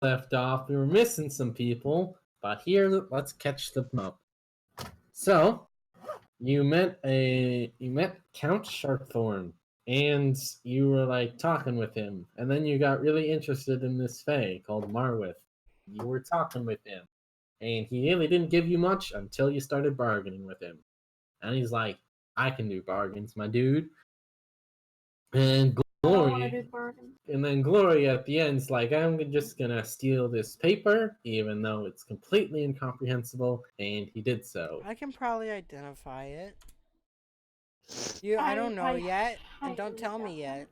left off, we were missing some people, but here, let's catch them up. So, you met Count Sharpthorn, and you were like talking with him, and then you got really interested in this fae called Marwith. You were talking with him, and he really didn't give you much until you started bargaining with him. And he's like, I can do bargains, my dude. And Glory, and then Glory at the end's like, I'm just gonna steal this paper, even though it's completely incomprehensible, and he did so. I can probably identify it. I don't know yet, and don't tell me yet.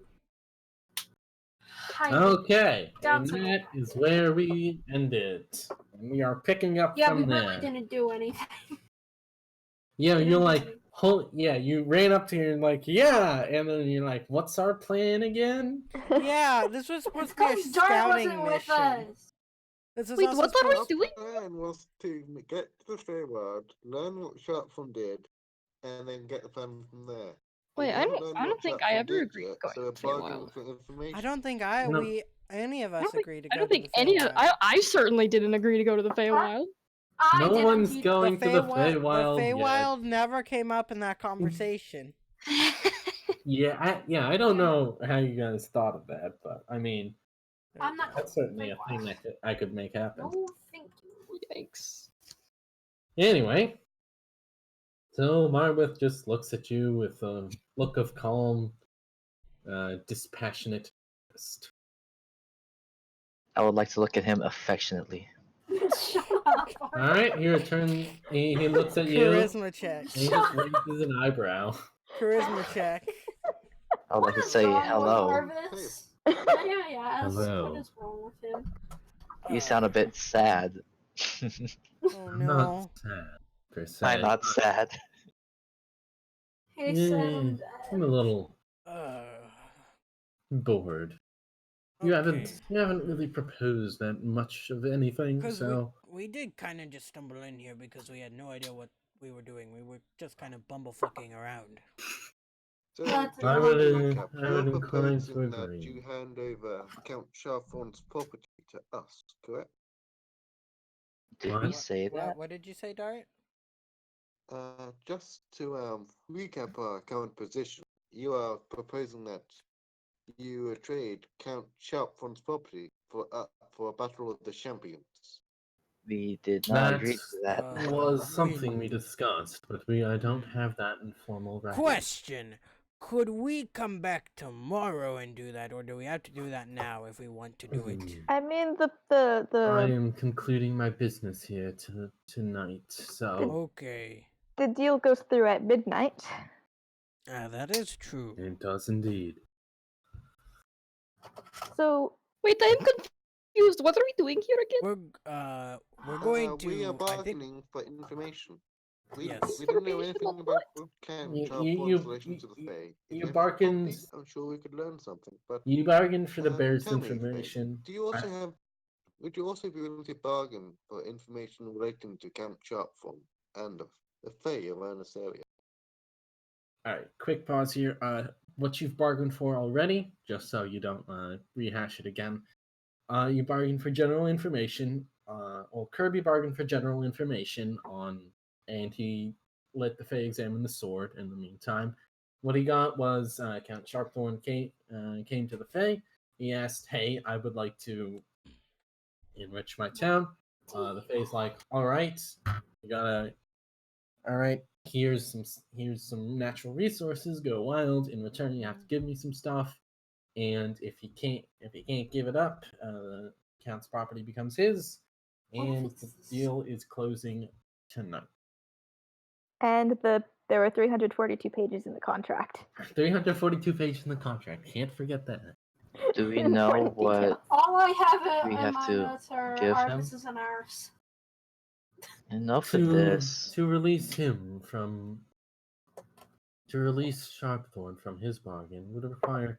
Okay, and that is where we ended. And we are picking up from there. Yeah, we really didn't do anything. Yeah, you're like, you ran up to her and like, yeah, and then you're like, what's our plan again? Yeah, this was supposed to be a scouting mission. Wait, what are we doing? The plan was to get to the Feywild, learn what Sharpthorn did, and then get the plan from there. Wait, I don't think I ever agreed to go to the Feywild. I don't think any of us agreed to go to the Feywild. I don't think any of I certainly didn't agree to go to the Feywild. No one's going to the Feywild. The Feywild never came up in that conversation. I don't know how you guys thought of that, but I mean, that's certainly a thing that I could make happen. No, thank you. Yikes. Anyway, so Marwith just looks at you with a look of calm, dispassionate interest. I would like to look at him affectionately. Shut up. All right, he returns. He looks at you. Charisma check. And he just raises an eyebrow. Charisma check. I would like to say hello. Hello. What is wrong with him? You sound a bit sad. Oh I'm no. not sad, per se. I'm not sad. Hey, I'm a little bored. You haven't really proposed that much of anything, so we did kind of just stumble in here because we had no idea what we were doing. We were just kind of bumblefuccking around. So, I would you're incline to proposing that agree. you hand over Count Sharpthorn's property to us, correct? Did we say that? What did you say, Dart? Just to recap our current position, you are proposing that you trade Count Sharpthorn's property for a battle of the champions. We did not agree to that. Was something we discussed, but I don't have that in formal record. Question: could we come back tomorrow and do that, or do we have to do that now if we want to do it? I mean, I am concluding my business here tonight, so Okay. the deal goes through at midnight. That is true. It does indeed. So wait, I'm confused. What are we doing here again? We're going to. We are bargaining for information. We Yes. don't know anything about Count Sharpthorn's relation to the Fae. You bargained. I'm sure we could learn something. But you bargained for the bear's tell me, information. Do you also have? Would you also be willing to bargain for information relating to Count Sharpthorn and the Fae around this area? All right, quick pause here. What you've bargained for already, just so you don't rehash it again. You bargained for general information. Well, Kirby bargained for general information on, and he let the Fae examine the sword in the meantime. What he got was Count Sharpthorn came to the Fae. He asked, "Hey, I would like to enrich my town." The Fae's like, "All right, you gotta. All right, here's some natural resources. Go wild. In return, you have to give me some stuff. And if he can't give it up, Count's property becomes his, and the deal is closing tonight." And there were 342 pages in the contract. 342 pages in the contract. Can't forget that. Do we know what all I have we in have my to notes are give him? artists and ours. Enough of this. To release him from. To release Sharpthorn from his bargain would require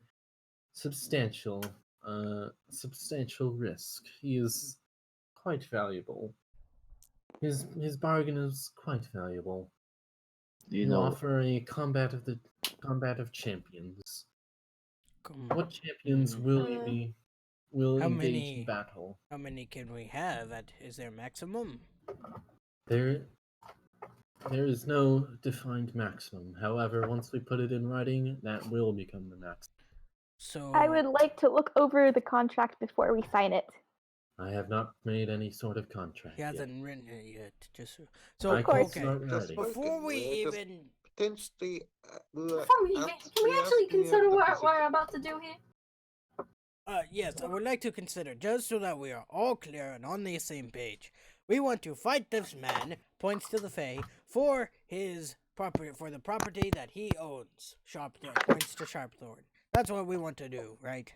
substantial risk. He is quite valuable. His bargain is quite valuable. You offer a combat of champions. What champions will will How engage many- in battle. How many can we have? Is there maximum? There is no defined maximum. However, once we put it in writing, that will become the maximum. So I would like to look over the contract before we sign it. I have not made any sort of contract he yet. hasn't written it yet. So I Of course. can okay. start Just writing. Before we We're just even potentially. Before we can we actually consider what we're about to do here? yes, I would like to consider, just so that we are all clear and on the same page. We want to fight this man, points to the Fae, for his property, for the property that he owns. Sharpthorn points to Sharpthorn. That's what we want to do, right?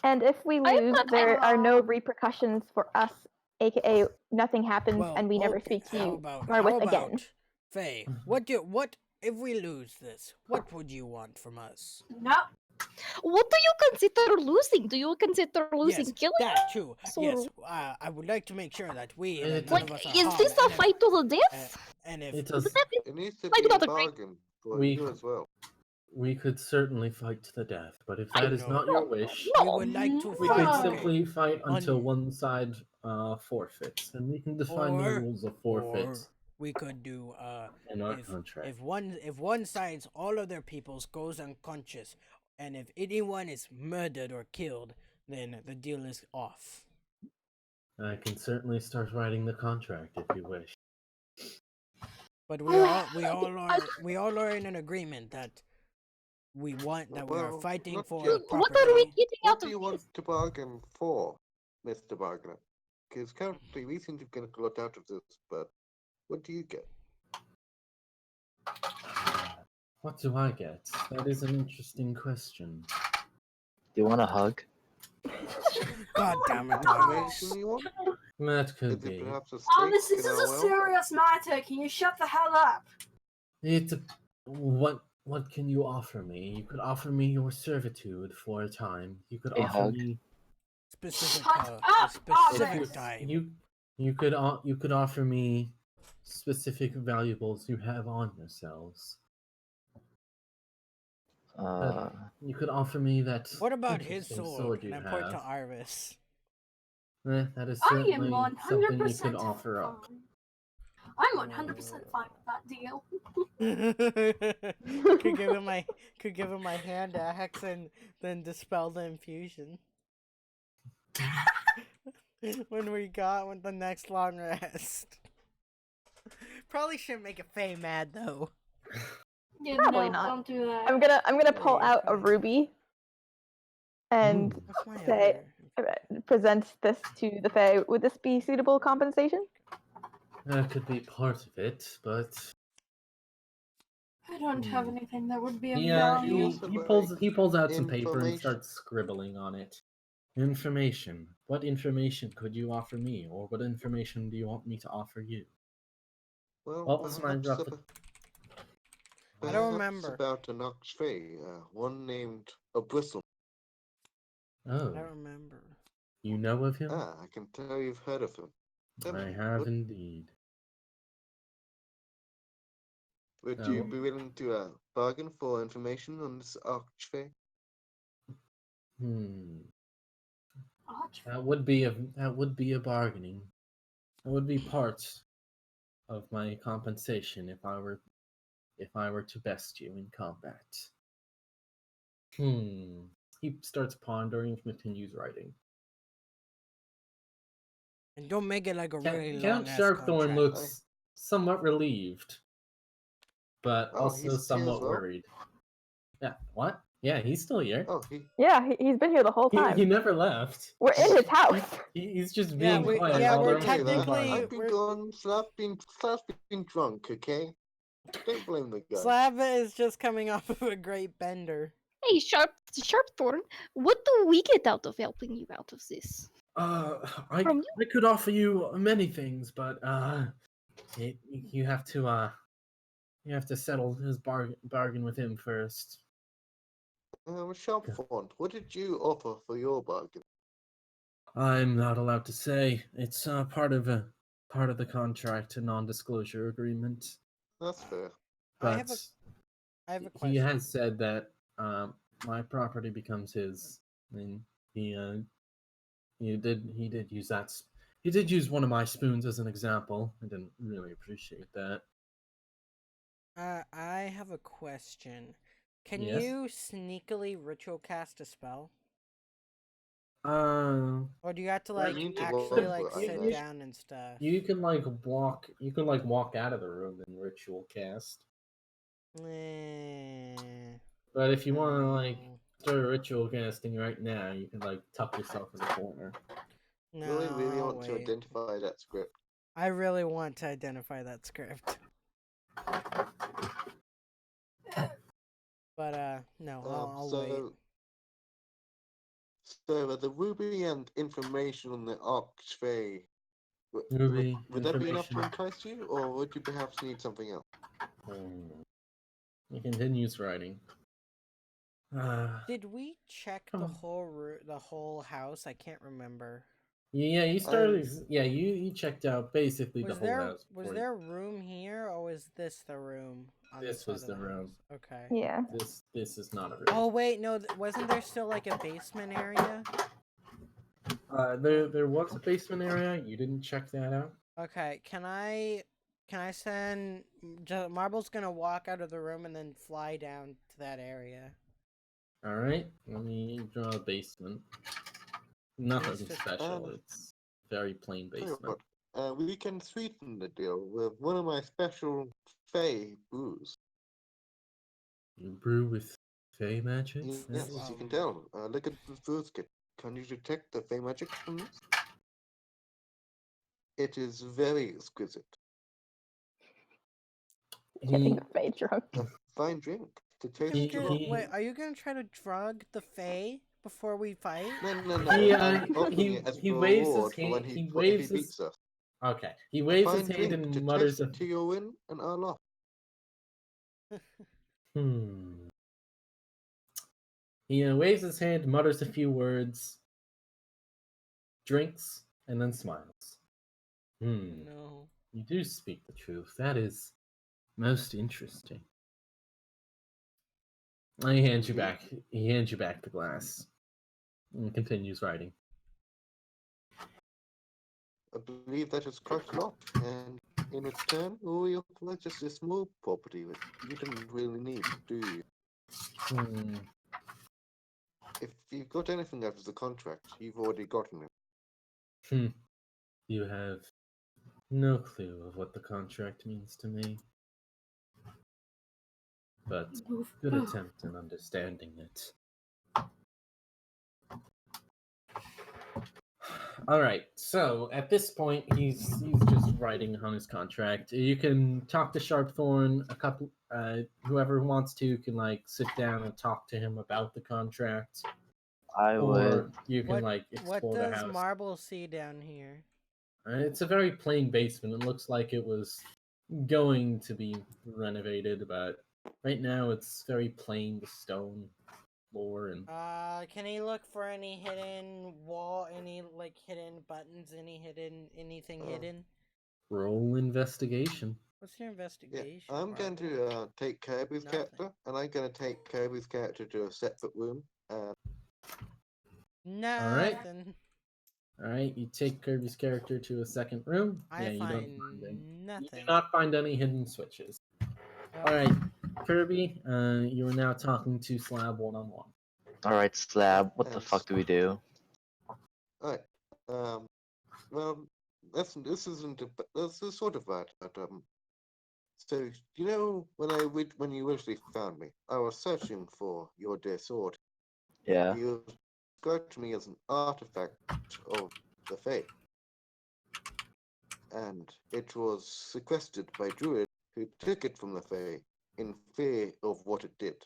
And if we I'm lose, not- there are no repercussions for us, aka nothing happens Well, and we never okay, speak to how you about, or with again. Faye, what if we lose this? What would you want from us? No. What do you consider losing? Do you consider losing Yes, killing? that's true. So- Yes, I would like to make sure that we that It's none Like, of us are is harmed, this a and if- fight to the death? and if It does. It needs to I do be a not agree. bargain for We- you as well. We could certainly fight to the death, but if I that is not your know. wish, we No. would like to we fight, could No. simply fight until Un- one side forfeits, and we can define the Or- rules of or forfeit we could do in our if contract. if one side's all of their peoples goes unconscious, and if anyone is murdered or killed, then the deal is off. I can certainly start writing the contract if you wish. But we all are in an agreement that we are Well, fighting not for just- property. What are we getting What out do of you this? want to bargain for, Mr. Bargainer? Because currently we seem to get a lot out of this, but what do you get? What do I get? That is an interesting question. Do you want a hug? God damn it, Information Thomas. you want? That could Is it be. perhaps a Thomas, steak this in is our a well? serious matter. Can you shut the hell up? What can you offer me? You could offer me your servitude for a time. You could A offer hug? me Specific Shut a up, specific Thomas. time. you could offer me specific valuables you have on yourselves. You could offer me that. What about his interesting sword? you And I point to have. Iris. That is I certainly am something you 100% could offer up. fine. I'm 100% fine with that deal. could give him my hand axe and then dispel the infusion. when the next long rest. Probably shouldn't make a Faye mad though. Yeah, Probably no, not. don't do that. I'm gonna pull Please, out a please. ruby and Ooh, What's my Say- present this to the Fae. Would this be suitable compensation? that could be part of it, but I don't have anything that would be of yeah, value. also he pulls out some paper and information. starts scribbling on it. Information. What information could you offer me, or what information do you want me to offer you? Well, What was my perhaps rough? I don't perhaps remember. about an Oxfey, one named a Bristle. Oh, I remember. you know of him? Ah, I can tell you've heard of him. Tell I me, have indeed. would Oh. you be willing to bargain for information on this Oxfey? That would be a bargaining. That would be part of my compensation if I were to best you in combat. He starts pondering and continues writing. And don't make it like a really long Count ass Sharpthorn contract. looks somewhat relieved, but Oh, also he's here as somewhat well? worried. Yeah, what? Yeah, he's still here. Oh, he. Yeah, he's been here the whole He time. never left. We're in his house. He's just Yeah, being quiet yeah, while we're the rest of them technically- bargain. I've been we're- gone, Slav's been drunk, okay? Don't blame the guy. Slava is just coming off of a great bender. Hey, Sharpthorn, what do we get out of helping you out of this? I From could offer you many things, but you have to settle his bargain with him first. Sharpthorn, what did you offer for your bargain? I'm not allowed to say. It's part of the contract, a non-disclosure agreement. That's fair. I But have a he question. has said that my property becomes his. And he He did use that. He did use one of my spoons as an example. I didn't really appreciate that. I have a question. Can Yes? you sneakily ritual cast a spell? Uh, Or do you have to Well, like you need to actually roll like for it, I sit imagine. down and stuff? you can walk. You can walk out of the room and ritual cast. Eh, But if you want to no. start ritual casting right now, you can tuck yourself in the corner. Really, really No, want to wait. identify that script. I really want to identify that script. But no, I'll wait. So the ruby and information on the Archfey, Ruby would that be enough to information. entice you, or would you perhaps need something else? He continues writing. Did we check Come the on. the whole house? I can't remember. Yeah, you started. Yeah, you checked out basically the whole house. Was there a room here, or was this the room on This the side was of the the room. house? Okay. Yeah. This is not a room. Oh wait, no, wasn't there still like a basement area? There was a basement area. You didn't check that out. Okay, can I send Marble's gonna walk out of the room and then fly down to that area. All right, let me draw a basement. Nothing just- special. It's very plain Tell you basement. what, we can sweeten the deal with one of my special Fey brews. You brew with fey magics. Yes, you can tell. Look at the brews kit. Can you detect the Fey magic from this? It is very exquisite. Getting Faye drunk. A fine drink to taste He- your he- Wait, are you gonna try to drug the Fae before we fight? No. He, I'm offering it as he a waves his reward for hand. when He if he waves his. beats us. Okay, he A waves his fine hand drink to and mutters taste to your win and our loss. Hmm. He waves his hand, mutters a few words, drinks, and then smiles. No. You do speak the truth. That is most interesting. He hands you back. He hands you back the glass, and continues writing. I believe that is quite a lot, and in return, all you offer just a small property that you didn't really need, do you? Hmm. If you've got anything out of the contract, you've already gotten it. You have no clue of what the contract means to me, but good attempt in understanding it. All right. So at this point, he's just writing on his contract. You can talk to Sharpthorn. A couple, whoever wants to can sit down and talk to him about the contract. I would. Or you can What explore the does house. Marble see down here? It's a very plain basement. It looks like it was going to be renovated, but right now it's very plain, the stone floor and Can he look for any hidden wall, any hidden buttons, anything hidden? roll investigation. What's your Yeah, investigation? I'm going Marble? to take Kirby's Nothing. character, and I'm going to take Kirby's character to a separate room. Nothing. All right, you take Kirby's character to a second room. I You don't find find any. nothing. You do not find any hidden switches. Nope. All right, Kirby, you are now talking to Slab one-on-one. Alright, Slab, what the And- fuck do we do? Alright. Well, this isn't this is sort of bad, but So you know when you originally found me, I was searching for your dear sword. Yeah. You described to me as an artifact of the Fae, and it was sequestered by Druid who took it from the Fae in fear of what it did.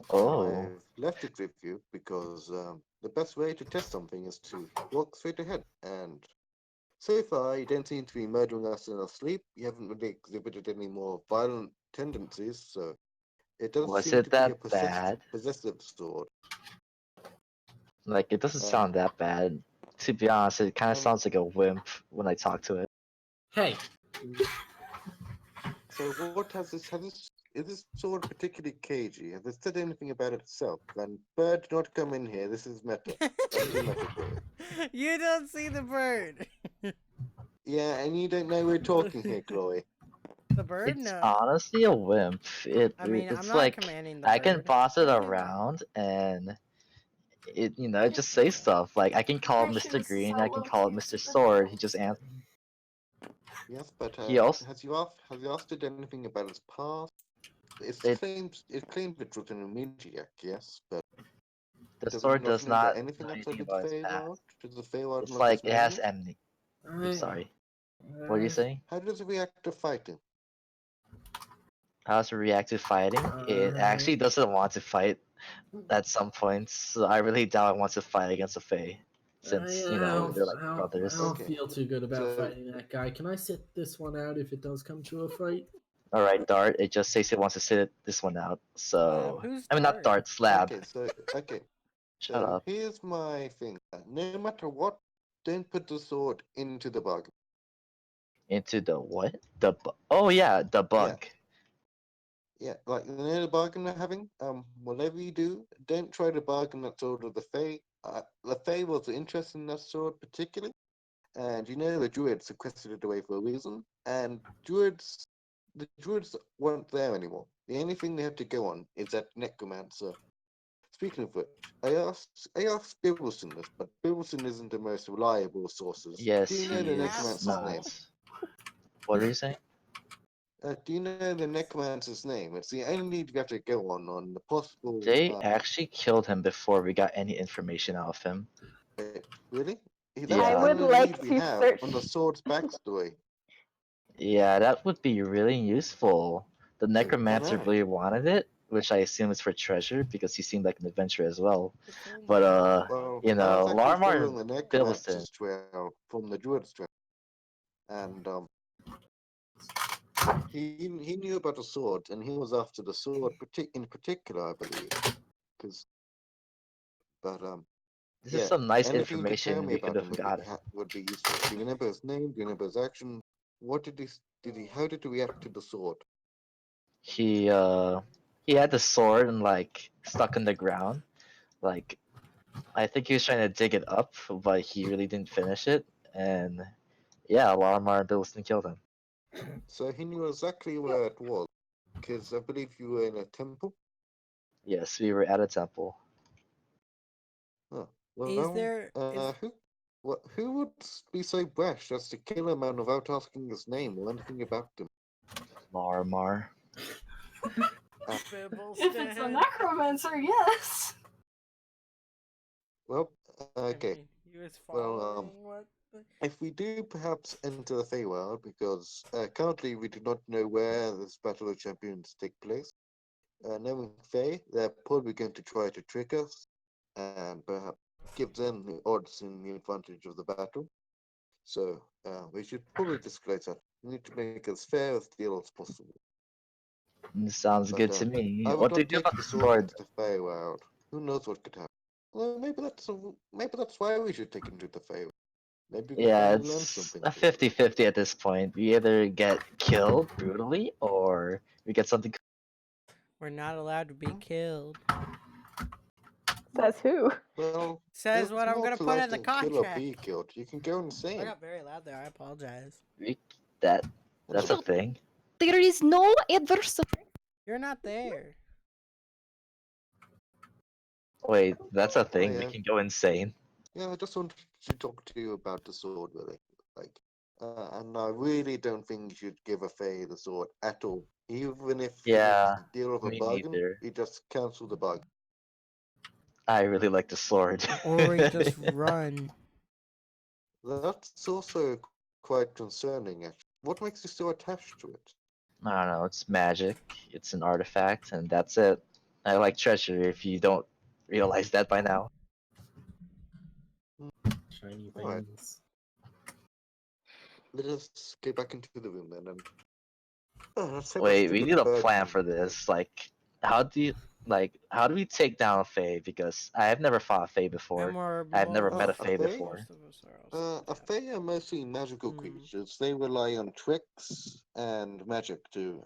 Oh. I've left it with you because the best way to test something is to walk straight ahead. And so far, you don't seem to be murdering us in our sleep. You haven't really exhibited any more violent tendencies, so it doesn't Was seem it to be a that bad? possessive sword. Like, it doesn't sound that bad. To be honest, it kind of sounds like a wimp when I talk to it. Hey, So what has this is this sword particularly cagey? Has it said anything about it itself? And bird, do not come in here. This is meta. That's too meta, Chloe. You don't see the bird. Yeah, and you don't know we're talking here, Chloe. The bird? It's No. honestly a wimp. I mean, I'm It's not like commanding the I can bird. boss it around and it just say stuff like I can call it Impression Mr. is Green, so I can low call it key, it's Mr. super Sword. He cool. just answers. Yes, but He also has you asked it anything about its past? it It claims it was an Amnesiac, yes, but the does it sword not does know about not anything know outside anything of the about his Feywild? past. Does the Feywild It's not like his it has memory? amnesia. I'm Alright. sorry. What are you saying? How does it react to fighting? How does it react to fighting? It actually doesn't want to fight at some points. So I really doubt it wants to fight against a Fae, since they're like I brothers. don't Okay, feel too good about so fighting that guy. Can I sit this one out if it does come to a fight? All right, Dart. It just says it wants to sit this one out. So Who's I mean, not Dart? Dart. Slab. okay, Shut so up. here's my thing. No matter what, don't put the sword into the bug. Into the what? Oh yeah, the Yeah, bug. yeah, like the bargain we're having. Whatever you do, don't try to bargain that sword with the Fae. The Fae was interested in that sword particularly, and the druids sequestered it away for a reason. And the druids weren't there anymore. The only thing they have to go on is that necromancer. Speaking of which, I asked Bibbleson this, but Bibbleson isn't the most reliable sources. Do Yes, you know You the he is necromancer's name? asshole. not. What are you saying? Do you know the necromancer's name? It's the only lead we have to go on the possible. They actually killed him before we got any information out of him. Really? That's I the Yeah, would only like lead we to have search. on the sword's backstory. yeah, that would be really useful. The I necromancer know. really wanted it, which I assume is for treasure because he seemed like an adventurer as well. It's only But Well, I was actually Larmar following and the Billison, necromancer's trail from the druid's trail, and he knew about the sword, and he was after the sword in particular, I believe. Because, but this is yeah, some nice anything you could tell information me we could about have him gotten. would be useful. Do you remember his name? Do you remember his action? What did he? How did he react to the sword? He uh he had the sword and like stuck in the ground. Like I think he was trying to dig it up, but he really didn't finish it. And yeah, Larmar and Billison killed him. So he knew exactly where it was. Because I believe you were in a temple. Yes, we were at a temple. Oh, Is well, there is who would be so brash as to kill a man without asking his name or anything about him? Larmar. If it's a Bibbleston? necromancer, yes. Well, I okay. mean, he was Well, following what? if we do perhaps enter the Feywild, because currently we do not know where this Battle of Champions take place. Knowing Fey, they're probably going to try to trick us and perhaps give them the odds and the advantage of the battle. So we should probably disclose that. We need to make as fair a deal as possible. Sounds But good to me. I would What do you not do take about the the sword sword? into the Feywild. Who knows what could happen? Well, maybe that's why we should take him to the Feywild. Maybe we can Yeah, finally learn it's something a from him. 50-50 at this point. We either get killed brutally or we get something. We're not allowed to be killed. Says who? Well, Says it's what I'm more gonna to put life in the than kill or contract. be killed. You can go I insane. got very loud there. I apologize. We, that That's that's a okay. thing. There is no adverse. You're not there. Wait, that's a Oh thing. We yeah, can go insane. yeah. I just wanted to talk to you about the sword, really. Like, and I really don't think you should give a Fae the sword at all. Even if it's Yeah, a deal of a me bargain, neither. you just cancel the bargain. I really like the sword. Or we just run. That's also quite concerning, actually. What makes you so attached to it? I don't know. It's magic. It's an artifact, and that's it. I like treasure. If you don't realize that by now. Shiny All right, things. let us get back into the room then, and let's have a Wait, we stupid need a bird plan for conversation. this. How do we take down a Fae? Because I have never fought a Fae before. And we're I've never met a A Fae Fae? before. most of us are also A dead. Fae are mostly magical Hmm. creatures. They rely on tricks and magic to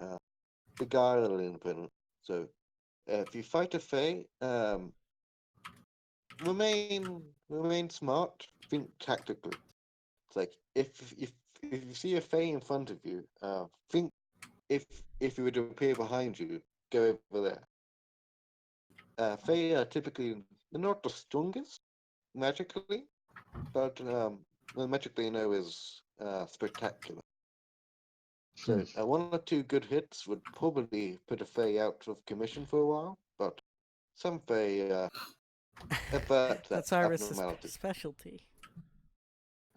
beguile an opponent. So if you fight a Fae, remain smart, think tactically. It's like if you see a Fae in front of you, think if it would appear behind you, go over there. Fae are typically they're not the strongest magically, but magically no is spectacular. So one or two good hits would probably put a Fae out of commission for a while, but some Fae avert that That's Iris' abnormality. specialty.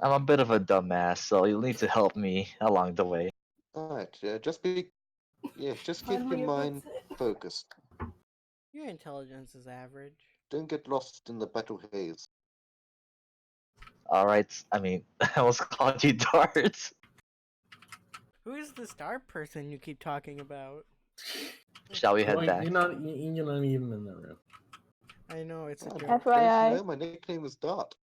I'm a bit of a dumbass, so you'll need to help me along the way. Alright, just keep Finally your mind admits it. focused. Your intelligence is average. Don't get lost in the battle haze. Alright, I mean, I almost called you Darts. Who is this dark person you keep talking about? Shall we head Boy, back? you're not even in the room. I know it's a Ah, joke. FYI. Don't you know my nickname is Dart?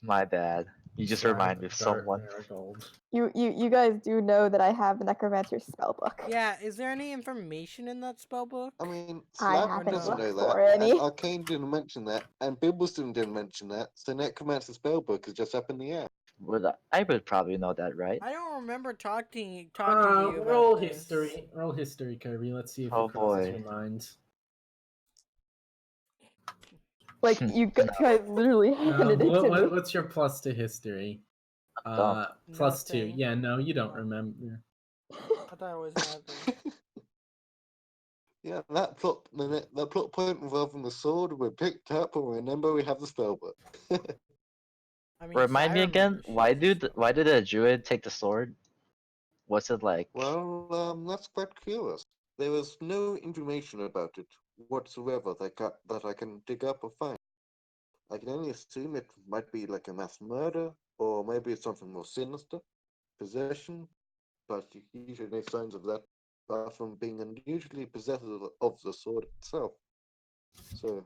My bad. You just remind me of someone. Marigold. You guys do know that I have the Necromancer's spellbook. Yeah, is there any information in that spell book? I mean, I Slab haven't doesn't know looked that, for and any. Arcane didn't mention that, and Bibbleston didn't mention that, so Necromancer Spellbook is just up in the air. I would probably know that, right? I don't remember talking to you about Roll this. history. Roll history, Kirby. Let's see if Oh, it crosses boy. your mind. Like you guys literally handed it to me. What's your plus to history? Dumb. Plus 2. Nothing. Yeah, no, you don't Oh. remember. I thought it was nothing. Yeah, that plot point involving the sword we picked up, and remember we have the spellbook. I mean, Remind me Sai again, remembers she why has a did spell why book. did a druid take the sword? Was it like Well, that's quite curious. There was no information about it whatsoever that I can dig up or find. I can only assume it might be like a mass murder, or maybe it's something more sinister, possession, but usually no signs of that, apart from being unusually possessive of the sword itself. So,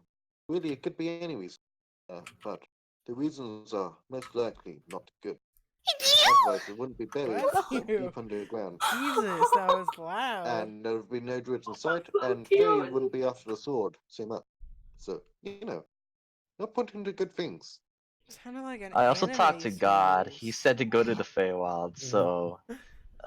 really, it could be any reason, but the reasons are most likely not good. Otherwise, it wouldn't be buried Bless so you. deep underground, Jesus, that was loud. and there would be no druids in sight, and Cute. Faye wouldn't be after the sword so much. So, not pointing to good things. Sounded like an I also talked to anime God. He series. said to go to the Feywild, so Wait,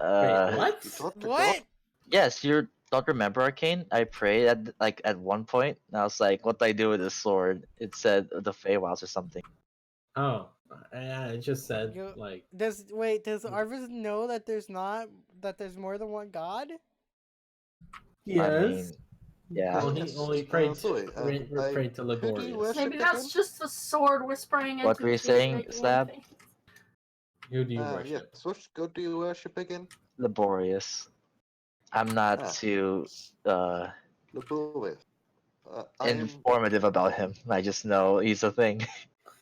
uh what? You talked to What? God? yes, you don't remember Arcane? I prayed at one point and I was like, what do I do with this sword? It said the Feywilds or something. Oh, I just said You- like Does Arvis know that there's more than one god? I yes. mean, yeah. Well, he only prayed sorry, prayed to could you Laborious. worship Maybe that's again? just the sword whispering What were you entities saying, making Slab? anything. Who do you Yes, worship? which god do you worship again? Laborious. I'm not Ah. too Laborious. I am. informative about him. I just know he's a thing.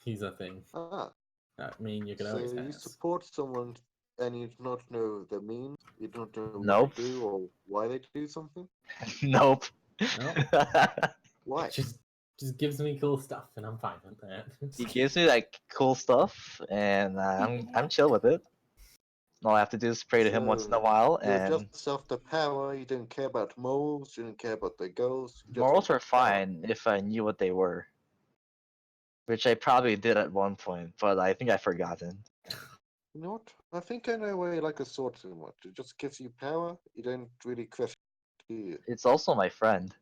He's a thing. Ah, I mean, you could so always you ask. support someone and you do not know their means, you don't know what Nope. they do or why they do something? Nope. No. Why? Just gives me cool stuff, and I'm fine with that. He gives me like cool stuff, and I'm chill with it. All I have to do is pray to him once in a So, while, you're and just after power, you don't care about morals, you don't care about their goals, you just morals want are power. fine if I knew what they were, which I probably did at one point, but I think I've forgotten. You know what? I think I know why you like a sword so much. It just gives you power, you don't really question it, do you? It's also my friend.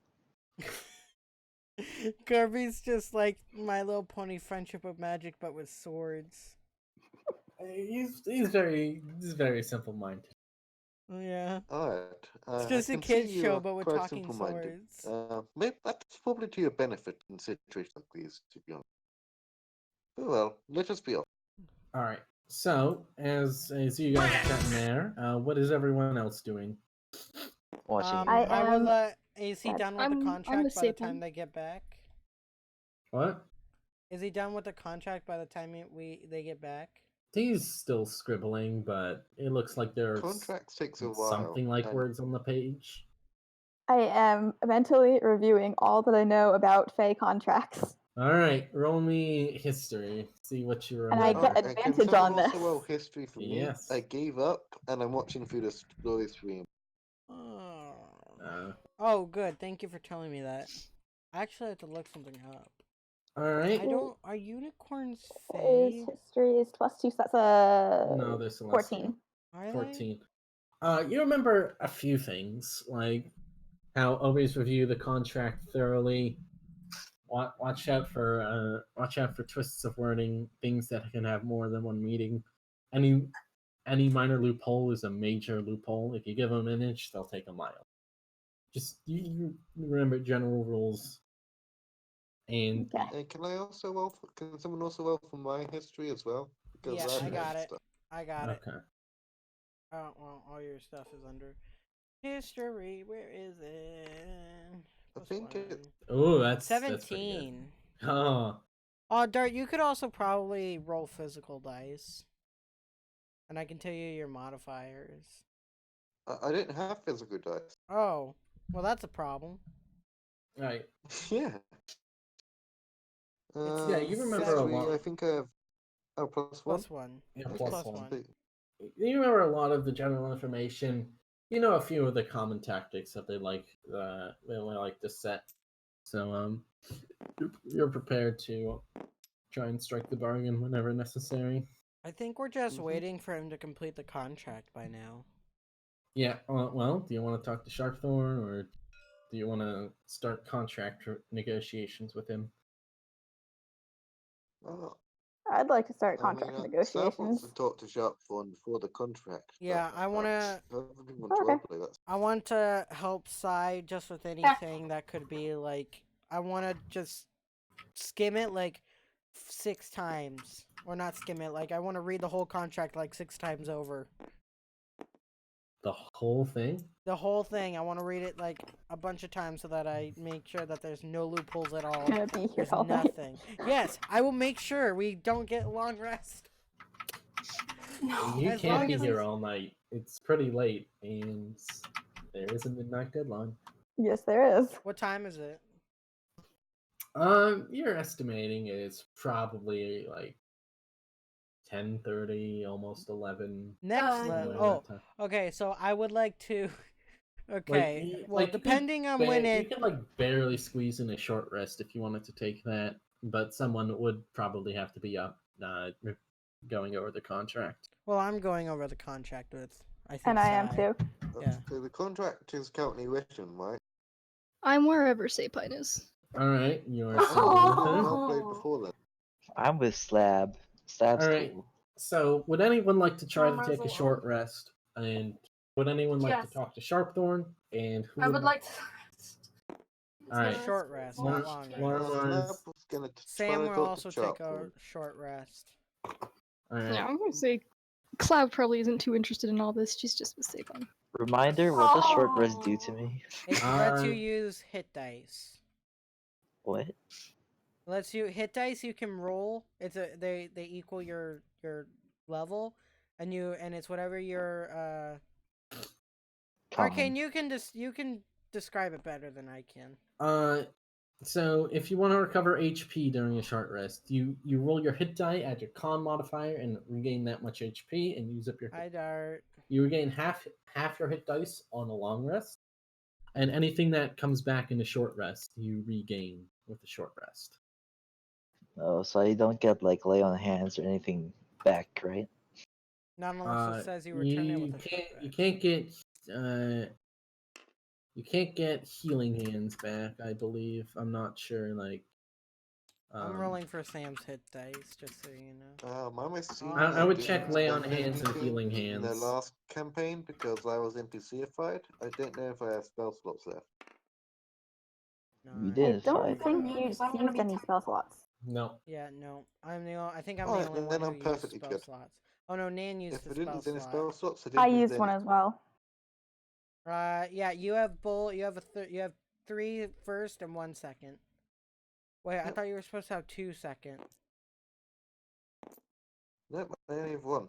Kirby's just like My Little Pony Friendship of Magic, but with swords. He's very simple minded. Oh, yeah. Alright. It's I just a can kid's see you show, are but with quite talking simple-minded. swords. Maybe that's probably to your benefit in situations like these, to be honest. Oh well, let us be honest. All right. So as you guys are chatting there, what is everyone else doing? Watching. I I will am- let. Is he Sad. done with I'm the the contract by the safe time one. they get back? What? Is he done with the contract by the time they get back? He's still scribbling, but it looks like there's Contracts takes a while. something like and words on the page. I am mentally reviewing all that I know about Fey contracts. All right, roll me history. See what you And I remember. get can advantage someone on also this. roll history for me? Yes. I gave up and I'm watching through the story stream. Oh, good. Thank you for telling me that. I actually have to look something up. All right. I don't. Are unicorns Is fey? history is +2, so that's a No, there's less. 14. Are they? 14. You remember a few things, like how always review the contract thoroughly. Watch out for twists of wording, things that can have more than one meaning. Any minor loophole is a major loophole. If you give them an inch, they'll take a mile. Just you remember general rules. And Okay. And can someone also roll for my history as well? Because Yeah, I've I had got it. stuff. I got it. okay. Oh, well, all your stuff is under history. Where is it? I Plus think one. it. Oh, that's pretty 17. good. Oh, Oh, Dart, you could also probably roll physical dice. And I can tell you your modifiers. I didn't have physical dice. Oh, well, that's a problem. right. Yeah. Yeah, you remember a history, lot. I think I have. Oh, +1. Plus one. Yeah, It's plus plus one. one. You remember a lot of the general information. You know a few of the common tactics that they like to set. So you're prepared to try and strike the bargain whenever necessary. I think we're just Mhm. waiting for him to complete the contract by now. Yeah. Well, do you want to talk to Sharpthorn, or do you want to start contract negotiations with him? Oh, I'd like to start I mean, contract Sam negotiations. wants to talk to Sharpthorn before the contract. Yeah, I wanna. However you want to Okay. roleplay that. I want to help Sai just with anything that could be like. I want to just skim it like 6 times, or not skim it. Like I want to read the whole contract like 6 times over. The whole thing? The whole thing. I want to read it like a bunch of times so that I make sure that there's no loopholes at all. Gonna be here There's all night. nothing. Yes, I will make sure we don't get a long rest. No. You As can't long be as here all night. It's pretty late, and there is a midnight deadline. Yes, there is. What time is it? You're estimating it's probably like 10:30, almost 11. Next somewhere level. in Oh, that time. okay. So I would like to. Like, Okay. Well, you could depending on when you it. could like barely squeeze in a short rest if you wanted to take that, but someone would probably have to be up going over the contract. Well, I'm going over the contract with. I think. And I am Sai. too. Yeah. So the contract is currently written, right? I'm wherever Sapine is. All right, you're I've Jonathan. not played before then. I'm with Slab. Slab's All right. cool. So, would anyone like to try to Mars take a alone. short rest? And would anyone like to Yes. talk to Sharpthorn? And who I would like to. All right. Short rest, One- not long one- rest. Mars. Slab was gonna try Sam to will talk also to take a Sharpthorn. short rest. All right. Yeah, I'm gonna say Cloud probably isn't too interested in all this. She's just with Sapine. Reminder, what does short rest do to me? It lets you Uh, use hit dice. What? Lets you hit dice. You can roll. It's a they equal your level, and it's whatever your Arcane. Common. You can describe it better than I can. So if you want to recover HP during a short rest, you roll your hit die, add your con modifier, and regain that much HP, and use up your. Hi, Dart. You regain half your hit dice on a long rest, and anything that comes back in a short rest, you regain with a short rest. Oh, so I don't get like lay on hands or anything back, right? Not unless it says you return it with a short rest. You can't get healing hands back. I believe. I'm not sure. Like. I'm rolling for Sam's hit dice, just so you know. My machine I would didn't check lay on spend hands and anything healing in the hands. last campaign because I was NPC-ified. I don't know if I have spell slots left. No, You I did don't fight. think Me, you 'cause I'm gonna used be any spell slots. No. Yeah, no. I think I'm Alright, the only then one I'm who used perfectly spell good. slots. Oh no, Nan used If the I didn't spell use any slot. spell slots, I didn't use used any. one as well. Yeah, you have bull. You have you have 3 first and 1 second. Wait, I Yep. thought you were supposed to have 2 second. Nope, I only have one.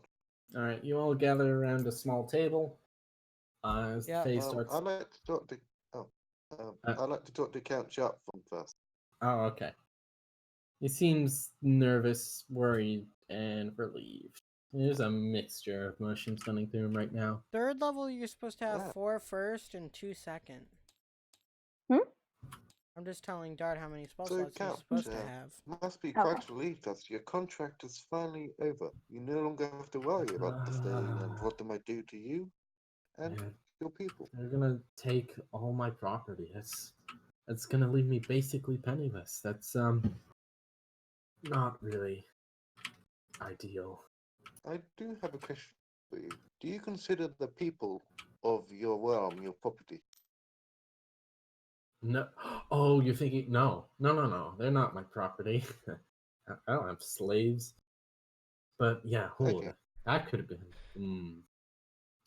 All right, you all gather around a small table. As the Yeah. phase starts. I'd like to talk to. I'd like to talk to Count Sharpthorn first. Oh, okay. He seems nervous, worried, and relieved. There's a mixture of emotions running through him right now. 3rd level, you're supposed to have Yeah. 4 first and 2 second. I'm just telling Dart how many spell So, slots he's Count, supposed to have. must be Okay. quite relieved that your contract is finally over. You no longer have to worry about the Fae and what they might do to you and Yeah, your people. they're gonna take all my property. That's gonna leave me basically penniless. That's not really ideal. I do have a question for you. Do you consider the people of your realm your property? No. Oh, you're thinking no. They're not my property. I don't have slaves. But yeah, Okay. that could have been. Mm.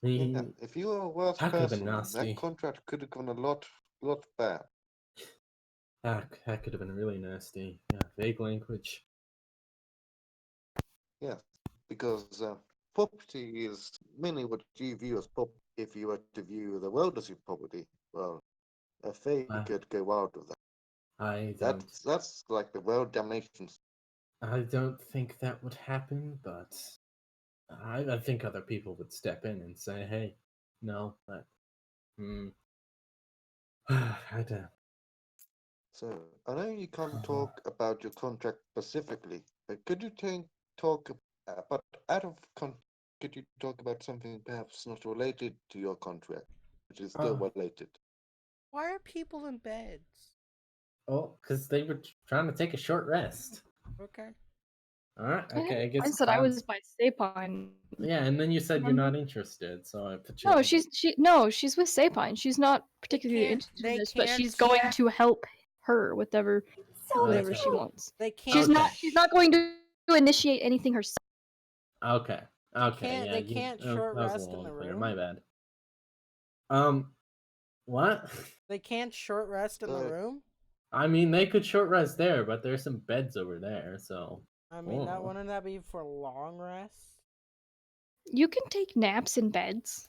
Yeah, if you were a worse That could have been person, that nasty. contract could have gone a lot bad. That could have been really nasty. Yeah, vague language. Yes, because property is mainly what you view as property. If you were to view the world as your property, well, a Fae I, could go wild with that. I don't. That's like the world damnation. I don't think that would happen, but I think other people would step in and say, "Hey, no, but I don't." So I know you can't talk about your contract specifically, but could you talk but out of could you talk about something perhaps not related to your contract, which is still Oh, related? Why are people in beds? oh, because they were trying to take a short rest. Okay. All right, I okay, I I guess said I Cloud's. was by Sapine. Yeah, and then you said you're Remember? not interested, so I put you. No, on she's with Sapine. She's not particularly interested in they this, but can't she's going Yeah. to help her with So whatever she true. wants. they She's can't Okay. not going to initiate anything herself. Okay. Okay. can't Yeah. they can't Oh, short that was a rest little in the unclear. room. My bad. What? They can't short rest in the So room. I mean, they could short rest there, but there's some beds over there, so. I mean, that Oh. wouldn't that be for long rest? You can take naps in beds.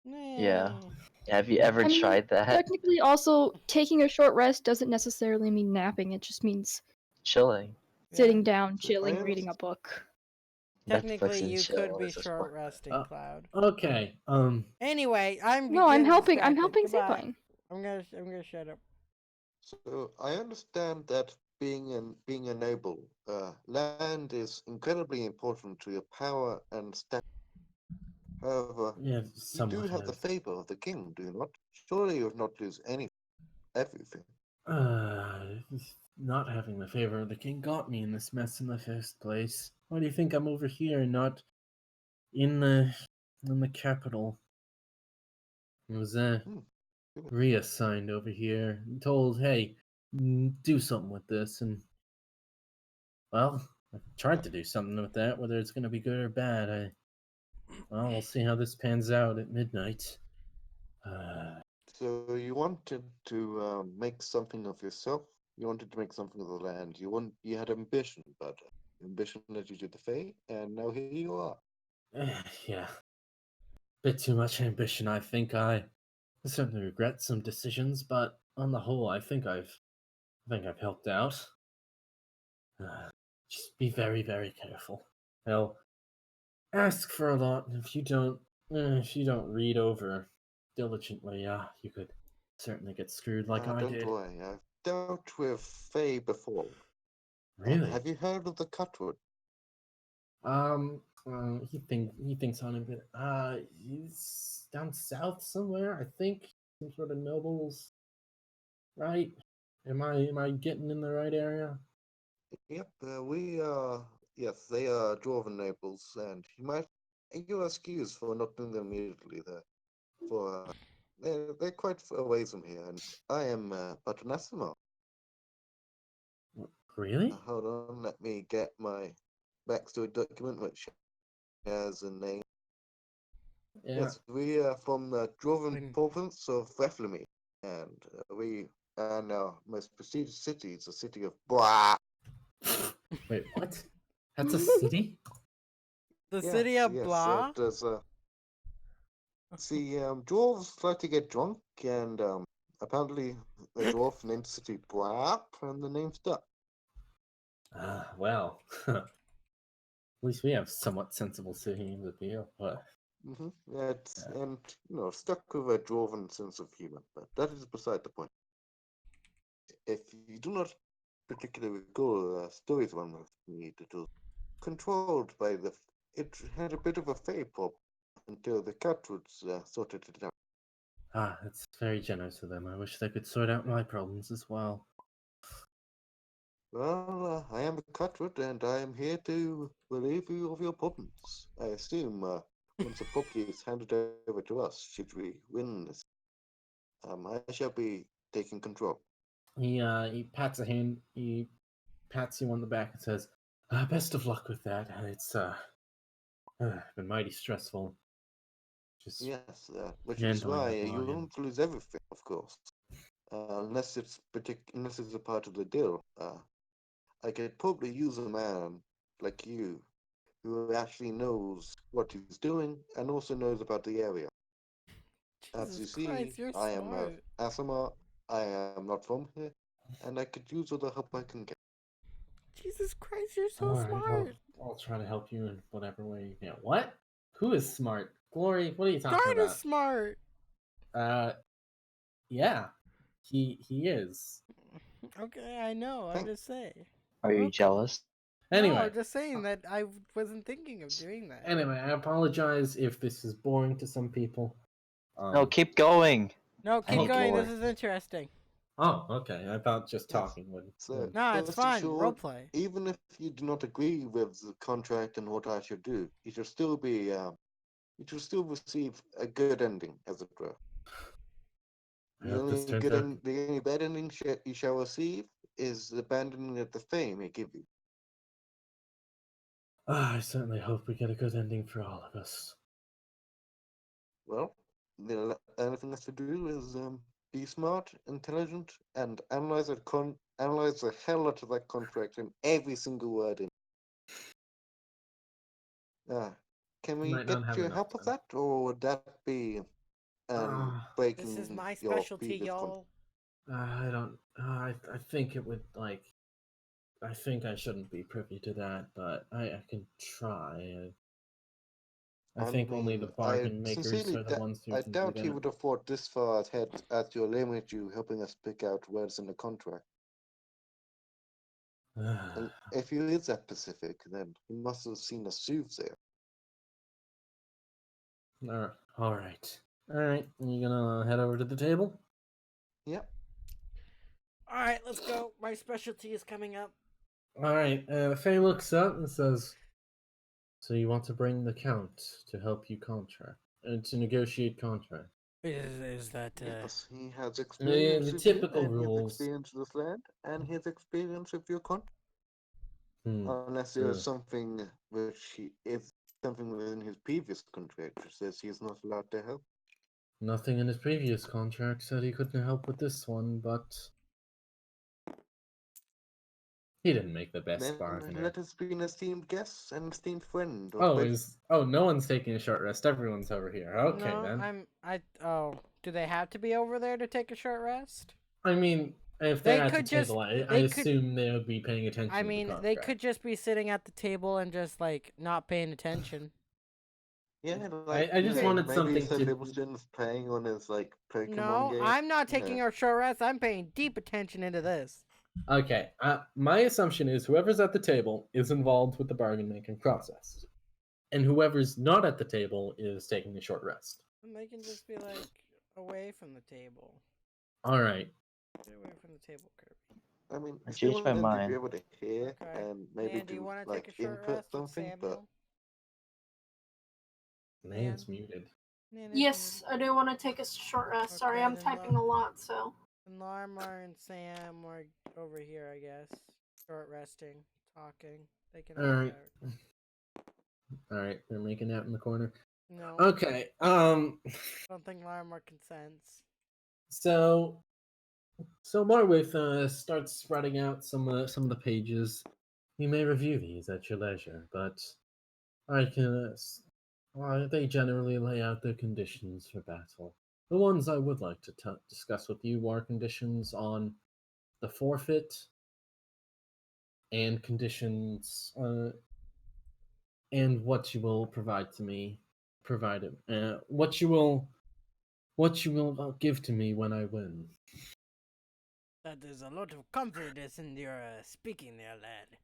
Yeah. Nah. Have you ever I mean, tried that? technically, also taking a short rest doesn't necessarily mean napping. It just means Chilling. sitting Yeah. down, so I chilling, understand. reading a book. Technically, Netflix and you could chill be is a short smart. resting, Cloud. Okay. Anyway, I'm No, I'm getting helping. I'm distracted. helping Goodbye. Sapine. I'm gonna shut up. So I understand that being a noble, land is incredibly important to your power and status. However, Yeah, you do somewhat have the have. favor of the king, do you not? Surely you would not lose everything. Uh, not having the favor of the king got me in this mess in the first place. Why do you think I'm over here and not in the capital? I was Hmm. reassigned over here and told, "Hey, do something with this," and well, I tried to do something with that. Whether it's going to be good or bad, well, we'll see how this pans out at midnight. So you wanted to make something of yourself. You wanted to make something of the land. You had ambition, but ambition led you to the Fae, and now here you are. Yeah, bit too much ambition. I certainly regret some decisions, but on the whole, I think I've helped out. Just be very, very careful. They'll ask for a lot, and if you don't read over diligently, you could certainly get screwed like I Don't did. worry, I've dealt with Fae before. Really? Have you heard of the Cutwood? He thinks on him, but he's down south somewhere. I think some sort of nobles, right? Am I getting in the right area? Yep, we are. Yes, they are dwarven nobles, and you're excused for not doing them immediately. They're quite a ways from here, and I am but an Eskimo. Really? Hold on, let me get my backstory document, which has a name. Yeah. Yes, we are from the dwarven When province of Reflemy, and our most prestigious city is the city of Bra. Wait, what? That's a city? the Yes, city of yes, Blah. there's see, dwarves like to get drunk, and apparently the dwarf named the city Brap, and the name stuck. Well, at least we have somewhat sensible city in the deal. But And stuck with a dwarven sense of humor, but that is beside the point. if you do not particularly recall stories one of me, it was controlled by the. It had a bit of a fey pop until the Catwoods sorted it out. Ah, it's very generous of them. I wish they could sort out my problems as well. Well, I am a Catwood, and I am here to relieve you of your problems. I assume once the property is handed over to us, should we win this, I shall be taking control. He pats a hand. He pats you on the back and says, "Best of luck with that. It's been mighty stressful. Just Yes, which is handling why the you bargain." won't lose everything, of course, unless it's a part of the deal. I could probably use a man like you who actually knows what he's doing and also knows about the area. As you Jesus see, Christ, you're I am smart. Asama. I am not from here, and I could use all the help I can get. Jesus Christ, you're so All right, smart. I'll try to help you in whatever way you can. What? Who is smart? Glory, what are you talking God is about? smart. Yeah, he is. Okay, I know. I'm Thank just saying. Are you Okay. jealous? No, Anyway, I'm just saying that I wasn't thinking of doing that. I apologize if this is boring to some people. No, keep going. No, I keep need going. more. This is interesting. Oh, okay. I thought just Yes. talking would. So, No, it's rest fine. assured, Roleplay. even if you do not agree with the contract and what I should do, you should still be, you should still receive a good ending, as it were. I hope this turns out. The only bad ending you shall receive is the abandoning of the fame it give you. I certainly hope we get a good ending for all of us. Well, the only thing left to do is be smart, intelligent, and analyze the hell out of that contract and every single word in. Uh, can we Might get not have your enough help with time. that, or would that be This is breaking my your specialty, previous contract? y'all. I don't. I think it would like. I think I shouldn't be privy to that, but I can try. I think only the bargain makers are the ones who I can do doubt he that. would have thought this far ahead at your limit you helping us pick out words in the contract. And if he is that specific, then he must have seen a soothsayer. All right. You gonna head over to the table? Yep. All right, let's go. My specialty is coming up. All right. Faye looks up and says, "So you want to bring the count to help you to negotiate contract?" Is that Yes, he has The experience with you, typical and he has rules. experience with this land, and he has experience with your contract. Hmm. Unless there is something which he is something within his previous contract which says he is not allowed to help. Nothing in his previous contract said he couldn't help with this one, but he didn't make the best Then bargainer. let us be an esteemed guest and esteemed friend. No one's taking a short rest. Everyone's over here. Okay no? then. Do they have to be over there to take a short rest? I mean, if They they're at the could just- table, I they could- assume they would be paying attention I to the mean, contract. they could just be sitting at the table and just like not paying attention. Yeah, I just wanted maybe something Sir to. Livingston's playing on his Pokemon No, game. I'm not taking a short rest. I'm paying deep attention into this. Okay, my assumption is whoever's at the table is involved with the bargain making process, and whoever's not at the table is taking a short rest. And they can just be like away from the table. All right. Get away from the table, Kirby. I mean, I I still changed my want them to mind. be able to hear Okay. and maybe Nan, do you to want to take a short input rest with something, but Samuel? Man's Man. muted. Nan, Yes, I do want to take a short rest. Sorry, Okay, I'm then typing a lot, so. And Larmar and Sam are over here, I guess. Short resting, talking. They can All hang right. out. All right, they're making out in the corner. No, Okay. I don't think Larmar consents. So Marwith starts spreading out some of the pages. You may review these at your leisure, but I can. They generally lay out the conditions for battle. The ones I would like to discuss with you are conditions on the forfeit and conditions and what you will provide to me. What you will give to me when I win. That is a lot of confidence in your speaking there, lad.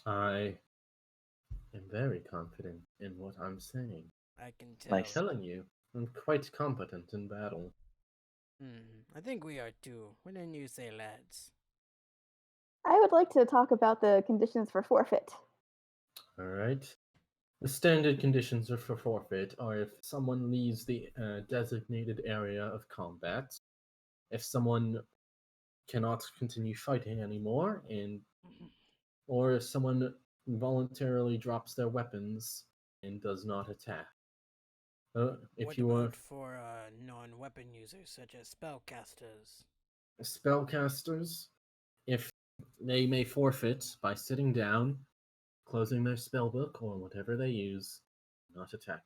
I am very confident in what I'm saying. I can tell. I'm Nice. telling you, I'm quite competent in battle. I think we are too. What didn't you say, lads? I would like to talk about the conditions for forfeit. All right. The standard conditions for forfeit are if someone leaves the designated area of combat, if someone cannot continue fighting anymore, or if someone voluntarily drops their weapons and does not attack. If What you are about for non-weapon users such as spellcasters? spellcasters, if they may forfeit by sitting down, closing their spellbook or whatever they use, not attack.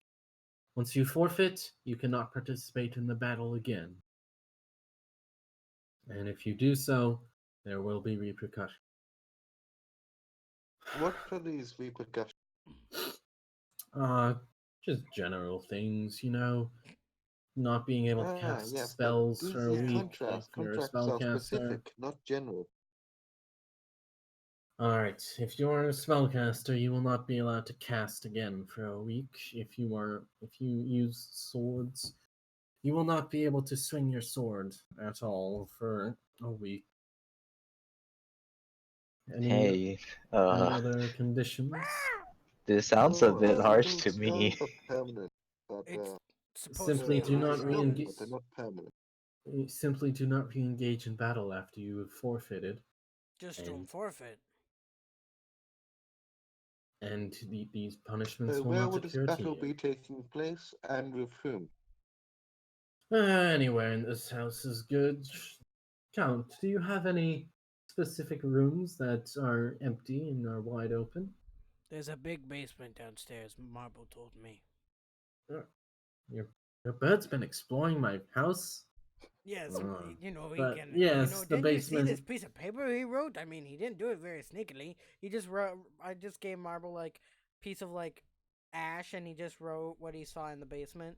Once you forfeit, you cannot participate in the battle again. And if you do so, there will be repercussions. What are these repercussions? Uh, just general things, not being able to cast Yes, but spells these for a are week if contracts. you're a Contracts are spellcaster. specific, not general. Alright, if you're a spellcaster, you will not be allowed to cast again for a week. If you use swords, you will not be able to swing your sword at all for a week. Any Hey, other conditions? this sounds a Well, bit harsh those to me. are permanent, but It's supposed Simply to do be not harsh strong, re-engage. but they're not permanent. Simply do not re-engage in battle after you have forfeited, Just don't forfeit. and these punishments will Where not would this occur to battle you. be taking place, and with whom? Anywhere in this house is good. Count, do you have any specific rooms that are empty and are wide open? There's a big basement downstairs, Marble told me. Your your bird's been exploring my house. Yes, he But can. yes, the Didn't you see this basement. piece of paper he wrote? I mean, he didn't do it very sneakily. He just wrote. I just gave Marble like piece of like ash, and he just wrote what he saw in the basement.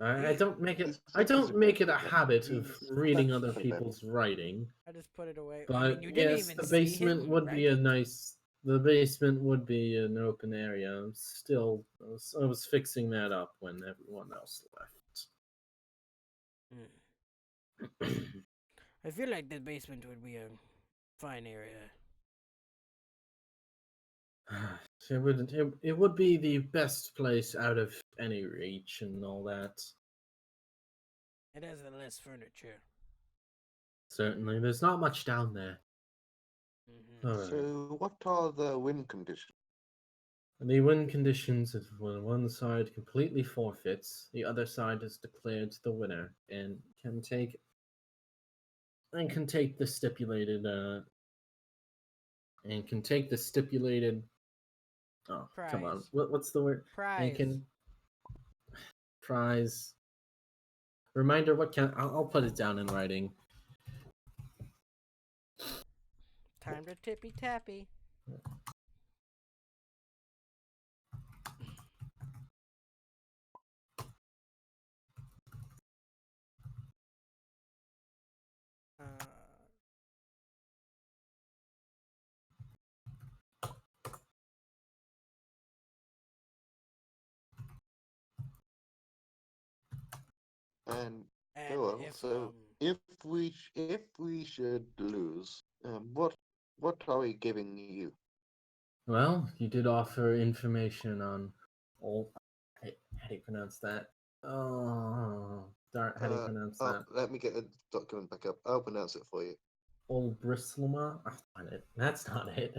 I don't make it. He's I such a don't make it a secret, habit of he's reading such other a clever. people's writing. I just put it away. I mean, But you didn't yes, even the see basement him would write be a it. nice. The basement would be an open area. Still, I was fixing that up when everyone else left. I feel like the basement would be a fine area. It would be the best place out of any reach and all that. It has the less furniture. Certainly, there's not much down there. All right. So, what are the win conditions? The win conditions is when one side completely forfeits, the other side is declared the winner and can take the stipulated oh, come on. Prize. What's the word? And Prize. can prize. Reminder, what can I'll put it down in writing. Time to tippy tappy. Uh, And and oh well, if so if we should lose, what are we giving you? Well, you did offer information on old. How do you pronounce that? Oh, darn! How do you pronounce that? Let me get the document back up. I'll pronounce it for you. Old Bristlema? That's not it. That's not it.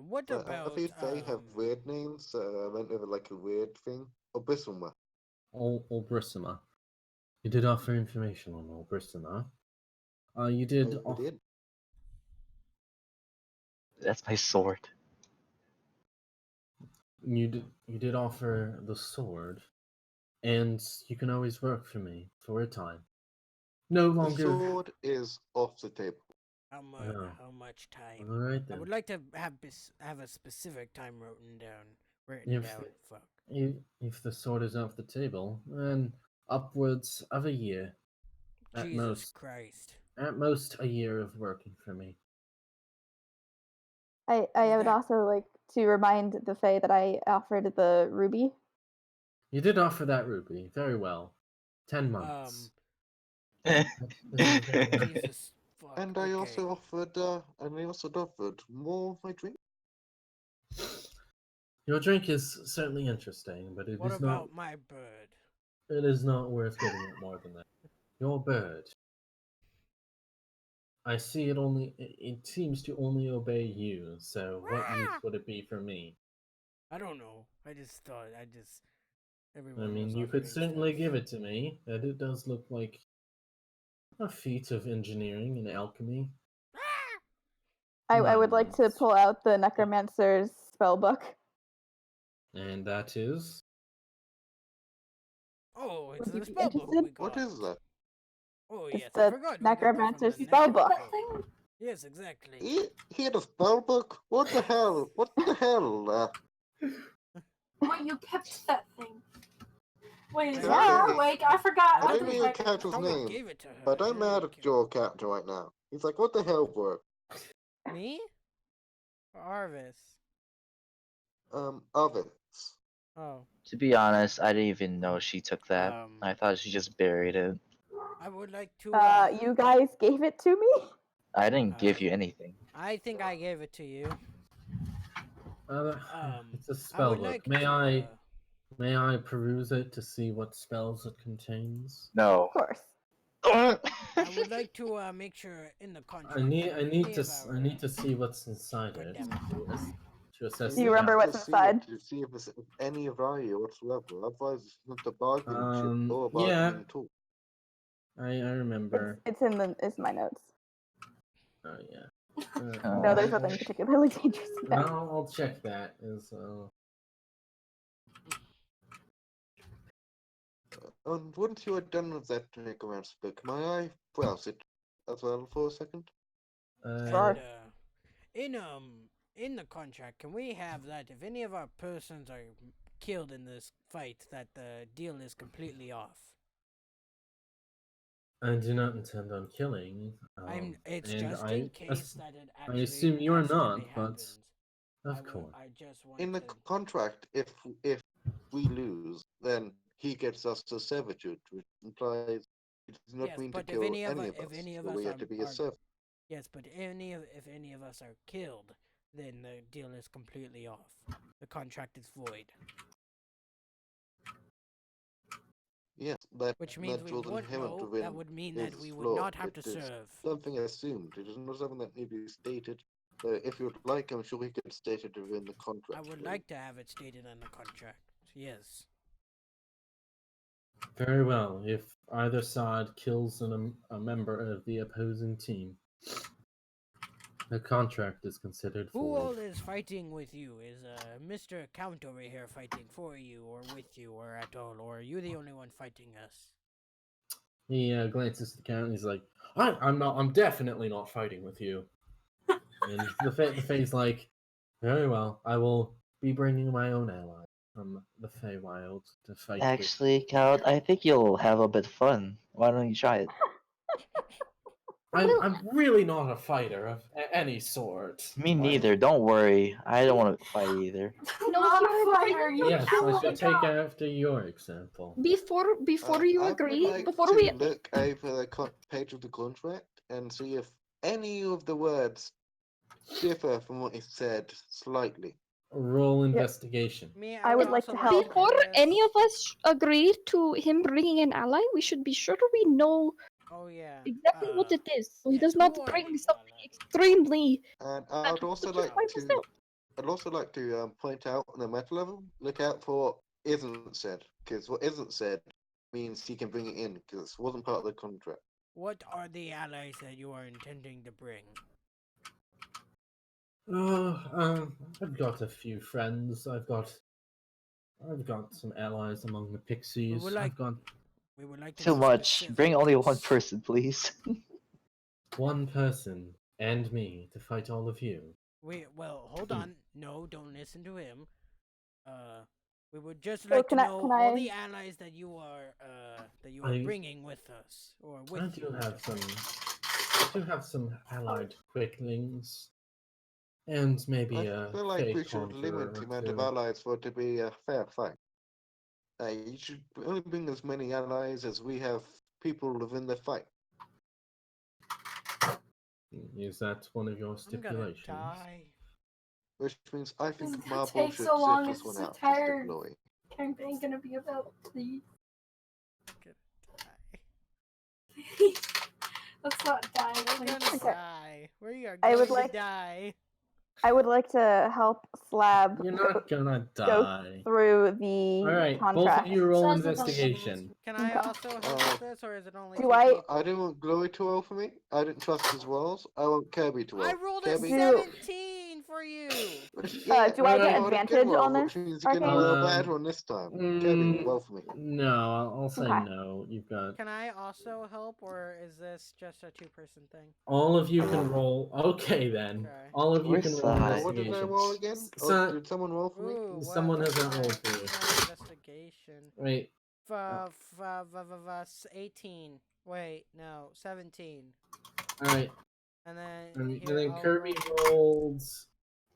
what I about think they have weird names, so I went with like a weird thing. Or Bisselma. Old Bristoma. You did offer information on Old Bristoma. You did. I did. That's my sword. You did offer the sword, and you can always work for me for a time. No The longer. sword is off the table. how much? Oh. How much time? All right I then. would like to have a specific time written down. If Fuck. if the sword is off the table, then upwards of a year. At Jesus most. Christ. At most a year of working for me. I Is would that- also like to remind the Fae that I offered the ruby. You did offer that ruby. Very well. 10 months. This is very well. Jesus fuck. And okay. I also offered more of my drink. Your drink is certainly interesting, but What about my bird? it is not worth giving it more than that. Your bird. I see it seems to only obey you, so what use would it be for me? I don't know. I just thought everyone I mean, was you could offering certainly stuff. give it to me, and it does look like a feat of engineering and alchemy. I would like to Nice. pull out the necromancer's spell book. And that is Oh, it's Would you the be spell book interested? we got. What is that? Oh It's yes, I the forgot we got that from necromancer's the spell necro book. That thing? Yes, exactly. He had a spell book? What the hell? What the hell? Wait, you kept that thing. Wait, is Yeah. that awake? I forgot. I I don't know think your I... character's Someone name, gave it to her. but I I'm didn't mad really at care. your character right now. He's like, what the hell, bro? Me? Or Arvis? Ovens. Oh. To be honest, I didn't even know she took that. Um, I thought she just buried it. I would like to. You guys gave it to me? I didn't give Uh, you anything. I think I gave it to you. It's a I spell would book. like May to. I peruse it to see what spells it contains? No. Of course. I would like to make sure in the contract. I need any of I need to see what's inside God it damn it. to assess. Do you the remember value. what's To see it, inside? to see if it's of any value whatsoever. Otherwise, it's not a bargaining chip or a Yeah. bargaining tool. I remember. It's my notes. Oh yeah. No, there's nothing particularly dangerous in there. I'll check that as And once you are done with that necromancer book, may I browse it as well for a second? Sure. And in the contract, can we have that if any of our persons are killed in this fight, that the deal is completely off? I do not intend on killing. It's and just I in case that it I actually assume you're accidentally not, but happens. of course. I just want In the to. contract, if we lose, then he gets us to servitude, which implies he does not Yes, mean to but if kill any of any us, of us. if any of so us we have to be a are servant. yes, but if any of us are killed, then the deal is completely off. The contract is void. Yes, that Which means we was would inherent know. within That would mean that his we would law. not have It to is serve. something assumed. It is not something that need to be stated. If you would like, I'm sure we could state it within the contract. I would like to have it stated in the contract. Yes. Very well. If either side kills a member of the opposing team, the contract is considered Who all void. is fighting with you? Is Mr. Count over here fighting for you, or with you, or at all, or are you the only one fighting us? He glances at the count and he's like, I'm not. I'm definitely not fighting with you." And the Fae's like, "Very well. I will be bringing my own ally from the Feywild to fight Actually, Count, I think you'll have a bit of fun. Why don't you try it? I'm really not a fighter of any sort. Me Like, neither. Don't worry. I don't want to fight either. No, Not you're a fighter, you yes, kill I should the take guy. after your example. Before you I agree, would like before to we look over the page of the contract and see if any of the words differ from what is said slightly. Roll investigation. I would like also to help. do before this. any of us agree to him bringing an ally, we should be sure we know Oh yeah. exactly what it is, so he yes, does who not are bring these something allies? extremely. And bad, I'd also which is like why to we're still- I'd also like to point out on the meta level, look out for what isn't said, because what isn't said means he can bring it in, because it wasn't part of the contract. What are the allies that you are intending to bring? I've got a few friends. I've got some allies among the pixies. We would like to Too be much. Bring only one specifics. person, please. one person and me to fight all of you. Hold on. No, don't listen to him. We would just So like to can I- know can all I- the allies that you are I- bringing with us, or with I you. do have to some. fight. I do have some allied quicklings, and maybe I a feel like fey we should limit conjurer the or amount of two. allies for it to be a fair fight. You should only bring as many allies as we have people within the fight. Is that one of your I'm gonna stipulations? die. Which means I think That Marble takes should so sit long. this It's one the out. Just entire ignore it. campaign gonna be about, please. I'm gonna die. Please. Let's not die, We're please. gonna die. We are I going would to like- die. I would like to help Slab You're go not gonna go die. through the All right, both contract. of you roll Says it on the investigation. Can I Okay. also help with this, or is it only Do two I- people? I didn't want Glory to roll for me. I didn't trust his rolls. I want Kirby to roll. I rolled a Kirby, Do- 17 for you. do I get rolled a good advantage roll, on this, which means you're gonna Arcane? roll a bad one this time. Kirby, roll for me. No, I'll say Okay. no. You've got Can I also help, or is this just a two-person thing? all of you can roll. Okay then, Okay. all of you Where's can roll Sai? What did I investigation. roll again? So- Did someone roll for me? Ooh, what Someone is hasn't my- rolled for you. my investigation. Wait, 18. Wait, no, 17. all right, And then and here, then I'll Kirby roll, rolls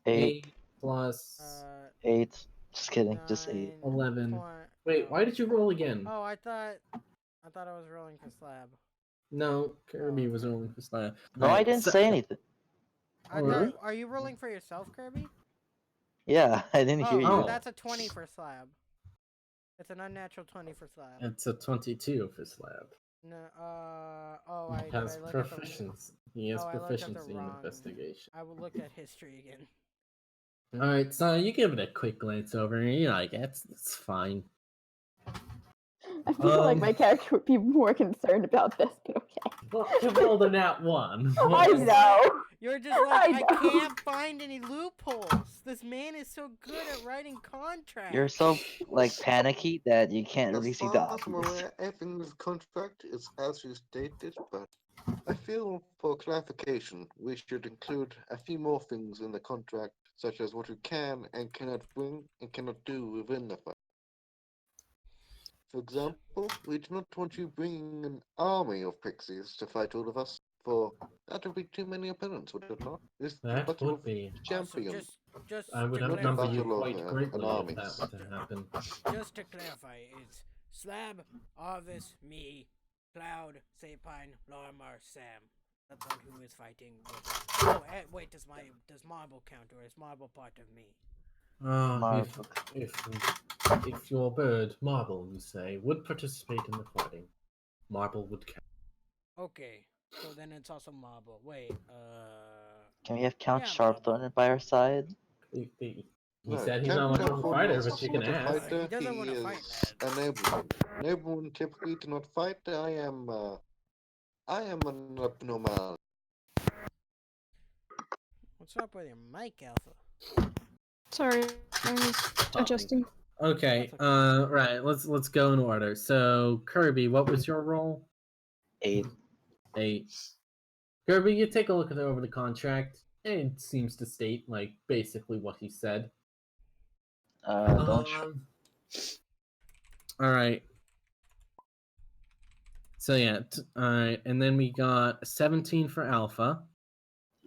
8, 8 plus 8. Just kidding. Just 8. 9, 11. 20 Wait, oh. why did you roll again? Oh, I thought I was rolling for slab. No, Kirby Oh, was okay. rolling for slab. No, I didn't say anything. I Really? thought, are you rolling for yourself, Kirby? Yeah, I didn't hear Oh, you. that's a 20 for slab. It's an unnatural 20 for slab. It's a 22 for slab. No, oh, He has did I look at the? proficiency. He has Oh, I looked at the proficiency in wrong- investigation. I will look at history again. All right, so you give it a quick glance over, and you're like, it's fine. I feel like Um, my character would be more concerned about this, but okay. Well, you rolled a nat 1. I know. You're just like, I know. can't find any loopholes. This man is so good at writing contracts. You're so like panicky that you can't really As see far the as I'm obvious. aware, everything in the contract is as you stated, but I feel for clarification, we should include a few more things in the contract, such as what we can and cannot bring and cannot do within the fight. For example, we do not want you bringing an army of pixies to fight all of us, for that would be too many opponents, would it not? This is the That battle would of be. champions. Just I would to outnumber you Battle of, quite greatly if armies. that were to happen. Just to clarify, it's Slab, Arvis, me, Cloud, Sapine, Lormar, Sam. That's all who is fighting with us. Oh, wait, does Marble count, or is Marble part of me? Marble. If your bird, Marble, you say, would participate in the fighting, Marble would count. Okay, so then it's also Marble. Wait, Can we have Count Yeah, Sharpthorn by our side? He No, said he's Captain not much of a Sharpthorn fighter, is but you can not a ask. fighter, He doesn't wanna fight, is a nobleman. Noblemen typically do not fight. I am an abnormal. what's up with your mic, Alpha? Sorry, I was adjusting. Okay, That's okay. right, let's go in order. So, Kirby, what was your role? 8. 8. Kirby, you take a look over the contract, and it seems to state, like, basically what he said. Don't. Alright. So, yeah, alright, and then we got a 17 for Alpha,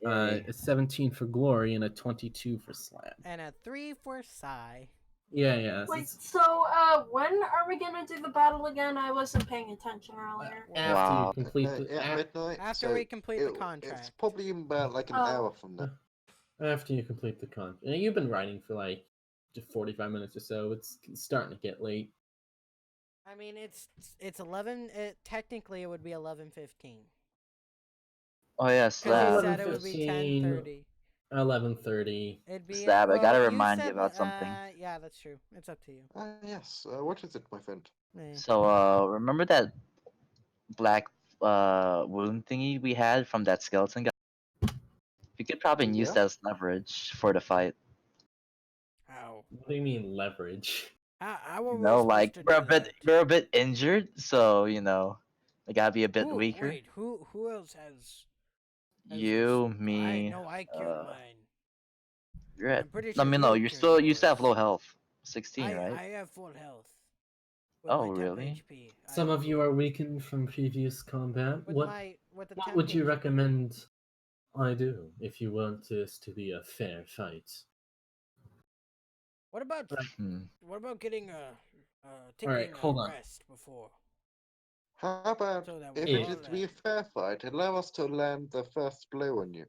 Yay. a 17 for Glory, and a 22 for Slab. And a 3 for Psy. Yeah. Wait, so, when are we gonna do the battle again? I wasn't paying attention earlier. After Wow. you complete the, At midnight. After so we complete the It's contract. probably about like an Oh. hour from now. after you complete the contract. You've been writing for like 45 minutes or so. It's starting to get late. I mean, it's 11. Technically, it would be 11:15. Oh yeah, Because Slab. you said it would be 11:15. 10:30. 11:30. It'd be. Slab, I gotta you remind you said, about something. Yeah, that's true. It's up to you. Yes. What is it, my friend? Eh. So remember that black wound thingy we had from that skeleton guy? We could probably use Yeah. that as leverage for the fight. How? What do you mean leverage? How are You we know, supposed like to we're a do bit that? we're a bit injured, so you know, we gotta be a bit Who, weaker. Wait, who else has You, this? me. I cured mine. You're at. I'm pretty I sure mean, no, you you cured still have yours. low health, 16, right? I have full health. With Oh, my temp really? HP. Some of you are weakened from previous combat. With the What temp would you HP. recommend I do if you want this to be a fair fight? What about Hmm. getting Alright, taking a hold on. rest before, How about so that we if can it Yeah. is all to be a fair fight, allow us to land the first blow on you?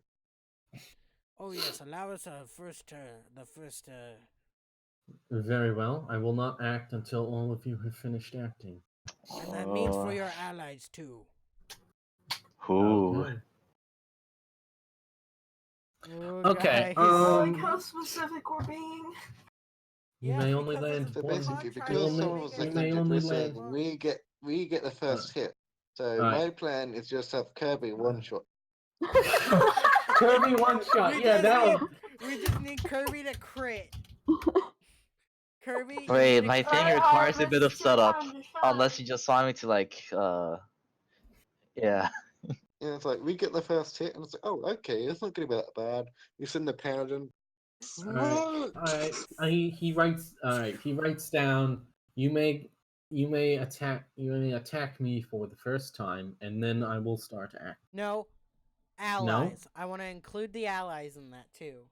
Oh yes, allow us the first Very well. I will not act until all of you have finished acting. and that means for Oh, your allies too. who? Okay. Oh, Okay, guys. I like how specific we're being. You Yes, may only because land So the one. basically, contract because only- some doesn't of us make are you may injured, only we're land- saying we get the first hit. So Alright. my plan is just have Kirby one shot. Kirby one shot. We Yeah, just that need- one. We just need Kirby to crit. Kirby. you Wait, need to my crit. thing Alright, requires a let's bit of just do a setup. challenge shot. Unless you just want me to like, yeah. And it's like we get the first hit, and it's like, oh, okay, it's not going to be that bad. You send the paladin. Alright. He writes. Alright. He writes down. You may attack me for the first time, and then I will start acting. No, allies. I want to include the allies in that too.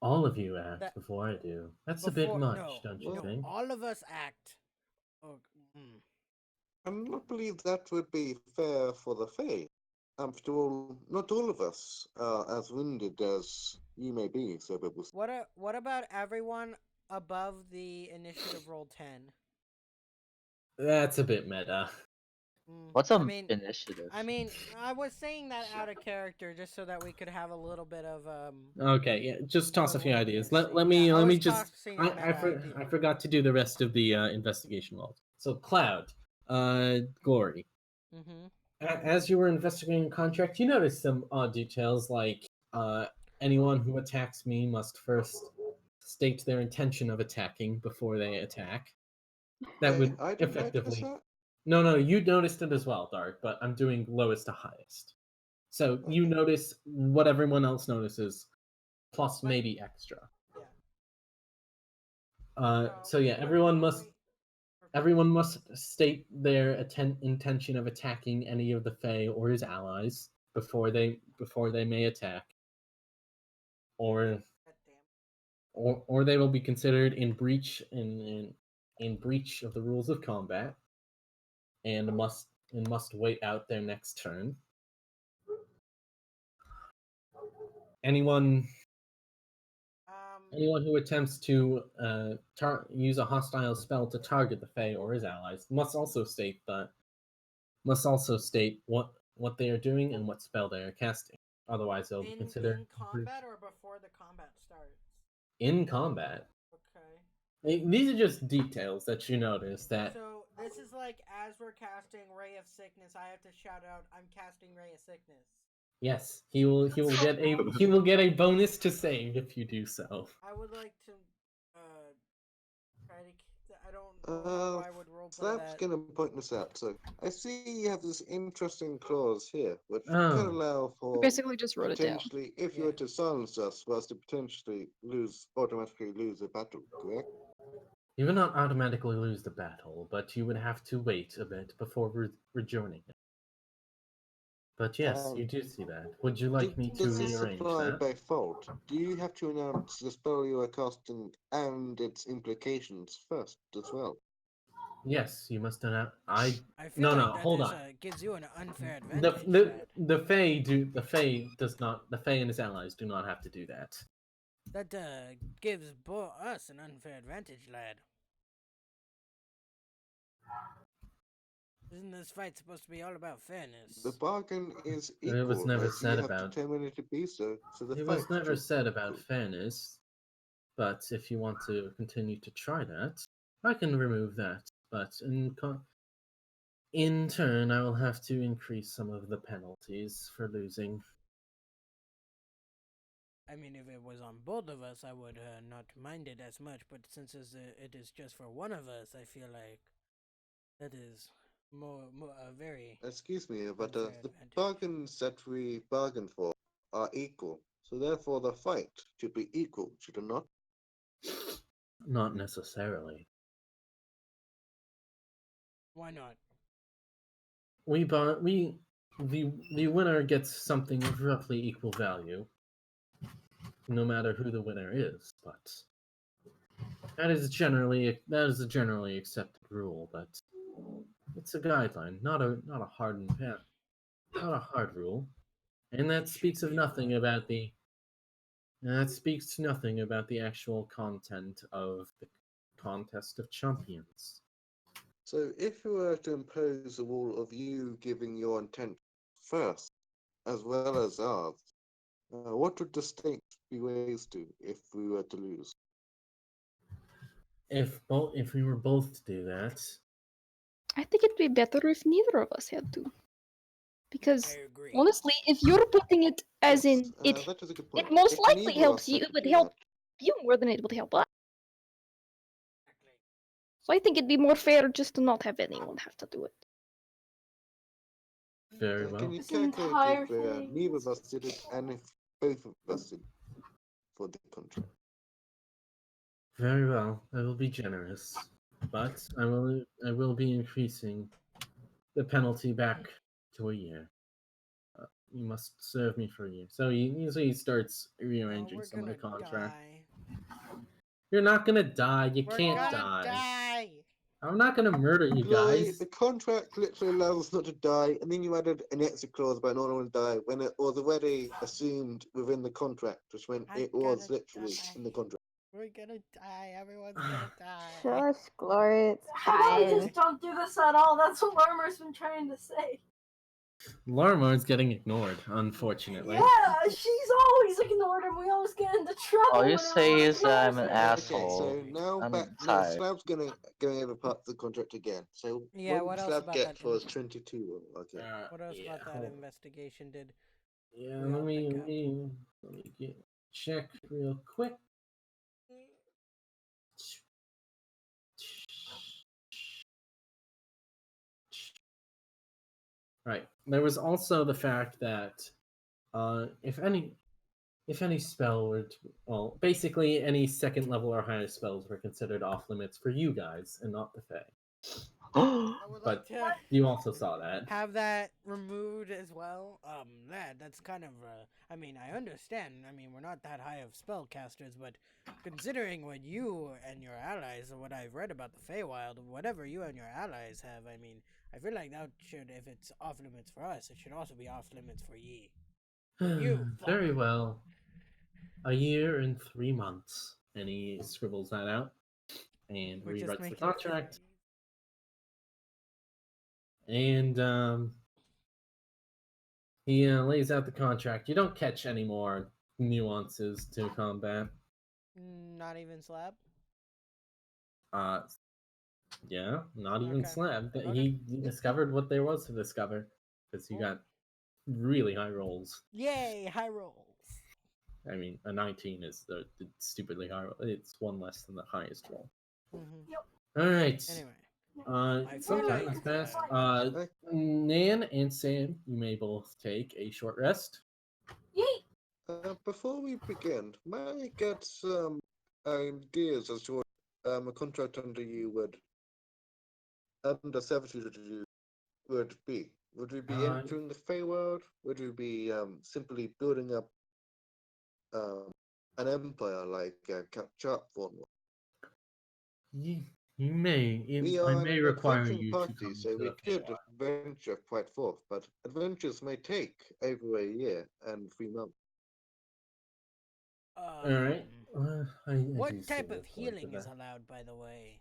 All of you act That- before I do. That's a bit Before much, no, don't you no, think? all of us act. Oh, I don't believe that would be fair for the Fae. After all, not all of us are as wounded as you may be, so we will. What about everyone above the initiative roll 10? That's a bit meta. What's I a mean, initiative? I was saying that out of character just so that we could have a little bit of Okay, yeah, just toss a few ideas. Let me Yeah, I let me was just. tossing a meta idea. I forgot to do the rest of the investigation rolls. So Cloud, Glory. Mm-hmm. As you were investigating the contract, you noticed some odd details like anyone who attacks me must first state their intention of attacking before they attack. That would I didn't notice effectively. that. No, you noticed it as well, Dark, but I'm doing lowest to highest. So you Okay. notice what everyone else notices, plus But- maybe extra. Yeah. So yeah, everyone must state their intention of attacking any of the Fae or his allies before they may attack, or they will be considered in breach in breach of the rules of combat, and must wait out their next turn. Anyone who attempts to use a hostile spell to target the Fae or his allies must also state what they are doing and what spell they are casting. Otherwise, they'll be considered in combat or before the combat starts. in combat. Okay. These are just details that you notice. That So this is like as we're casting Ray of Sickness, I have to shout out, "I'm casting Ray of Sickness." yes, he will get a bonus to save if you do so. I would like to try to. I don't know how I would roleplay Slap's that. gonna point this out. So I see you have this interesting clause here, which Oh. could allow for Basically, just wrote it down. potentially, if you were to silence us, for us to potentially automatically lose a battle. Correct? You would not automatically lose the battle, but you would have to wait a bit before rejoining it. But yes, you do see that. Would you like me to Does this rearrange apply that? by fault? Do you have to announce the spell you are casting and its implications first as well? Yes, you must announce. I feel No, like that hold on. gives you an unfair The advantage. the Fae does not. The Fae and his allies do not have to do that. That gives us an unfair advantage, lad. Isn't this fight supposed to be all about fairness? The bargain is equal. It was never as said you about. have determined it to be so. So the It fight was never should said about equal. fairness. But if you want to continue to try that, I can remove that. But in turn, I will have to increase some of the penalties for losing. I mean, if it was on both of us, I would not mind it as much. But since it is just for one of us, I feel like that is more very. Excuse me, but unfair the advantage. bargains that we bargain for are equal. So therefore, the fight should be equal, should it not? Not necessarily. Why not? The winner gets something of roughly equal value, no matter who the winner is. But that is a generally accepted rule. But it's a guideline, not a hard and not a hard rule, and that It speaks should of be a nothing hard about rule. that speaks nothing about the actual content of the contest of champions. So, if you were to impose a rule of you giving your intent first, as well as ours, what would the stakes be raised to if we were to lose? If we were both to do that, I think it'd be better if neither of us had to. Because I agree. honestly, if you're putting it as Yes, in it, that is a good point. it most If likely neither of helps us you. had It to would do help that, you more than it would help us. Exactly. So I think it'd be more fair just to not have anyone have to do it. very well. can you This calculate entire if thing neither is of us did it and if both of us did for the contract? Very well. I will be generous, but I will be increasing the penalty back to a year. You must serve me for a year. So he starts Oh, rearranging we're some of the gonna contract. die. You're not gonna die. You We're can't gonna die. die. I'm not gonna murder you Glory, guys. the contract literally allows us not to die, and then you added an extra clause about not wanting to die when it was already assumed within the contract, which meant I'm it was gonna literally die. in the contract. We're gonna die. Everyone's gonna die. Shush, Glory, it's How about we fine. just don't do this at all? That's what Larmer's been trying to say. Larimer's getting ignored, unfortunately. Yeah, she's always ignored him. We always get into trouble. All you whenever say we is I'm an ignore her. asshole. Okay, so now I'm now tired. Slab's going over parts of the contract again. So Yeah, what what did else Slab about get that for his 22? Okay. What else Yeah, about that hold on. investigation did Yeah, we all pick up? let me check real quick. Right. There was also the fact that if any spell were to, well, basically any second level or higher spells were considered off limits for you guys and not the Fae. I would like But to you also saw that. have that removed as well. That's kind of. I mean, I understand. I mean, we're not that high of spellcasters, but considering what you and your allies, or what I've read about the Feywild, whatever you and your allies have, I mean, I feel like that should, if it's off limits for us, it should also be off limits for ye. You, Very fuck. well. A year and 3 months. And he scribbles that out and We're just rewrites the making contract. treaties. And he lays out the contract. You don't catch any more nuances to combat. Not even slab. Uh, yeah, not even Okay. Slab. Okay. He discovered what there was to discover because you Cool. got really high rolls. Yay, high rolls. I mean, a 19 is the stupidly high roll. It's one less than the highest roll. Mm-hmm. All right. Anyway, I Some feel time like has passed. Okay. Nan and Sam, you may both take a short rest. Yeet! Before we begin, may I get some ideas as to what a contract under you under servitude would be? Would we be entering the Feywild? Would we be simply building up an empire like Capchat one? You may. We I are may an require adventuring you to party, come so to we the could Feywild. venture quite forth, but adventures may take over a year and 3 months. All right. I do What see type the of point healing is that. allowed, by the way?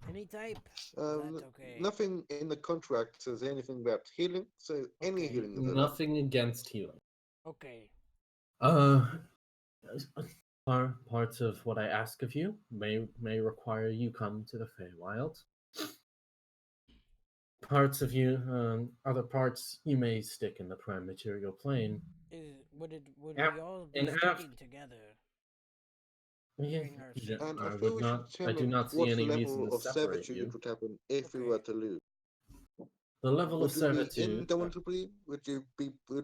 Any type? Um, That's okay. Nothing in the contract says anything about healing, so any Okay. healing is allowed. Nothing against healing. Okay. Uh, parts of what I ask of you may require you come to the Feywild. Parts of you, other parts, you may stick in the prime material plane. Would Yeah, we all be and sticking together? Yeah, During our yeah, And I I feel would we should not. I do determine not see what any reason level to of separate servitude you. would happen if we Okay. were to lose. The level of Would we be servitude. indomitably? Would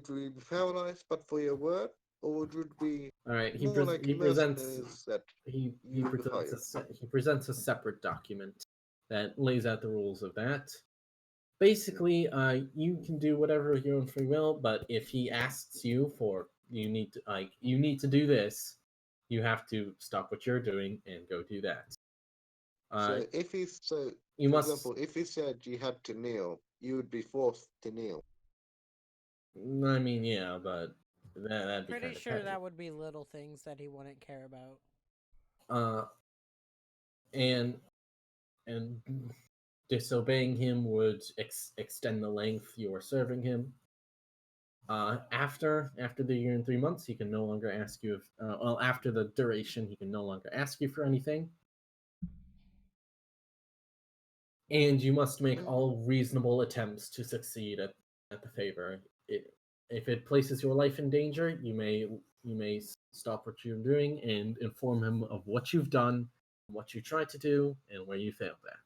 we be paralyzed but for your word? or would it be All right, more like mercenaries that you would hire? he presents a separate document that lays out the rules of that. Basically, you can do whatever of your own free will, but if he asks you for you need to do this, you have to stop what you're doing and go do that. Uh, So if he so, you for must. example, if he said you had to kneel, you would be forced to kneel. I mean, yeah, but that'd be Pretty kind of sure petty. that would be little things that he wouldn't care about. Uh, and and disobeying him would extend the length you are serving him. After the year and 3 months, he can no longer ask you if well after the duration he can no longer ask you for anything, and you must make Mm. all reasonable attempts to succeed at the favor. If it places your life in danger, you may stop what you're doing and inform him of what you've done, what you tried to do, and where you failed at.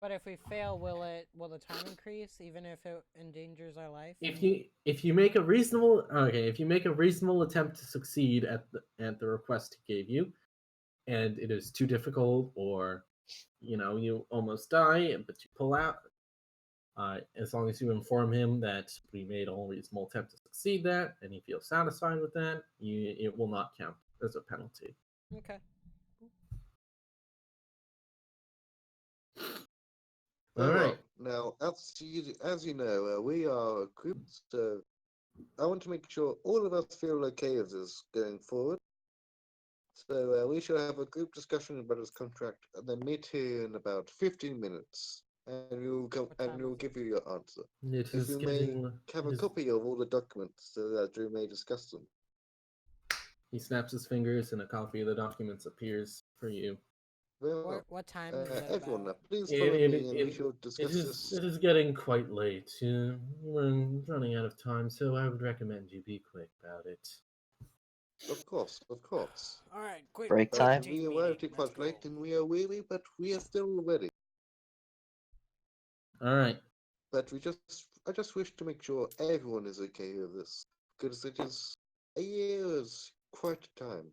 But if we fail, will the time increase even if it endangers our life? If you make a reasonable if you make a reasonable attempt to succeed at the request he gave you, and it is too difficult, or you almost die but you pull out, as long as you inform him that we made all reasonable attempt to succeed that and he feels satisfied with that, it will not count as a penalty. Okay. All Very right. well. Now, as you know, we are a group, so I want to make sure all of us feel okay with this going forward. So we shall have a group discussion about this contract, and then meet here in about 15 minutes, and What and time we will is it? give you your answer. It If is you may getting have it a is copy of all the documents so that we may discuss them. He snaps his fingers and a copy of the documents appears for you. Very well. What time is it Everyone, now, about? please It, follow it, me, and we it, shall it discuss is this. it is getting quite late. We're running out of time, so I would recommend you be quick about it. Of course, of course. All right, quick. Break But time? we Team arrived meeting. here Let's quite late, go. and we are weary, but we are still ready. All right. But I just wish to make sure everyone is okay with this, because it is a year is quite a time.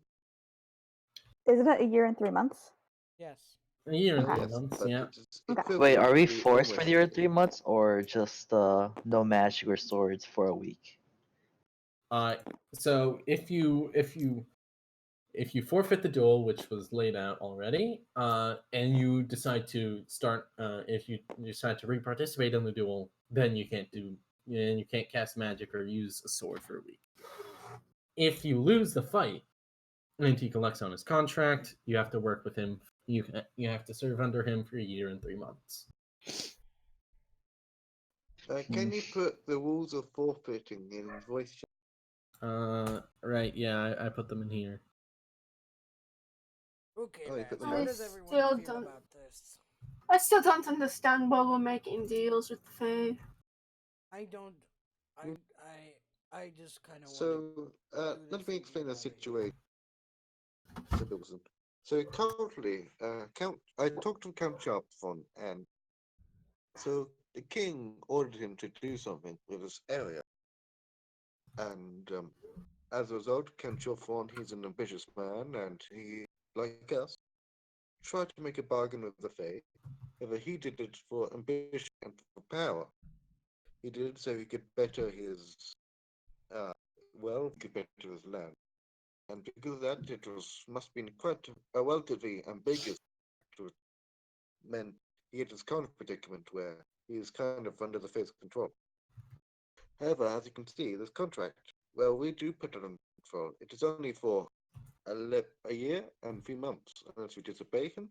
Isn't it a year and 3 months? Yes. A year and Okay. three Yes, months. but Yeah. it is Okay. Wait, equivalent are we to forced for almost the a year year. 3 months or just no magic or swords for a week? Uh. So if you forfeit the duel, which was laid out already, and you decide to start, if you decide to re-participate in the duel, then you can't cast magic or use a sword for a week. If you lose the fight and he collects on his contract, you have to work with him. You have to serve under him for a year and 3 months. Hmm. Can you put the rules of forfeiting in voice chat? Right. Yeah, I put them in here. Okay, Oh, you lads. put them How I on? does everyone still feel don't. about this? I still don't understand why we're making deals with the Fae. I don't. I Mm. I just kind of want to So, do this let me and be explain the out of here. situation. So currently, I talked to Count Sharpfon, and so the king ordered him to do something with this area, and as a result, Count Sharpfon, he's an ambitious man, and he, like us, tried to make a bargain with the Fae. However, he did it for ambition and for power. He did it so he could better his uh, he could better his land. And because of that, it was must been quite a relatively ambiguous act, which meant he had this kind of predicament where he is kind of under the Fae's control. However, as you can see, this contract, well, we do put it under control. It is only for a year and 3 months, unless we disobey him.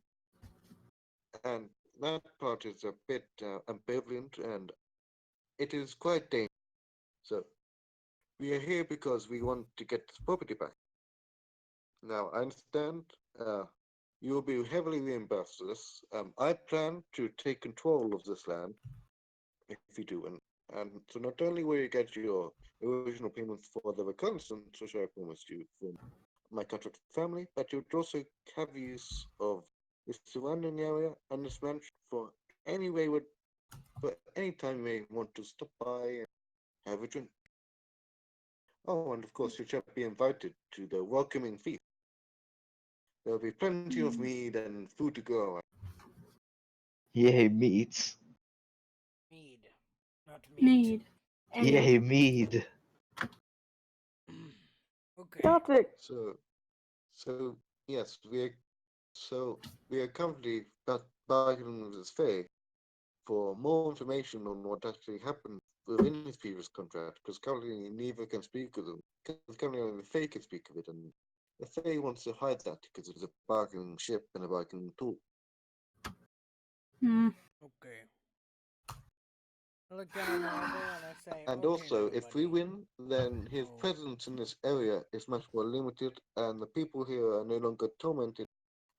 And that part is a bit ambivalent, and it is quite dangerous. So we are here because we want to get this property back. Now, I understand you will be heavily reimbursed for this. I plan to take control of this land if you do, and so not only will you get your original payments for the reconnaissance, which I promised you from my contracted family, but you would also have use of the surrounding area and this mansion for any way would for any time you may want to stop by and have a drink. Oh, and of course, you shall be invited to the welcoming feast. There'll be plenty of mead and food to go around. Yay, meat. Mead, not meat. Mead. And Yay, mead. Okay. Stop it. So yes, we are currently bargaining with this Fae for more information on what actually happened within his previous contract, because currently neither can speak of them. Because currently only the Fae can speak of it, and the Fae wants to hide that because it's a bargaining ship and a bargaining tool. Okay. I look down at Marble and I say, And okay, also, little if we buddy. win, then his Oh. presence in this area is much more limited, and the people here are no longer tormented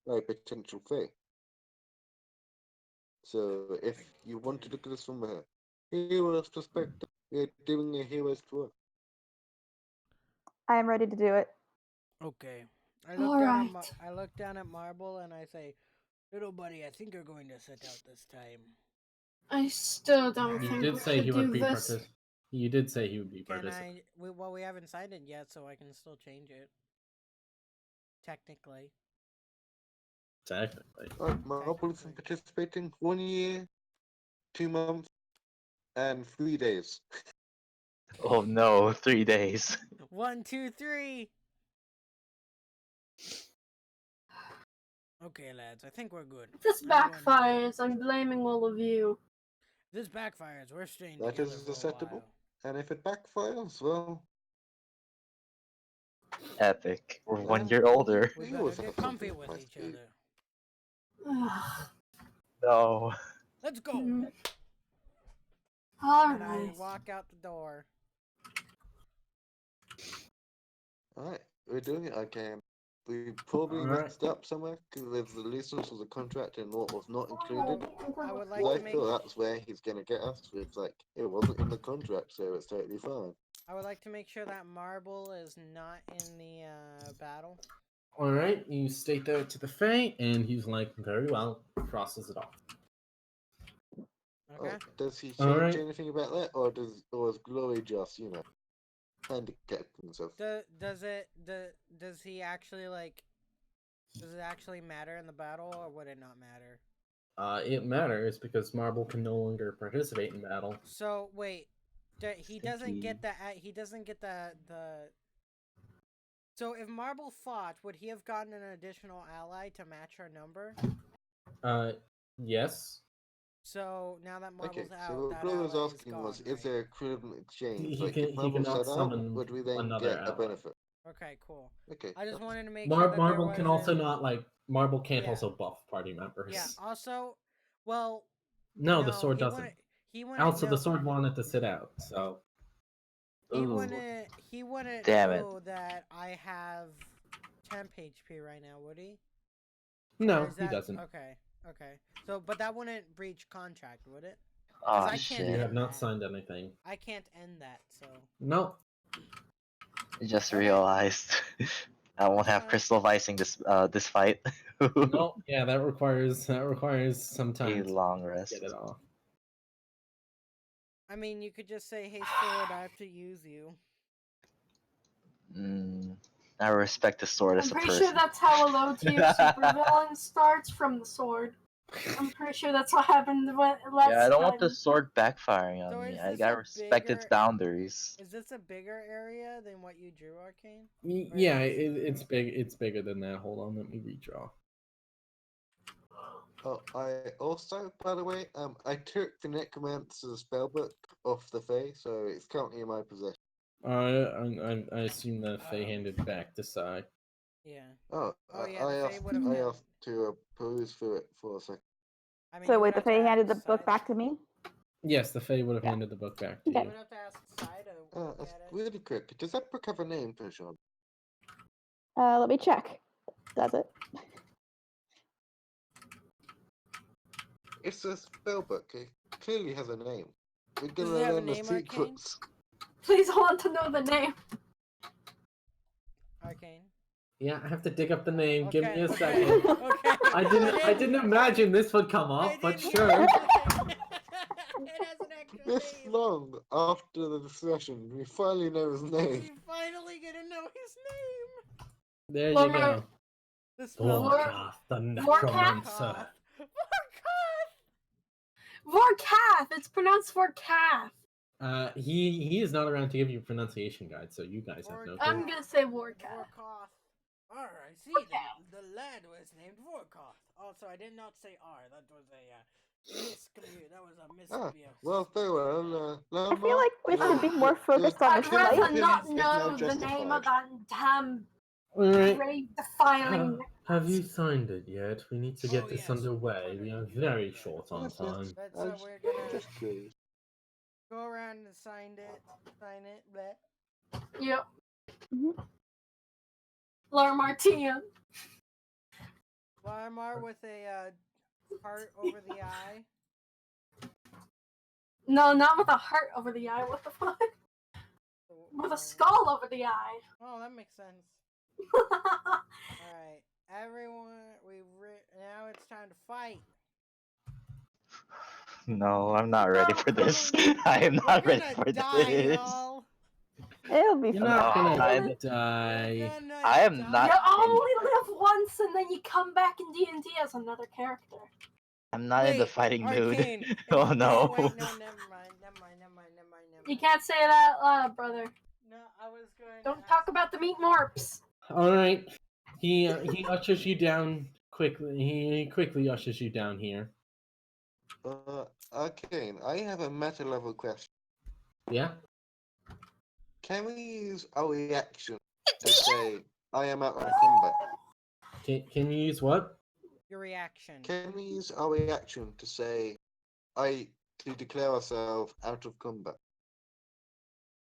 by potential Fae. So, if you want to look at this from a hero's perspective, we're doing a hero's work. I am ready to do it. Okay. Alright. I look down at Marble and I say, little buddy, I think you're going to sit out this time. I still don't He think did we say should he would do be this. You did say he would be Can participating. well, we haven't signed it yet, so I can still change it. Technically. Technically. Marble is participating 1 year, 2 months, and 3 days. Oh no, 3 days. 1, 2, 3. Okay, lads, I think we're good. If this I'm going to bed. backfires, I'm blaming all of you. This backfires. We're staying That together is for a acceptable. while. And if it backfires, well, Epic. We're Well, 1 year older. We we better always get have comfy something with nice each to do. other. No. Let's go. Mm. And I Alright. walk out the door. Alright, we're doing it again. We probably Alright. messed up somewhere because there's the license of the contract and what was not included. I would like Because to I make feel that's where he's gonna get us. It's like it wasn't in the contract, so it's totally fine. I would like to make sure that Marble is not in the battle. Alright, you state that to the Fae, and he's like, very well, crosses it off. Okay. Oh, does he change Alright. anything about that, or is Glory just handicapped himself? Does he actually like? Does it actually matter in the battle, or would it not matter? It matters because Marble can no longer participate in battle. So wait, he doesn't get Sticky. the. He doesn't get the. So if Marble fought, would he have gotten an additional ally to match her number? Yes. So now that Marble's Okay, out, so what that Glory was ally is asking gone, was, right? is there a equivalent exchange? He Like, can- if he Marble cannot sat out, summon would we then another get a ally. benefit? Okay, cool. Okay. I just that's- wanted to make sure that there Marble can also wasn't- not Marble can't Yeah. also buff party members. Yeah. Also, well. No, the sword he doesn't. He wanted. Also, no, the sword wanted to sit out, so. He Ooh. wouldn't. He wouldn't Damn it. know that I have temp HP right now, would he? No, Or is he that- doesn't. Okay. Okay. So, but that wouldn't breach contract, would it? Oh I can't shit. You end have not that. signed anything. I can't end that. So. No. I just Okay. realized I won't have Fine. crystal vicing this fight. No. Yeah, that requires some A time to long rest. get it off. I mean, you could just say, "Hey, sword, I have to use you." I respect the sword as I'm a pretty person. sure that's how a low tier supervillain starts, from the sword. I'm pretty sure that's what happened last Yeah, I don't want time. the sword backfiring on So me. is I this gotta a respect its bigger- boundaries. Is this a bigger area than what you drew, Arcane? Yeah, it's big. It's bigger than that. Hold on, let me redraw. Oh, I also, by the way, I took the Necromancer's spellbook off the Fae, so it's currently in my possession. I assume the Fae handed back to Sai. Yeah. Oh, Oh, yeah, I the Fae asked, would've I had- asked to peruse through it for a second. I mean, So you wait, would the have to Fae handed the ask book Sai back to me? Yes, the Fae would have Yeah. handed the book back to Okay. You you. would have to ask Sai to look That's at it. really quick. Does that book have a name, Pershon? Let me check. Does it? It's a spellbook. It clearly has a name. We're Does gonna it have a learn the name, Arcane? secrets. Please, I want to know the name. Arcane. Yeah, I have to dig up the name. Give me a Okay, second. Okay. I didn't imagine this would come I up, but didn't sure. hear it. It has an actual This name. long after the discussion, we finally know his We name. finally get to know his name. There you Well, go. The spell. Vorkath, the necromancer. Vorkath! It's pronounced Vorkath. He is not around to give you a pronunciation guide, so you guys have no clue. I'm gonna say Vorkath. Vorkoth. Alright, see, the lad was named Vorkoth. Also, I did not say R. That was a miscommute. That was a misabuse. Well, very well. I feel like we should be more focused on I'd the rather fight. not It's now know the name of justified. that damn Alright. grave defiling. Have you signed it yet? We need to get Oh, this yes. underway. We are very short on Yes, time. That's I'm we're gonna just curious. go around and sign it, bleh. Yep. Mhm. Laura Martina. Weimar with a heart over the eye. No, not with a heart over the eye. What the fuck? With a skull over the eye. Oh, that makes sense. Alright, everyone, now it's time to fight. No, I'm not ready for this. I am We're not ready gonna for die, this. y'all. It'll be You're fun. not gonna I- die. We're gonna I am die. not- You only live once, and then you come back in D&D as another character. I'm not in the Wait, fighting mood. Arcane. Oh no. Wait, no, never mind. You can't say that loud, brother. No, I was going. Don't talk about the meat morps. Alright. He ushers you down quickly. He quickly ushers you down here. Arcane, I have a meta level question. Yeah? Can we use our reaction to say, I am out of combat? Can you use what? Your reaction. Can we use our reaction to say, to declare ourselves out of combat?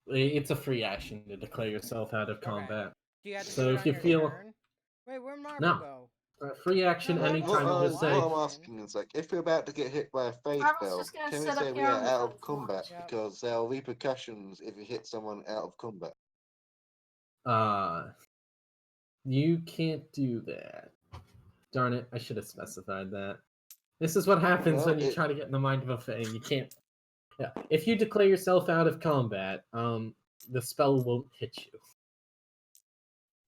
It's a free action to declare yourself out of combat. Do you have to So do it if on you your feel- turn? Wait, where'd Marble No. go? Free action No, anytime what- you just say. What I'm asking is, like, if we're about to get hit by a faith I was spell, just gonna can we sit say up we here are on the out of fence combat watch. Yep. because there are repercussions if you hit someone out of combat? You can't do that. Darn it, I should have specified that. This is what happens Well, when you it- try to get in the mind of a Fae. You can't. Yeah, if you declare yourself out of combat, the spell won't hit you.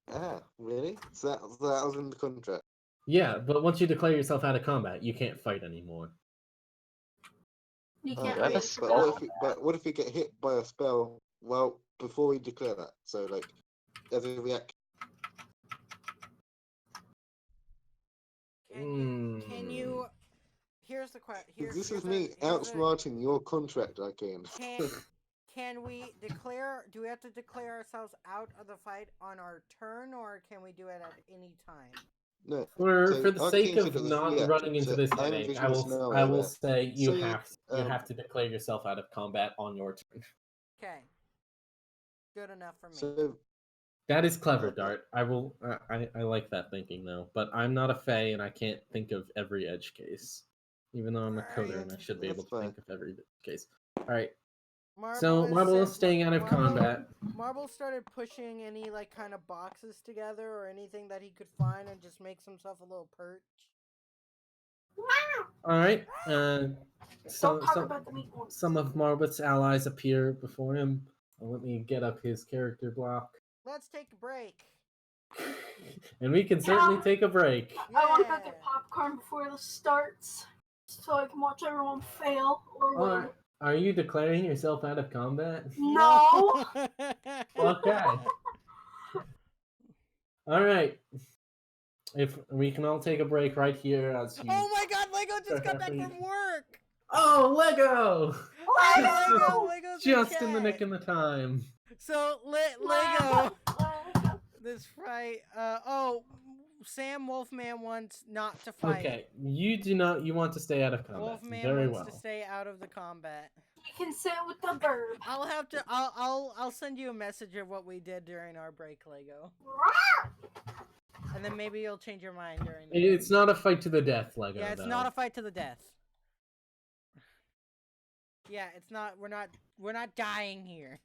Ah, really? So that was in the contract. Yeah, but once you declare yourself out of combat, you can't fight anymore. You Oh, can't that read is the but spell. what if we get hit by a spell? Well, before we declare that, so like as a reaction. Can you? Here's the question. This is me outsmarting your contract, Arcane. Can we declare? Do we have to declare ourselves out of the fight on our turn, or can we do it at any time? No. For So the Arcane sake said of it was not reaction, running into so this I'm headache, envisioning I a will scenario say you say, have to declare yourself out of combat on your turn. Okay. Good enough for me. So That is clever, Okay. Dart. I like that thinking though, but I'm not a Fae and I can't think of every edge case. Even though I'm a coder and I should be able That's to think of every case. Alright. So Marble is staying out of combat. Marble started pushing any like kind of boxes together or anything that he could find and just makes himself a little perch. Alright. Don't talk about the meat morps. Some of Marble's allies appear before him. Let me get up his character block. Let's take a break. And we can certainly take a break. I want to go Yeah. get popcorn before this starts, so I can watch everyone fail or win. Alright. Are you declaring yourself out of combat? No. Okay. Alright. If we can all take a break right here as you. Oh my god, Lego just got back from work! Oh, Lego! Lego's Just in the chat. nick of the time. So, Lego, this fight, Sam Wolfman wants not to fight. Okay, you want to stay out of combat. Wolfman Very wants well. to stay out of the combat. You can sit with the bird. I'll send you a message of what we did during our break, Lego. And then maybe you'll change your mind during the It's not a fight to the death, Lego. Yeah, it's though. not a fight to the death. Yeah, it's not. We're not dying here.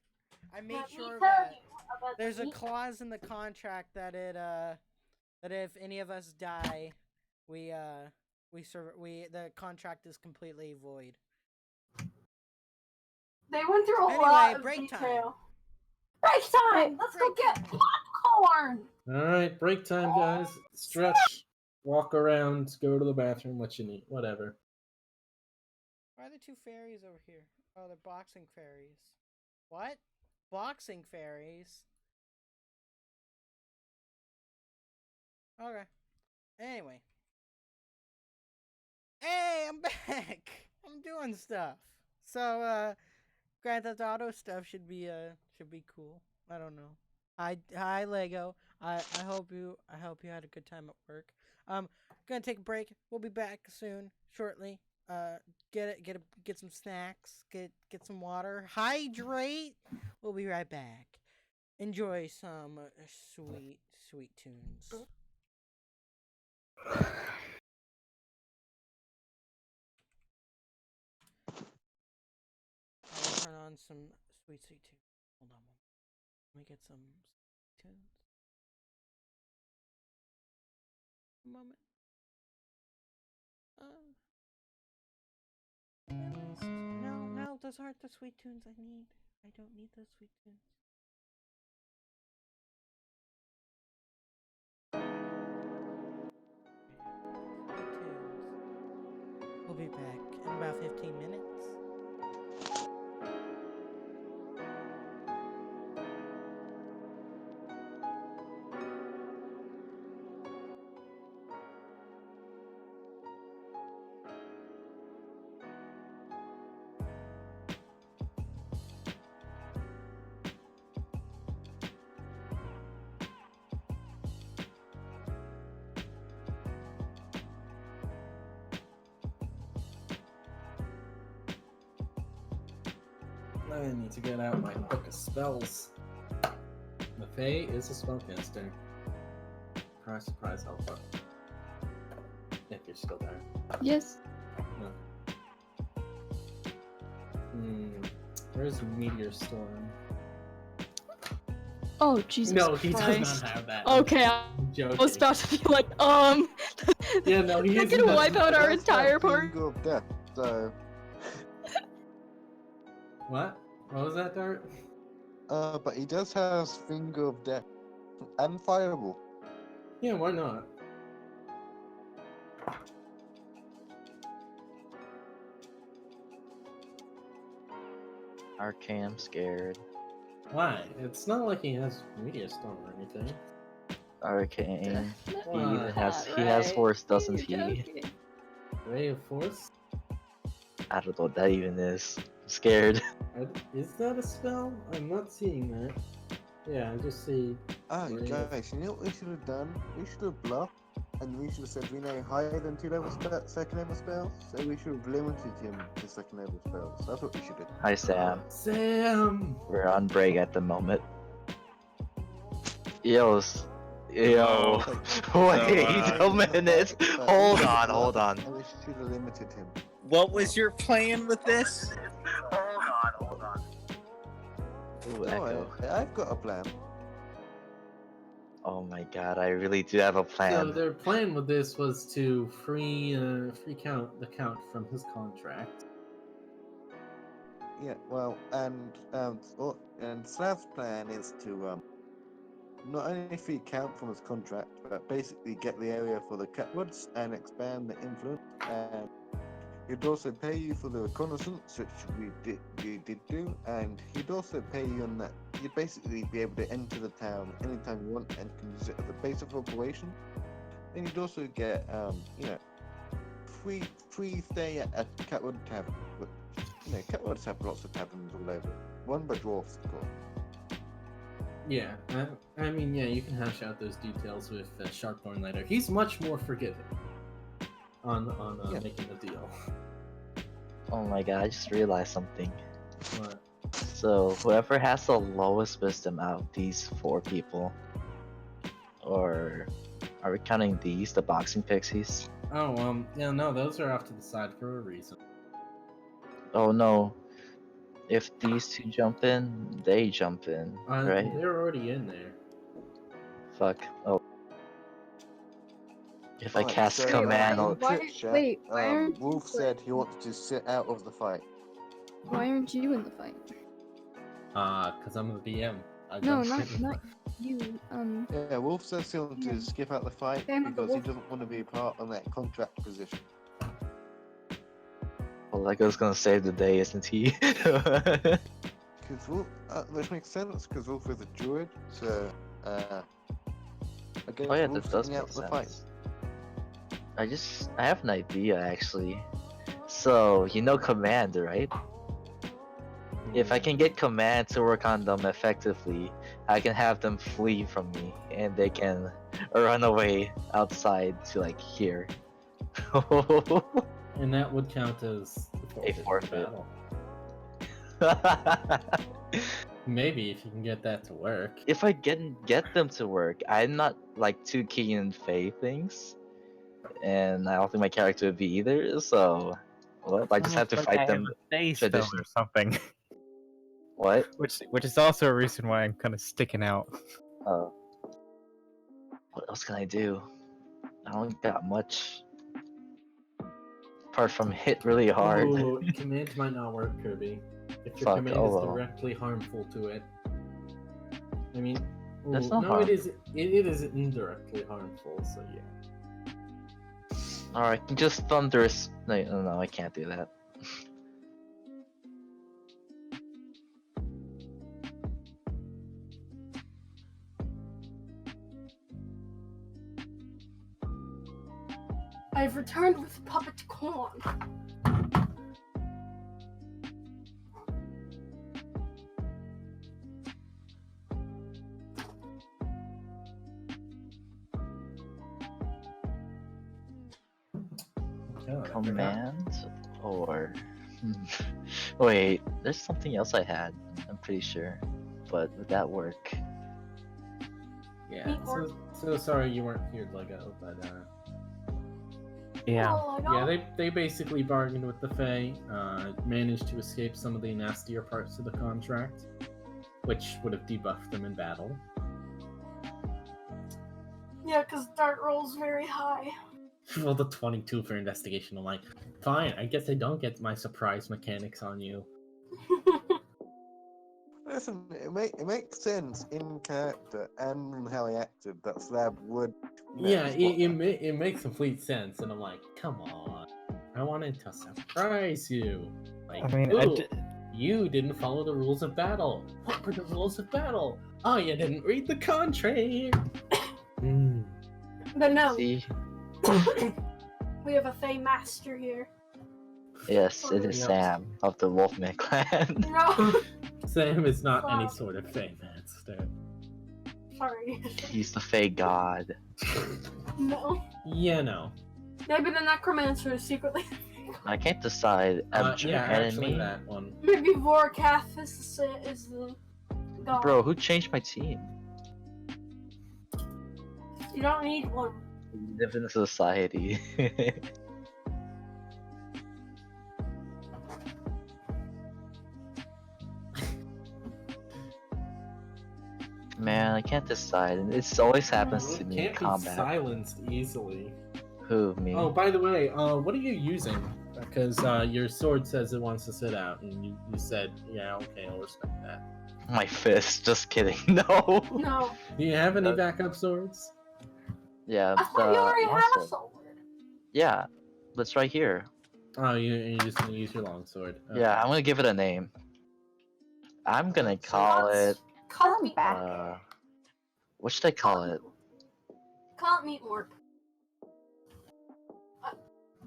I made Let me sure tell that you about there's the a meat- clause in the contract that that if any of us die, the contract is completely void. They went through a Anyway, lot of break time. detail. Break time! Let's go Break get time. popcorn! Alright, break time, guys. Stretch, walk around, go to the bathroom, what you need, whatever. Why are the two fairies over here? Oh, they're boxing fairies. What? Boxing fairies? Okay. Anyway. Hey, I'm back! I'm doing stuff. So, Grand Theft Auto stuff should be cool. I don't know. Hi Lego. I hope you had a good time at work. Gonna take a break. We'll be back soon, shortly. Get some snacks. Get some water. Hydrate. We'll be right back. Enjoy some sweet tunes. I will turn on some sweet tunes. Hold on. Let me get some tunes. A moment. No, those aren't the sweet tunes I need. I don't need those sweet tunes. Sweet tunes. We'll be back in about 15 minutes. I need to get out my book of spells. The Fae is a spellcaster. Surprise, surprise, Alpha. If you're still there. Yes. Where's Meteor Storm? Oh, Jesus No, he Christ. does not have that. Okay, I I'm joking. was about to be like, Yeah, no, he They're isn't gonna that- wipe out our That's entire that party. Finger of death. So, What? What was that, Dart? but he does have Finger of Death and Fireball. Yeah, why not? Arcane, I'm scared. Why? It's not like he has Meteor Storm or anything. Arcane. Why? He has horse, doesn't he? Joking. Ray of Force? I don't know what that even is. I'm scared. Is that a spell? I'm not seeing that. Yeah, I just see. Ah, Ray of- guys, you know what we should have done? We should have bluffed, and we should have said we know higher than 2 level second level spells, so we should have limited him to second level spells. That's what we should have done. Hi, Sam. Sam! We're on break at the moment. Yo. Wait a minute. Hold on. And we should have limited him. What was your plan with this? Ooh, No, Echo. I've got a plan. Oh my god, I really do have a So plan. their plan with this was to free count the count from his contract. Yeah, well, and Slav's plan is to not only free count from his contract, but basically get the area for the Catwoods and expand the influence. And he'd also pay you for the reconnaissance, which we did do, and he'd also pay you on that. You'd basically be able to enter the town anytime you want and can use it as a base of operation. Then you'd also get free stay at Catwood Tavern. But Catwoods have lots of taverns all over. One by dwarfs, of course. Yeah, I mean, yeah, you can hash out those details with Sharpthorn later. He's much more forgiving on Yeah. making the deal. Oh my god, I just realized something. What? So, whoever has the lowest wisdom out of these 4 people, or are we counting these, the boxing pixies? Oh, yeah, no, those are off to the side for a reason. Oh no. If these 2 jump in, they jump in, right? They're already in there. Fuck. Oh. If I Alright, cast so, command, in I'll... Why- Twitch chat, wait, why aren't Wolf said he wants to sit out of the fight. Why aren't you in the fight? Cause I'm the DM. I No, don't- not you. Yeah, Wolf says he'll Yeah. to skip out the fight Same with the because he wolf. doesn't want to be part of that contract position. Well, Lego's gonna save the day, isn't he? Because Wolf, which makes sense because Wolf is a druid, so I guess Oh yeah, Wolf's that does sitting out make the fight. sense. I have an idea actually. So, you know Command, right? If I can get Command to work on them effectively, I can have them flee from me, and they can run away outside to like here. And that would count as A the forfeit. battle. Maybe if you can get that to work. If I can get them to work, I'm not like too keen in Fae things, and I don't think my character would be either. So, well, I just have to Almost like fight I them. have a Fae spell tradition- or something. What? Which is also a reason why I'm kind of sticking out. What else can I do? I don't got much. Apart from hit really hard. Oh, command might not work, Kirby. If your Fuck, command oh is well. directly harmful to it. I mean, That's ooh, not no, harm. it is. It is indirectly harmful. So yeah. Alright, just thunderous. No, I can't do that. I've returned with puppet corn. Oh, I forgot. Command or wait, there's something else I had. I'm pretty sure, but would that work? Yeah. So sorry you weren't here, Lego, but Yeah. Oh, I yeah, got they basically bargained with the Fae, managed to escape some of the nastier parts of the contract, which would have debuffed them in battle. yeah, because dart roll's very high. Well, the 22 for investigation, I'm like, fine, I guess I don't get my surprise mechanics on you. Listen, it makes sense in character and how he acted that Slab would. Yeah, spot that. it makes complete sense, and I'm like, come on, I wanted to surprise you. Like, I mean, ooh, you didn't follow the rules of battle. What were the rules of battle? Oh, you didn't read the contract. Mm. But no, See? we have a Fey master here. Yes, it is Yep. Sam of the Wolfman clan. No, Sam is not any Wow. sort of Fey master. sorry. He's the Fey god. No. Yeah, no. Maybe the necromancer is secretly. I can't decide. Am Yeah, actually, enemy? that one. Maybe Vorkath is the god. Bro, who changed my team? You don't need one. We live in a society. Man, I can't decide. And this always happens Well, to it me in can't be combat. silenced easily. Who, me? Oh, by the way, what are you using? Because your sword says it wants to sit out, and you said, yeah, okay, I'll respect that. My fist, just kidding. No. No. Do you have any Uh, backup swords? Yeah, I thought you already had a longsword. sword. Yeah, that's right here. Oh, you're just gonna use your longsword. Yeah, I'm gonna give it a name. I'm gonna So call it. Call I'm it meat. back. What should I call it? Call it meat morp.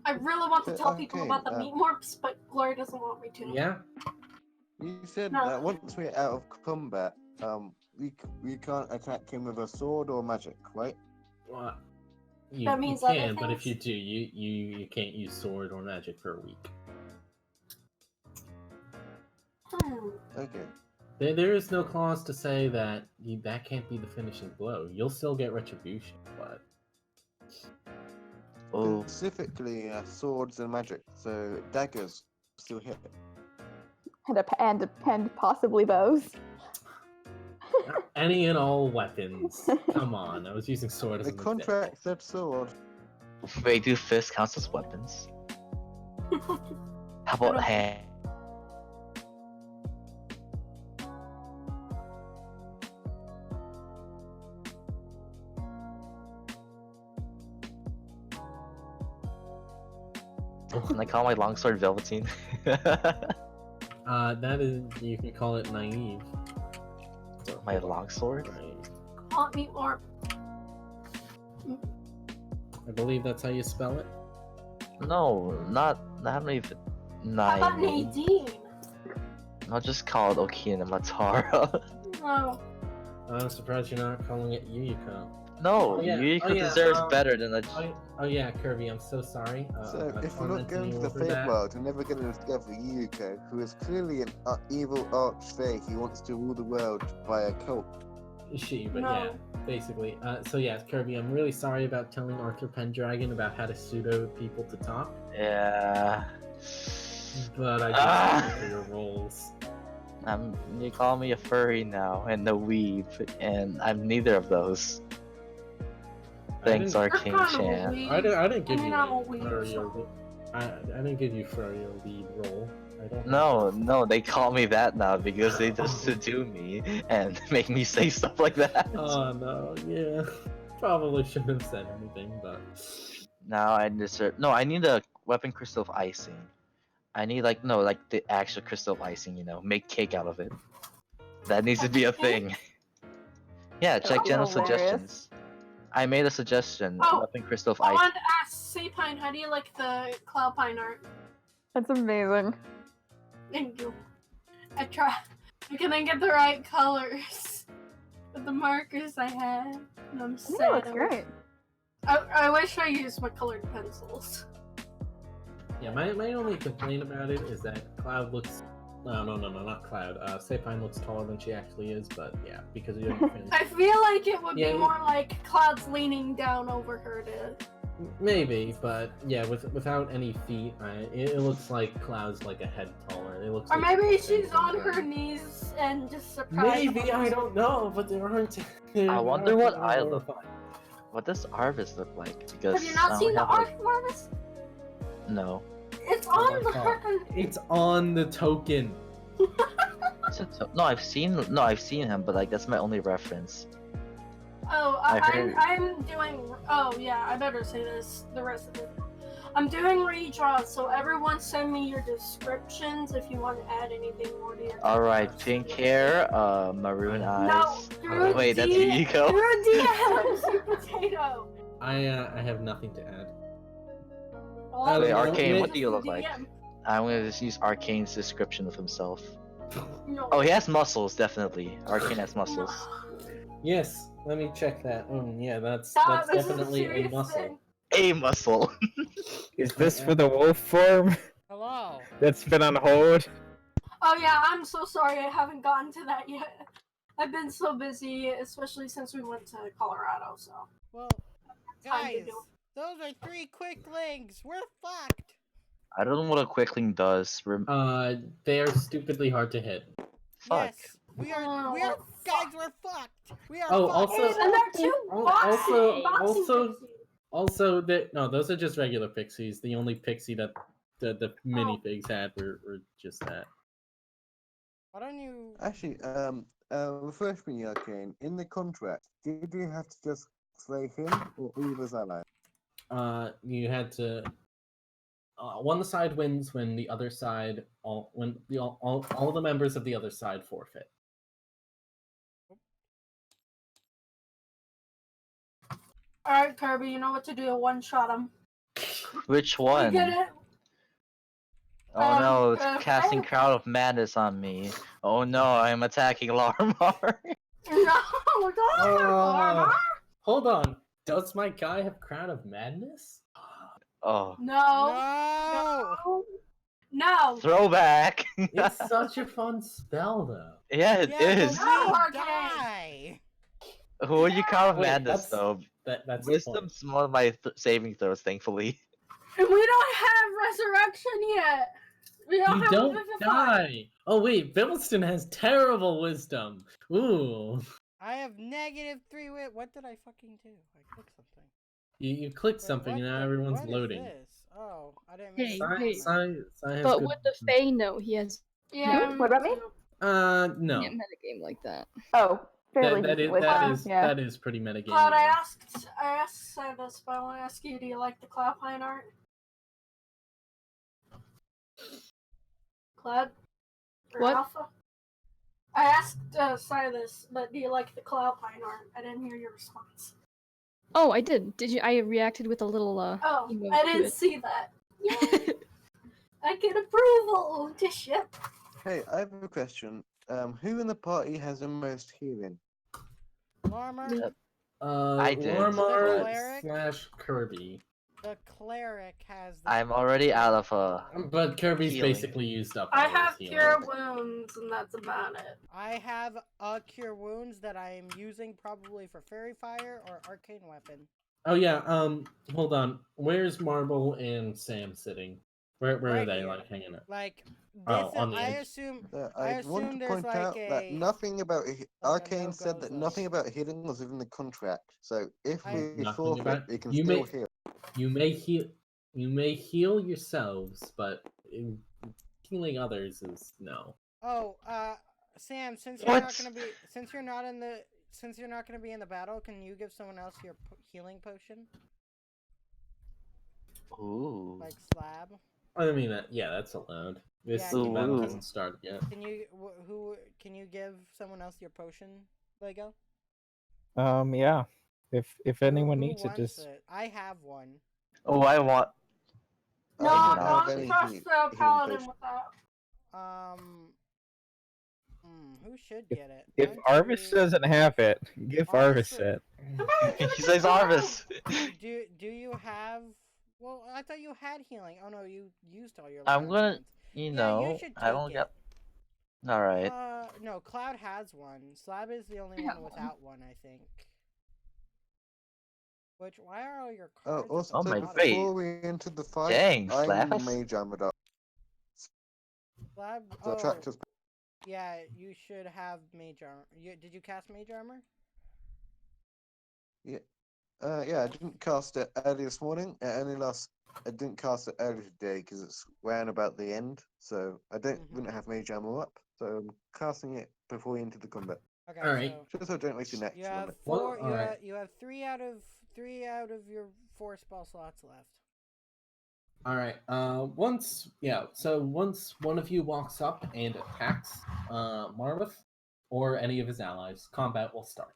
I really want to tell people Okay, about the meat morps, but Glory doesn't want me to. Yeah. You said No. that once we're out of combat, we can't attack him with a sword or magic, right? Well, you, That means you other can, but if things? you do, you can't use sword or magic for a week. Okay. There is no clause to say that that can't be the finishing blow. You'll still get retribution, but Oh, Specifically, swords and magic, so daggers still hit. And possibly bows. any and all weapons. Come on, I was using sword as The an contract said sword. wait, do fists count as weapons? How about hand? Can I call my longsword Velveteen? That is, you can call it naive. So, My longsword? right. Haunt me or I believe that's how you spell it. No, not even how about naive. Nadine? I'll just call it Okina Matara. No. I'm surprised you're not calling it Yuyiko. No, Oh, yeah. Yuriko Oh, yeah, deserves better than a. Oh yeah, Kirby, I'm so sorry. So, about if we're not tormenting going to you the over Fate that. world, we're never going to discover Yuko, who is clearly an evil arch-fae who wants to rule the world by a cult. But No. yeah, basically. So yeah, Kirby, I'm really sorry about telling Arthur Pendragon about how to pseudo people to talk, Yeah. but I just for your roles. You call me a furry now and a weeb, and I'm neither of those. Thanks, I Arcane You're kind of a Chan. weeb. I didn't give I mean, you I'm a a weeb, furrier so- lead. I didn't give you furrier lead role. I don't. No, they call me that now because they just seduce me and make me say stuff like that. Oh no, yeah. Probably shouldn't have said anything, but Now I deserve. No, I need a weapon crystal of icing. I need like the actual crystal of icing. Make cake out of it. That needs to be a thing. Yeah, check be general hilarious. suggestions. I made a suggestion. Oh, Weapon crystal of I icing. wanted to ask Sapine, how do you like the Cloud Pine art? That's amazing. Thank you. I tried. I couldn't get the right colors with the markers I had. And I'm sad. Yeah, looks great. I wish I used my colored pencils. yeah, my only complaint about it is that Cloud looks. No, not Cloud. Sapine looks taller than she actually is, but yeah, because you didn't finish. I feel like it would Yeah, be more like Cloud's leaning down over her to. Maybe, but yeah, without any feet, it looks like Cloud's like a head taller. It looks. Or like maybe she's she's on bending her down. knees and just surprised. Maybe, I don't know, but there aren't. I wonder what I look like. What does Arvis look like? Because Have you not I seen only the have, art, Marvis? No. It's Oh on my the God. frickin'. It's on the token. No, I've seen him, but like that's my only reference. Oh, I heard- I'm doing. Oh yeah, I better say this. The rest of it. I'm doing redraws, so everyone send me your descriptions if you want to add anything more to your. All right, characters. pink hair, maroon No, eyes. through Wait, that's D- Yuriko. Through DMs, you potato. I have nothing to add. Well, Wait, just Arcane, what just do you a look like? DM. I'm gonna just use Arcane's description of himself. No. Oh, he has muscles, definitely. Arcane has muscles. Yes, let me check that. Yeah, that's Stop, this is a definitely a serious muscle. thing. A muscle. Is this for the wolf form Hello. that's been on hold? Oh yeah, I'm so sorry I haven't gotten to that yet. I've been so busy, especially since we went to Colorado, so. Well, Time to guys, do it. those are 3 quick links. We're fucked. I don't know what a quickling does. They are stupidly hard to hit. Fuck. Yes, we are. Oh, Guys, we're fucked. We are. Oh, fucked. also- And they're two boxing also- pixies. Also, no, those are just regular pixies. The only pixie that the minifigs had were just that. Why don't you? Actually, refresh me, Arcane. In the contract, did you have to just slay him or all of his allies? You had to. One side wins when the other side all the members of the other side forfeit. Alright, Kirby, you know what to do. One shot him. Which You one? get it? Oh no, it's casting Frank. Crowd of Madness on me. Oh no, I'm attacking Larmar. No, don't Hold on. Does my guy have Crown of Madness? Oh, No. No. No. throwback. It's such a fun spell, though. Yeah, it is. No, We Arcane. die. Who would you Crowd of Wait, Madness that's- though? That's the point. Wisdom's one of my saving throws, thankfully. And we don't have resurrection yet. We don't You have don't Vivify. die. Oh wait, Bilston has terrible wisdom. Ooh. I have -3 wit. What did I fucking do? I clicked something. You click Wait, something what and now the- everyone's what is loading. this? Oh, I didn't Hey, mean hey. Sai has But good would the wisdom. Fae know he has Yeah. What about me? No. can't metagame like that? Oh, fairly That decent is wisdom. Yeah. that is pretty metagame. Cloud, I asked Sai this, but I want to ask you, do you like the Cloud Pine art? Cloud? Or What? Alpha? I asked Silas, but do you like the Cloud Pine art? I didn't hear your response. Oh, I did. Did you? I reacted with a little Oh, emote I to didn't it. see that. Yay! I get approval to ship. Hey, I have a question. Who in the party has the most healing? Larmer, Me. I did, Lormar cleric? slash Kirby. the cleric has the. I'm already out of But Kirby's Healing. basically used up. I all his have healing. Cure Wounds, and that's about it. I have a cure wounds that I am using probably for fairy fire or arcane weapon. Oh yeah. Hold on. Where's Marble and Sam sitting? Where Right are they? here. Like hanging out? Like this Oh, is, on the I edge. assume I want to there's point like out that a nothing about Arcane no-go said that zone. nothing about healing was within the contract. So if I- we Nothing forfeit, about we can you still may heal. you may heal you may heal yourselves, but healing others is no. Oh, Sam, since you're What? not gonna be, since you're not gonna be in the battle, can you give someone else your healing potion, Ooh. like Slab? I mean, yeah, that's allowed. This Yeah, the battle Ooh. hasn't started yet. Can you who can you give someone else your potion, Lego? Yeah. If anyone Who needs it, wants just it? I have one. Oh, I want. No, I I do don't not. have don't any trust the healing paladin potion. with that. Who should get it? if One, Arvis two- doesn't have it, give Arvis Honestly- it. He says Arvis. do you have? Well, I thought you had healing. Oh no, you used all your. I'm last gonna, ones. you Yeah, know, you should I don't take get. All right. No, Cloud has one. Slab is the only I one have one. without one, I think. Which, why are all your Oh, cards also, at the my bottom? face. before we enter the fight, Dang, I'm Slaps. mage armored up. Slab, So oh, tractors. yeah, you should have mage armor. Did you cast mage armor? Yeah, I didn't cast it early this morning. I didn't cast it early today because it's round about the end. So I wouldn't have mage armor up. So I'm casting it before we enter the combat. Okay, Alright. so Just so I don't waste your next you have limit. Well, four. alright. You have three out of your 4 spell slots left. All right. So once one of you walks up and attacks Marwith or any of his allies, combat will start.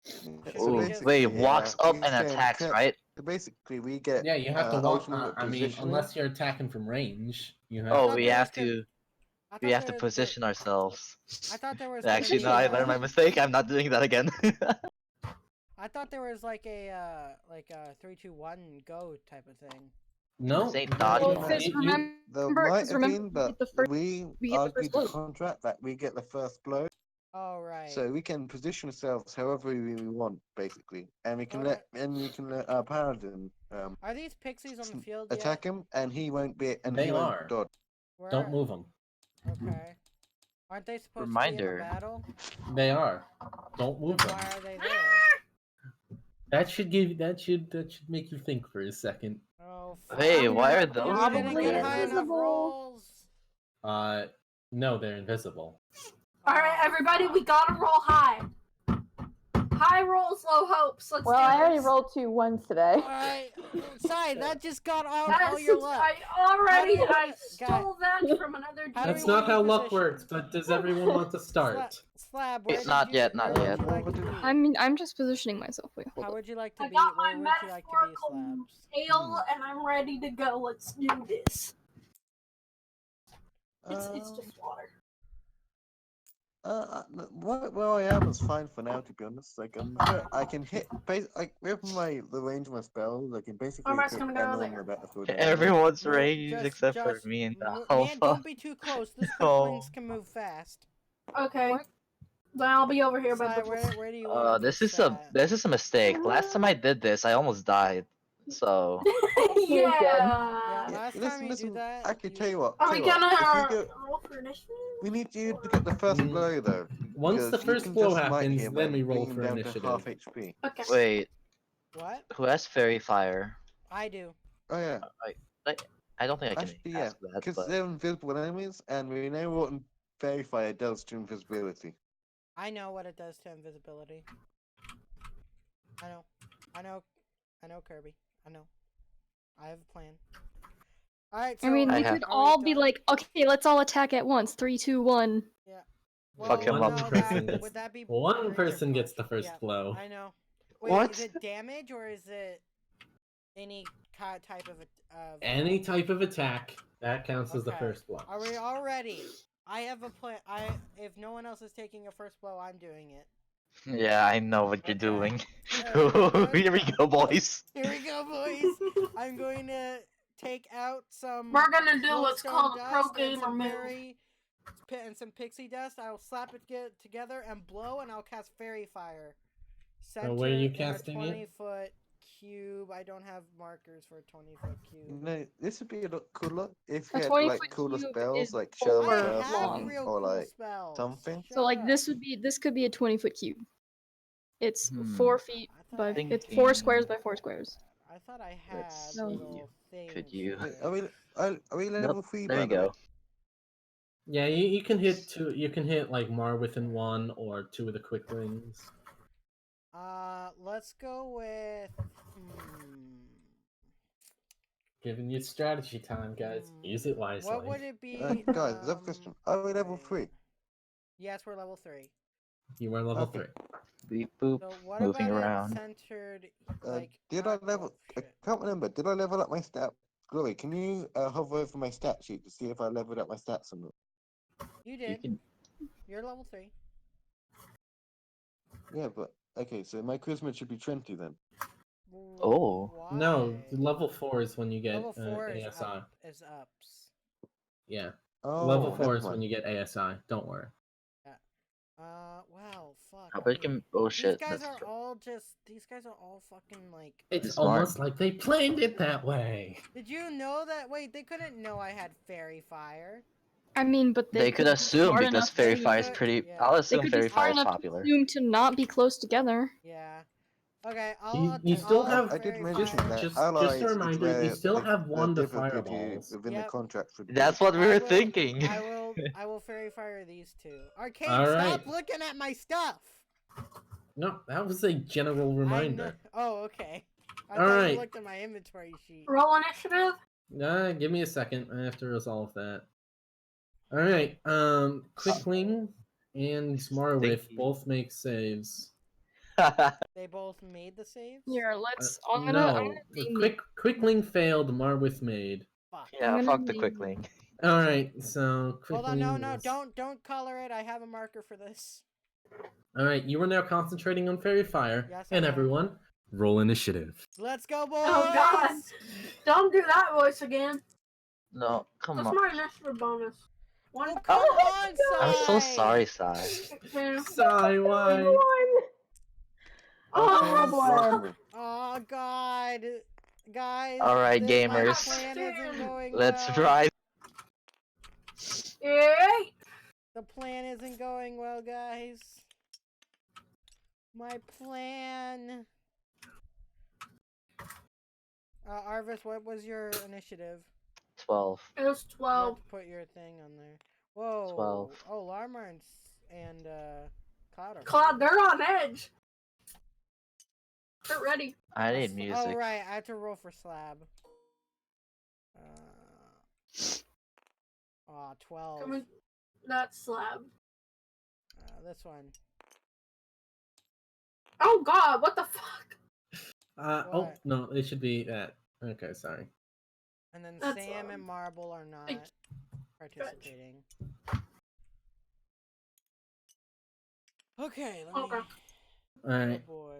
Should Ooh, we just- wait, walks up we and stand attacks, kept- right? So basically, we get Yeah, you have to walk. ultimate I mean, positioning. unless you're attacking from range, you have. Oh, thought we there have was gonna- to. I We thought have to there- position ourselves. I thought there was. Actually, no, gonna be, I learned my mistake. I'm not doing that again. I thought there was like a 3, 2, 1 go type of thing. No. This ain't no, dodgy Well, no, mode. because you- remember, There might have remember, been, but we get the first, we we get the first argued the blow. contract that we get the first blow, Oh right. so we can position ourselves however we want, basically, and we can Okay. let our paladin Are these pixies on the field yet? attack him, and he won't They won't are. dodge. Where Don't move them. Okay. Aren't they supposed to Reminder. be in a battle? They are. Don't Then move them. why are they there? That should make you think for a second. Oh. Hey, fuck. why are You those didn't over get there? high enough Invisible. rolls. No, they're invisible. All right, everybody, we gotta roll high. High rolls, low hopes. Let's Well, do I already this. rolled 2 ones today. Alright, Sai, that just got all That's- your luck. I already How do I we- stole that from another How do That's we DM. not want how you luck positioned? works, but does everyone want to start? Slab, where did Not you, yet, not where yet. would you like to be? I'm just positioning myself. Wait, hold How up. would you like to I be? got Where my would you like to be, metaphorical Slabs? ale, and I'm ready to go. Let's do this. It's just water. Where I am is fine for now, to be honest. Like I can hit like with the range of my spells. I can basically Armor's hit coming down anyone there. with that sword. Everyone's Move- ranged except for me and the Man, alpha. don't be too close. The squiflings can move fast. Okay. Then I'll be over here by Sai, the where do you want This is a mistake. Last time I did this, I almost died. So Yeah. Yeah, last time listen, you listen. do that. I can tell you what. Are we tell you what, gonna if you go, roll for initiative? we need you to get the first Mm. blow though. Once the because you first can blow just smite happens, him then and we roll bring him for down initiative. to half HP. Okay. wait, What? who has fairy fire? I do. Oh yeah. I don't think I can Actually, yeah, ask that. because But they're invisible enemies, and we know what Fairy Fire does to invisibility. I know what it does to invisibility. I know, Kirby. I know. I have a plan. Alright, so I mean, I we have- could are we all be done? like, okay, let's all attack at once. 3, 2, 1. Yeah. Fuck him one up. person gets would that be one range or person gets the punch? first Yeah, blow. I know. Wait, What? is it damage or is it any type of Any type of attack that counts as the Okay. first blow. Are we all ready? I have a plan. If no one else is taking a first blow, I'm doing it. Yeah, I know what you're Okay. doing. Good. Here we go, boys. Here we go, boys. I'm going to take out some. We're gonna do what's glowstone called a pro dust and gamer some move. and some pixie dust. I'll slap it together and blow, and I'll cast fairy fire. So where are you in a casting it? 20-foot cube. I don't have markers for a 20-foot cube. No, this would be a lot cooler if A you had 20-foot like cooler cube spells is like four Charm I Person have long. real or cool like spells. something. So like Shut this up. could be a 20-foot cube. It's Hmm. 4 feet I by thought I it's had- 4 squares by 4 squares. I thought I had Let's see. little things. Could you- Wait, for it. are we level 3 There by you the way? go. Yeah, you can hit two. You can hit like Marwith in one or two of the quicklings. Let's go with. Giving you strategy time, guys. Use it wisely. What would it be? Guys, I have a question. Are we level 3? Yes, we're level 3. You were level Okay. 3. Beep boop. So what Moving about around. it centered like? Did I oh, level? I shit. can't remember. Did I level up my stat? Glory, can you hover over my stat sheet to see if I leveled up my stats or not? You You did. can. You're level 3. Yeah, but okay, so my charisma should be 20 then. Oh. No, Why? level 4 is when you get Level 4 is ASI. is ups. Yeah, Oh, level 4 never is when mind. you get ASI. Don't worry. Wow, fuck. How about you can? Oh These shit. guys that's are true. all just. These guys are all fucking like. It's Smart. almost like they planned it that way. Did you know that? Wait, they couldn't know I had fairy fire. I mean, but They could be assume smart because enough fairy to- fire is could- pretty. yeah. I'll They assume could fairy be fire smart is enough popular. to assume to not be close together. Yeah. Okay, You still I'll have- I did fairy mention fire. that just allies a reminder, you where still the- have the one to difficulty fireballs. within Yep. the contract would be. That's what we I were will- thinking. I will fairy fire these two. Arcade, All stop right. looking at my stuff. No, that was a general I know. reminder. Oh, okay. I All thought right. you looked at my inventory sheet. Roll initiative. Give me a second. I have to resolve that. All right. Quickling and Marwith Stinky. both make saves. They both made the saves. Here, let's. Uh, I'm gonna no, name Quickling failed. Marwith made. Fuck. Yeah, I'm fuck gonna the name- quickling. All right. So Hold Quickling. on, no, is- don't color it. I have a marker for this. All right. You are now concentrating on fairy fire, Yes, I and am. everyone, roll initiative. Let's go, boys! Oh, God. Don't do that voice again. No, come That's on. my initiative bonus. One. Oh, come on, I'm so Sai! sorry, Sai. Two. Sigh, why? Oh, Welcome. Oh God, guys. All right, My gamers. plan isn't going Let's well. rise. Eight. The plan isn't going well, guys. My plan. Arvis, what was your initiative? 12. It was You have 12. to put your thing on there. Whoa. 12. Oh, Larmar and Cloud are. Cloud, they're on edge. Get ready. I need music. Oh right, I have to roll for slab. 12. Coming. That slab. This one. Oh God, what the fuck? Oh What? no, it should be that. Okay, sorry. And then That's, Sam and Marble are not big participating. Okay, let me. Okay. All right, Oh boy.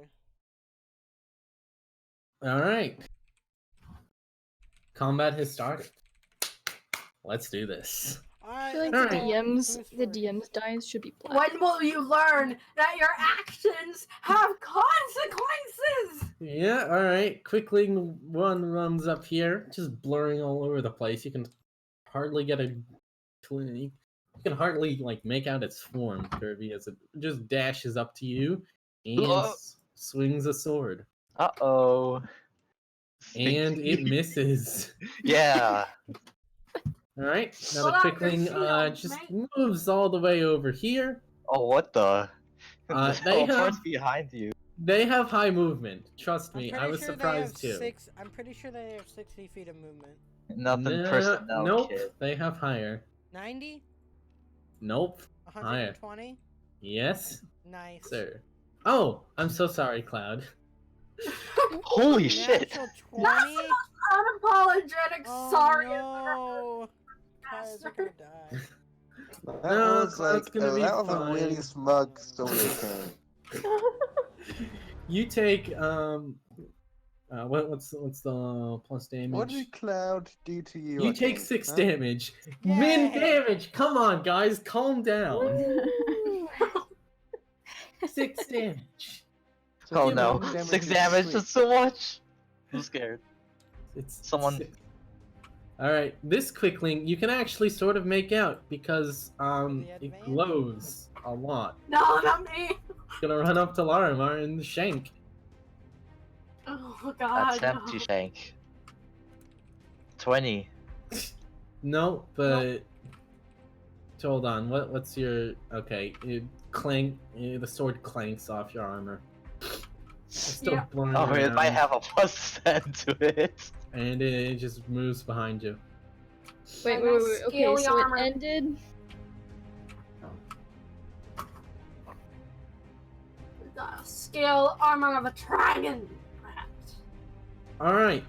all right. Combat has started. Let's do this. I Alright, feel like let's the go. DMs, Who's the first? DMs dice should be black. When will you learn that your actions have consequences? Yeah, all right. Quickly, one runs up here, just blurring all over the place. You can hardly get a clean. You can hardly like make out its form, Kirby, as it just dashes up to you and Oh. swings a sword, Uh-oh. and it misses. Yeah. All right, now Pull the out your Quickling shield, just mate. moves all the way over here. Oh, what the? They Teleport's have- behind you. They have high movement. Trust I'm me, pretty I was sure surprised they have too. I'm pretty sure they have 60 feet of movement. Nothing personnel, Nope. kid. They have higher. 90? Nope. Higher. 120? Yes, Nice. sir. Oh, I'm so sorry, Cloud. Holy shit! Natural That's 20? the most unapologetic Oh, sorry. no. Kyle's Bastard. gonna die. That No, was Cloud's like gonna be that was a really fine. smug soda can. You take what's the plus damage? What did Cloud do to you? You I take think, 6 huh? damage. Yay! Min damage. Come on, guys, calm down. 6 damage. So Oh the no, min damage 6 is damage sweet. is so much. I'm scared. It's Someone- six. All right, this quickling you can actually sort of make out because The it advantage. glows a lot. No, not me. Gonna run up to Larimar and shank. Oh god. Attempt to no. shank. 20. No, but hold on. What's your okay? The sword clanks off your armor. It's still Yeah. blowing Oh, it might around, have a plus 10 to it. and it just moves behind you. Wait. nice Okay, scaly so armor. it ended. The scale armor of a dragon, perhaps. All right.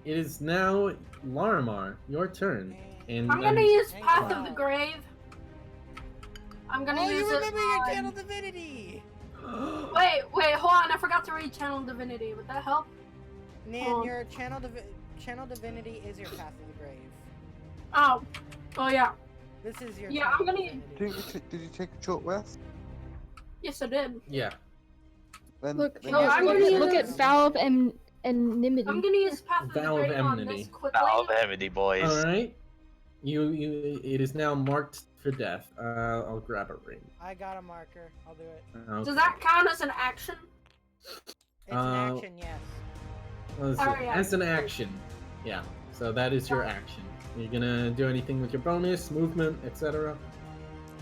It is now Larimar. Your turn. And I'm gonna use Hang Path on. of the Grave. I'm gonna Oh, use you it remember your on- channel divinity! Wait, hold on. I forgot to read Channel Divinity. Would that help? Nan, Oh. your channel divinity is your path of the grave. Oh. Oh yeah. This is your Yeah, channel I'm gonna- divinity. Did you take a short rest? Yes, I did. Yeah. Then, Look, then No, yes, I'm you gonna can look take at use- it. Vow of Anonymity. I'm gonna use Path of the Vow of Grave on Enmity. this quickly. Valve Amity, boys. All right. You. It is now marked for death. I'll grab a ring. I got a marker. I'll do it. Okay. Does that count as an action? It's an action, yes. Let's see. Alright, yeah. As an action. Yeah. So that is your action. You're gonna do anything with your bonus, movement, etc.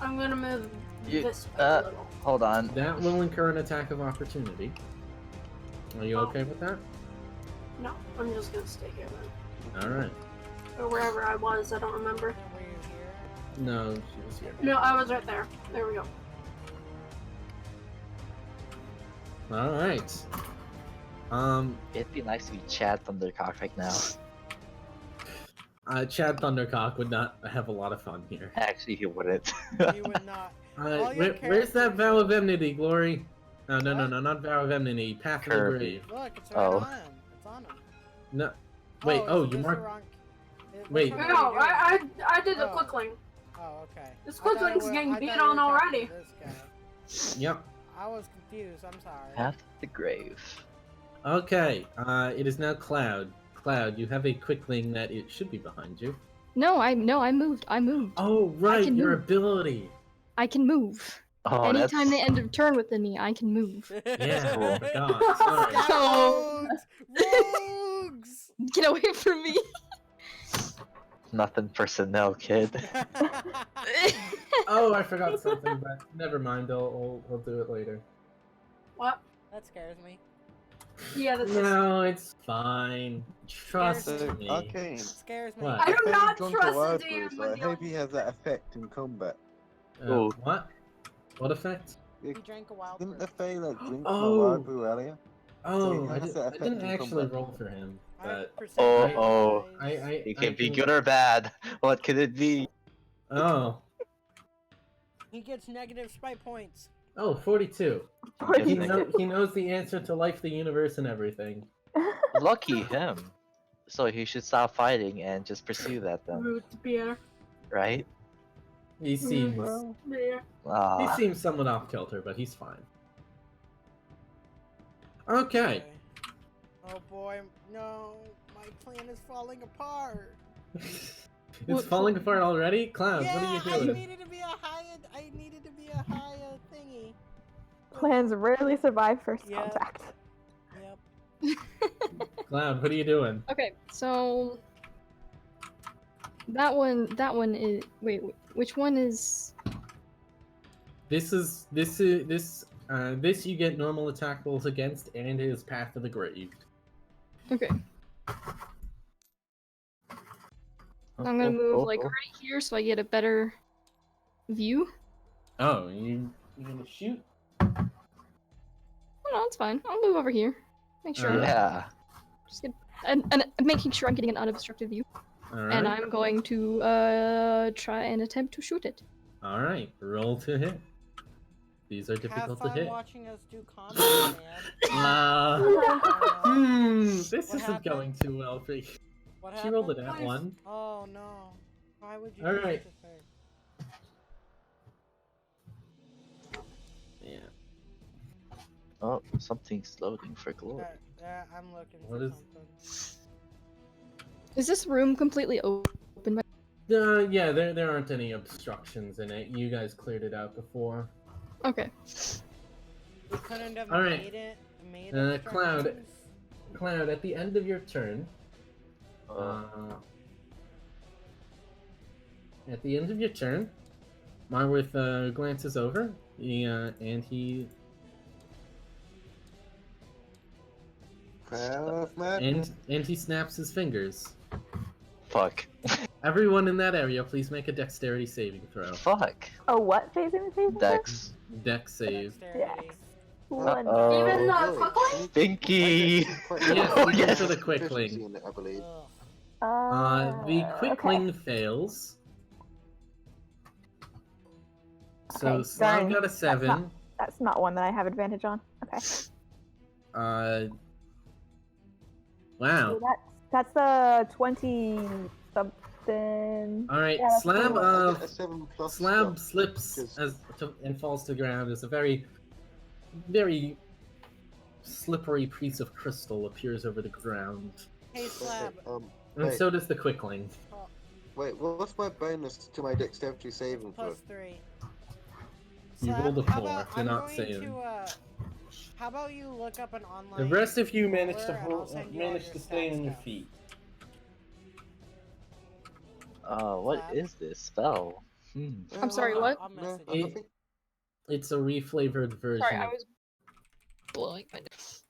I'm gonna move You- this way a little. Hold on. That will incur an attack of opportunity. Are you Oh. okay with that? No, I'm just gonna stay here then. All right. Or wherever I was, I don't remember. Were you here? No, she was here. No, I was right there. There we go. All right. It'd be nice to be Chad Thundercock right now. Chad Thundercock would not have a lot of fun here. Actually, he wouldn't. You would not. All your Where's that characters Vow of are- Enmity, Glory? No, What? not Vow of Enmity. Path of the Kirby. Grave. Look, it's right Oh. on him. It's on him. No. Wait. Oh, is you this marked. the wrong... Which Wait. one are No, you doing? I did the Oh. quickling. Oh, okay. This I thought quickling's it wa- getting I beat thought you were on talking already. to This guy. Yep. I was confused. I'm sorry. Path of the grave. Okay. It is now Cloud. Cloud, you have a quickling that it should be behind you. No, I moved. Oh, right, can your move. ability. I can move. Oh, Anytime that's... they end of turn within me, I can move. Yeah, Cool. I forgot. Sorry. So- Rogues! Get away from me. Nothing personnel, kid. Oh, I forgot something, but never mind. We'll do it later. What? That scares me. Yeah, that's No, it's fine. Trust So, me. Arcane. Scares me. What? I do Faye not Drunk trust Alive the DM Bruce, with I the hope he has that effect in combat. Ooh. What? What effect? He drank a wild Didn't the fruit. Fae like drink Oh. Wild Brew earlier? Oh, he I, has did, that I effect didn't in actually combat. roll for him, but Oh. Percentage-wise- It can be good or bad. What could it be? oh, He gets negative spite points. oh, 42. Yes, He, thank he knows the answer to life, the universe, and everything. Lucky him. So he should stop fighting and just pursue that then, root beer. right? He seems Beer. he Ah, seems somewhat off kilter, but he's fine. Okay. Oh boy, no. My plan is falling apart. It's falling apart already? Clowns, yeah, what are you I doing? needed to be a high thingy. Plans rarely survive first Yeah. contact. Yep. Clown, what are you doing? Okay, so that one is wait, which one is? This you get normal attack rolls against, and his Path of the Grave. Okay. I'm gonna move like oh. right here so I get a better view. Oh, you gonna shoot? Oh, no, it's fine. I'll move over here. Make sure. I'm Yeah. just get, and making sure I'm getting an unobstructed view. Alright. And I'm going to try and attempt to shoot it. Alright, roll to hit. These are Have difficult to fun hit. watching us do combat, man. This What isn't happened? going too well for you. What She happened? rolled it at one. Oh no. Why would you All do right. such a thing? Yeah. Oh, something's loading for glory. Yeah, I'm looking What for is- something. Is this room completely open? Yeah, there aren't any obstructions in it. You guys cleared it out before. Okay. We couldn't have All right. made Cloud. obstructions? Cloud, at the end of your turn, Marworth glances over, and he and he snaps his fingers. Fuck. Everyone in that area, please make a dexterity saving throw. Fuck. Oh, what phasing phase? Dex. Dex save. Dexterity. Uh-oh. Even Wait, Stinky. Yes, yes. for the quickling. I believe. Ugh. The Okay. quickling fails. So Okay, Slime darn. got a 7. That's not one that I have advantage on. Okay. Wow. So that's a 20 something. All right, Yeah, that's Slab. cool. I get a 7 plus Slab stuff, slips because- and falls to the ground as a very, very slippery piece of crystal appears over the ground, Hey, Slab. and Wait. so does the quickling. Wait, what's my bonus to my dexterity saving throw? +3. You Slab, rolled a how 4. about- You're I'm not going saying. to, how about you look up an online. The rest of you managed to roller, and I'll send you all managed your to stay stat on your stuff. feet. What Slab. is this spell? I'm sorry, what? I'll No, message I you. think It's a reflavored version. Sorry, I of- was blowing my nose.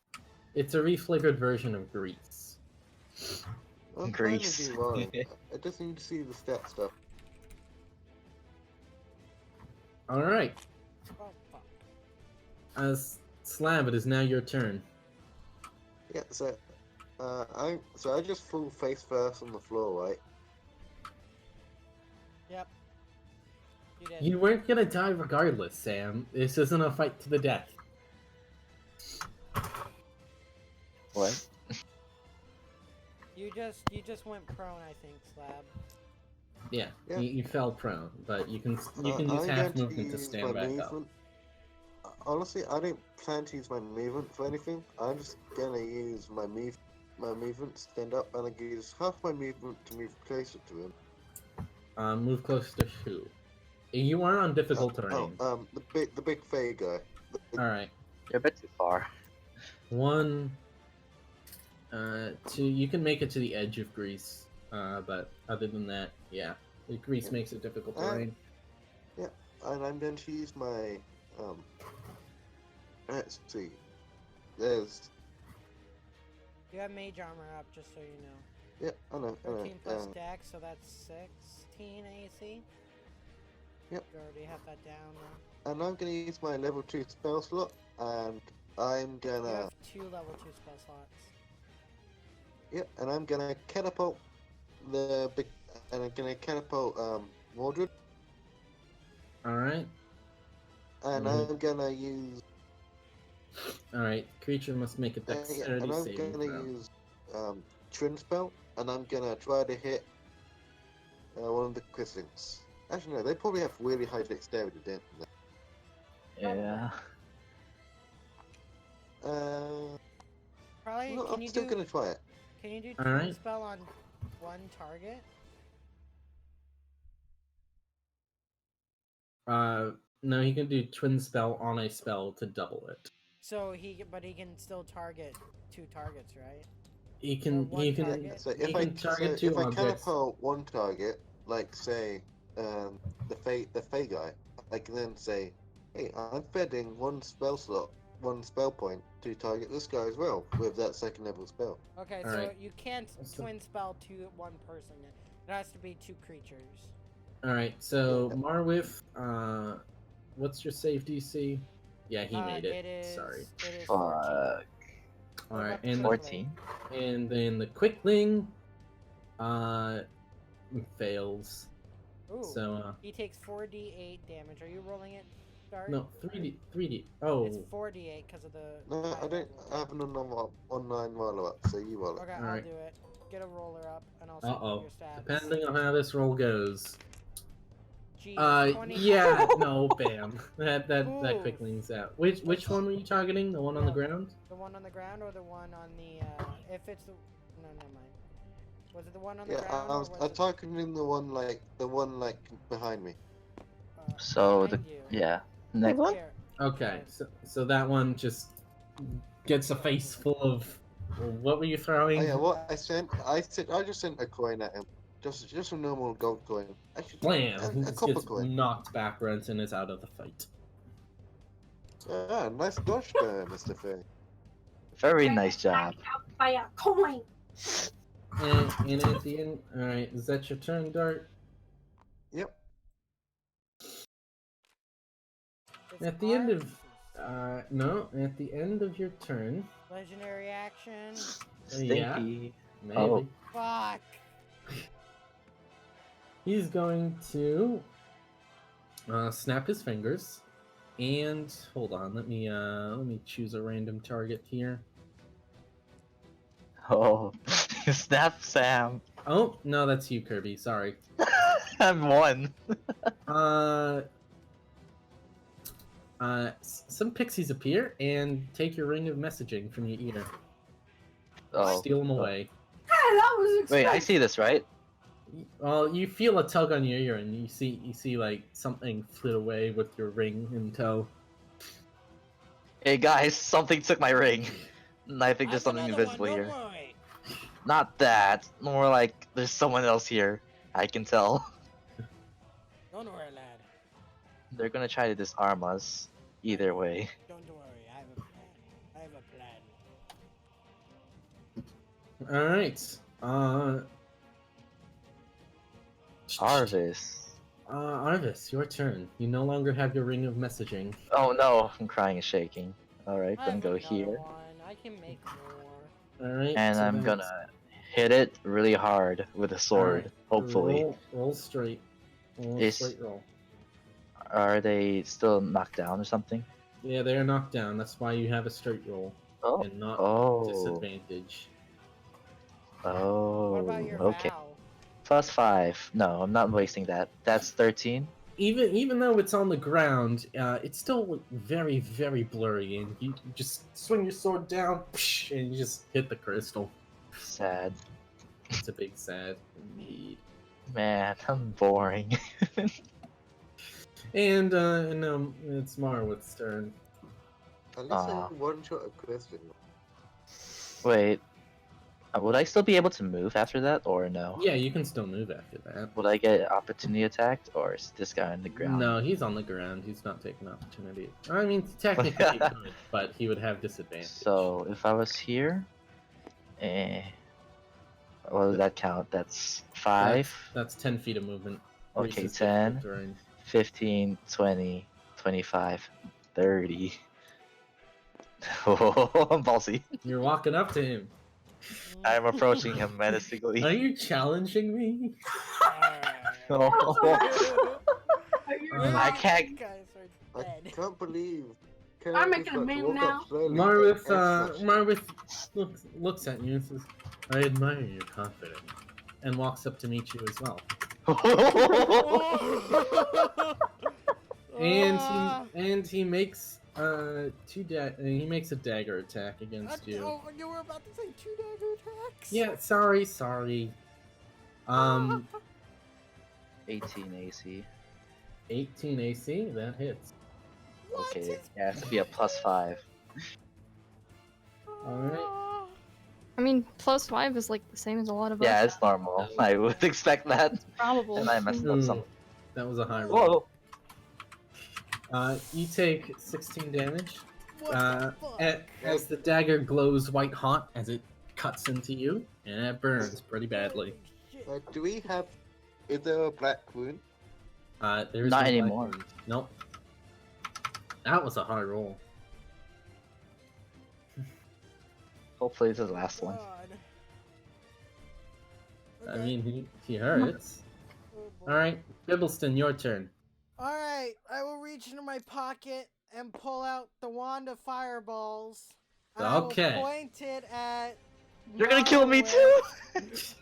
It's a reflavored version of Grease. I'm Grease. trying to do wrong. I just need to see the stat stuff. All right, Oh, fuck. as Slab, it is now your turn. Yeah, so I just fall face first on the floor, right? Yep. You did. You weren't gonna die regardless, Sam. This isn't a fight to the death. What? You just went prone, I think, Slab. Yeah, Yeah. You fell prone, but you can use I'm half going movement to use stand my back up. movement. Honestly, I don't plan to use my movement for anything. I'm just gonna use my movement to stand up, and I use half my movement to move closer to him. Move closer to who? You are on difficult terrain. The big fey guy. All right, You're a bit too far. 1, 2. You can make it to the edge of Greece, but other than that, yeah, Greece Yeah. makes it difficult terrain. And I'm going to use my let's see. There's You have mage armor up, just so you know. yeah, I know. 13 plus dex, so that's 16 AC. Yep. You already have that down now. And I'm gonna use my level 2 spell slot, and I'm You gonna have 2 level 2 spell slots. and I'm gonna catapult Mordred, All right, and Mhm. I'm gonna use all right. Creature must make a and dexterity I'm saving gonna throw. use Trin spell, and I'm gonna try to hit one of the quislings. Actually, no, they probably have really high dexterity, don't they? Yeah. Probably. No, Can I'm you still do? gonna try it. Can you do All twin right. spell on one target? No, he can do twin spell on a spell to double it. So but he can still target 2 targets, right? He Or can one target? So he if I can target 2 if I objects. catapult one target, like say the Fey guy, I can then say, hey, I'm spending one spell slot, one spell point to target this guy as well with that second level spell. Okay, All so right. you can't So- twin spell to one person. It has to be 2 creatures. All right, so Marwith, what's your save DC? Yeah, he made it. It is. Sorry. It is 14. Fuck. All right, about the and quick 14. and then the quickling, fails. Ooh. So He takes 4d8 damage. Are you rolling it, Dart? no, 3D. Oh, It's 4d8 because of the. No, I high don't roll. have an online roller up, so you roll it. Okay, All I'll right. do it. Get a roller up, and I'll see uh-oh. your stats. Depending on how this roll goes. Jeez, 20. Yeah, no, bam. That Oof. quickling's out. Which one were you targeting? The one on the ground? The one on the ground or the one on the? If it's the. No, never mind. Was it the one on the Yeah, ground? I was targeting the one like behind me. So behind you? yeah. There's Next. one. Here. Okay, so that one just gets a face full of. What were you throwing? Oh yeah, what I just sent a coin at him, just a normal gold coin. Actually, Blam! He a just copper gets coin. knocked backwards and is out of the fight. Ah, nice dodge there, Mr. Faye. Very nice job. By a coin. And at the end, all right, is that your turn, Dart? Yep. It's At the end of ours. no, at the end of your turn, Legendary action. Stinky. maybe Oh. Fuck. he's going to snap his fingers, and hold on, let me choose a random target here. Oh. Snap Sam. Oh no, that's you, Kirby. Sorry. I'm one. Some pixies appear and take your ring of messaging from your ear. Oh. Steal them away. Hey, that was Wait, expensive. I see this, right? Well, you feel a tug on your ear, and you see like something flit away with your ring in tow. Hey guys, something took my ring. And I think there's I've something another invisible one, here. don't worry. Not that. More like there's someone else here. I can tell. Don't worry, lad. They're gonna try to disarm us. Either way. Don't worry, I have a plan. I have a plan. All right. Arvis. Arvis, your turn. You no longer have your ring of messaging. Oh no, I'm crying and shaking. Alright, I gonna have go another here. one. I can make more. All right. And so I'm that's- gonna hit it really hard with a sword. Alright, Hopefully. Roll straight. Roll Is- straight roll. Are they still knocked down or something? Yeah, they are knocked down. That's why you have a straight roll Oh. and not Oh. disadvantage. Oh. What about your Okay. vow? +5. No, I'm not wasting that. That's 13. Even though it's on the ground, it's still very, very blurry, and you just swing your sword down, and you just hit the crystal. Sad. It's a big sad indeed. Man, I'm boring. And it's Marwood's turn. At least Aw. I one-shot a question. Wait. Would I still be able to move after that, or no? Yeah, you can still move after that. Would I get opportunity attacked, or is this guy on the ground? No, he's on the ground. He's not taking opportunity. I mean, technically he could, but he would have disadvantage. So if I was here, what does that count? That's 5. That's 10 feet of movement. Okay, Reese's 10, difficult terrain. 15, 20, 25, 30. Oh, I'm ballsy. You're walking up to him. I'm approaching him menacingly. Are you challenging me? Oh, I can't. You guys are I dead. can't believe. I'm making a meme now. Marwith looks at you and says, "I admire your confidence," and walks up to meet you as well. And he makes he makes a dagger attack against you. Oh, you were about to say 2 dagger attacks? Yeah, sorry. 18 AC. 18 AC, that hits. What? Okay, it has to be a +5. Alright. I mean, +5 is like the same as a lot of Yeah, us. it's normal. I would expect that. It's probable. And I messed up some. That was a high roll. Whoa! You take 16 damage. What the fuck? As the dagger glows white hot as it cuts into you, and it burns pretty badly. Holy shit. Do we have? Is there a black rune? There's Not no black anymore. runes. Nope. That was a hard roll. Hopefully it's the last one. God. I mean, he hurts. All right, Bibbleston, your turn. All right, I will reach into my pocket and pull out the wand of fireballs. And Okay. I will point it at. You're gonna kill me too!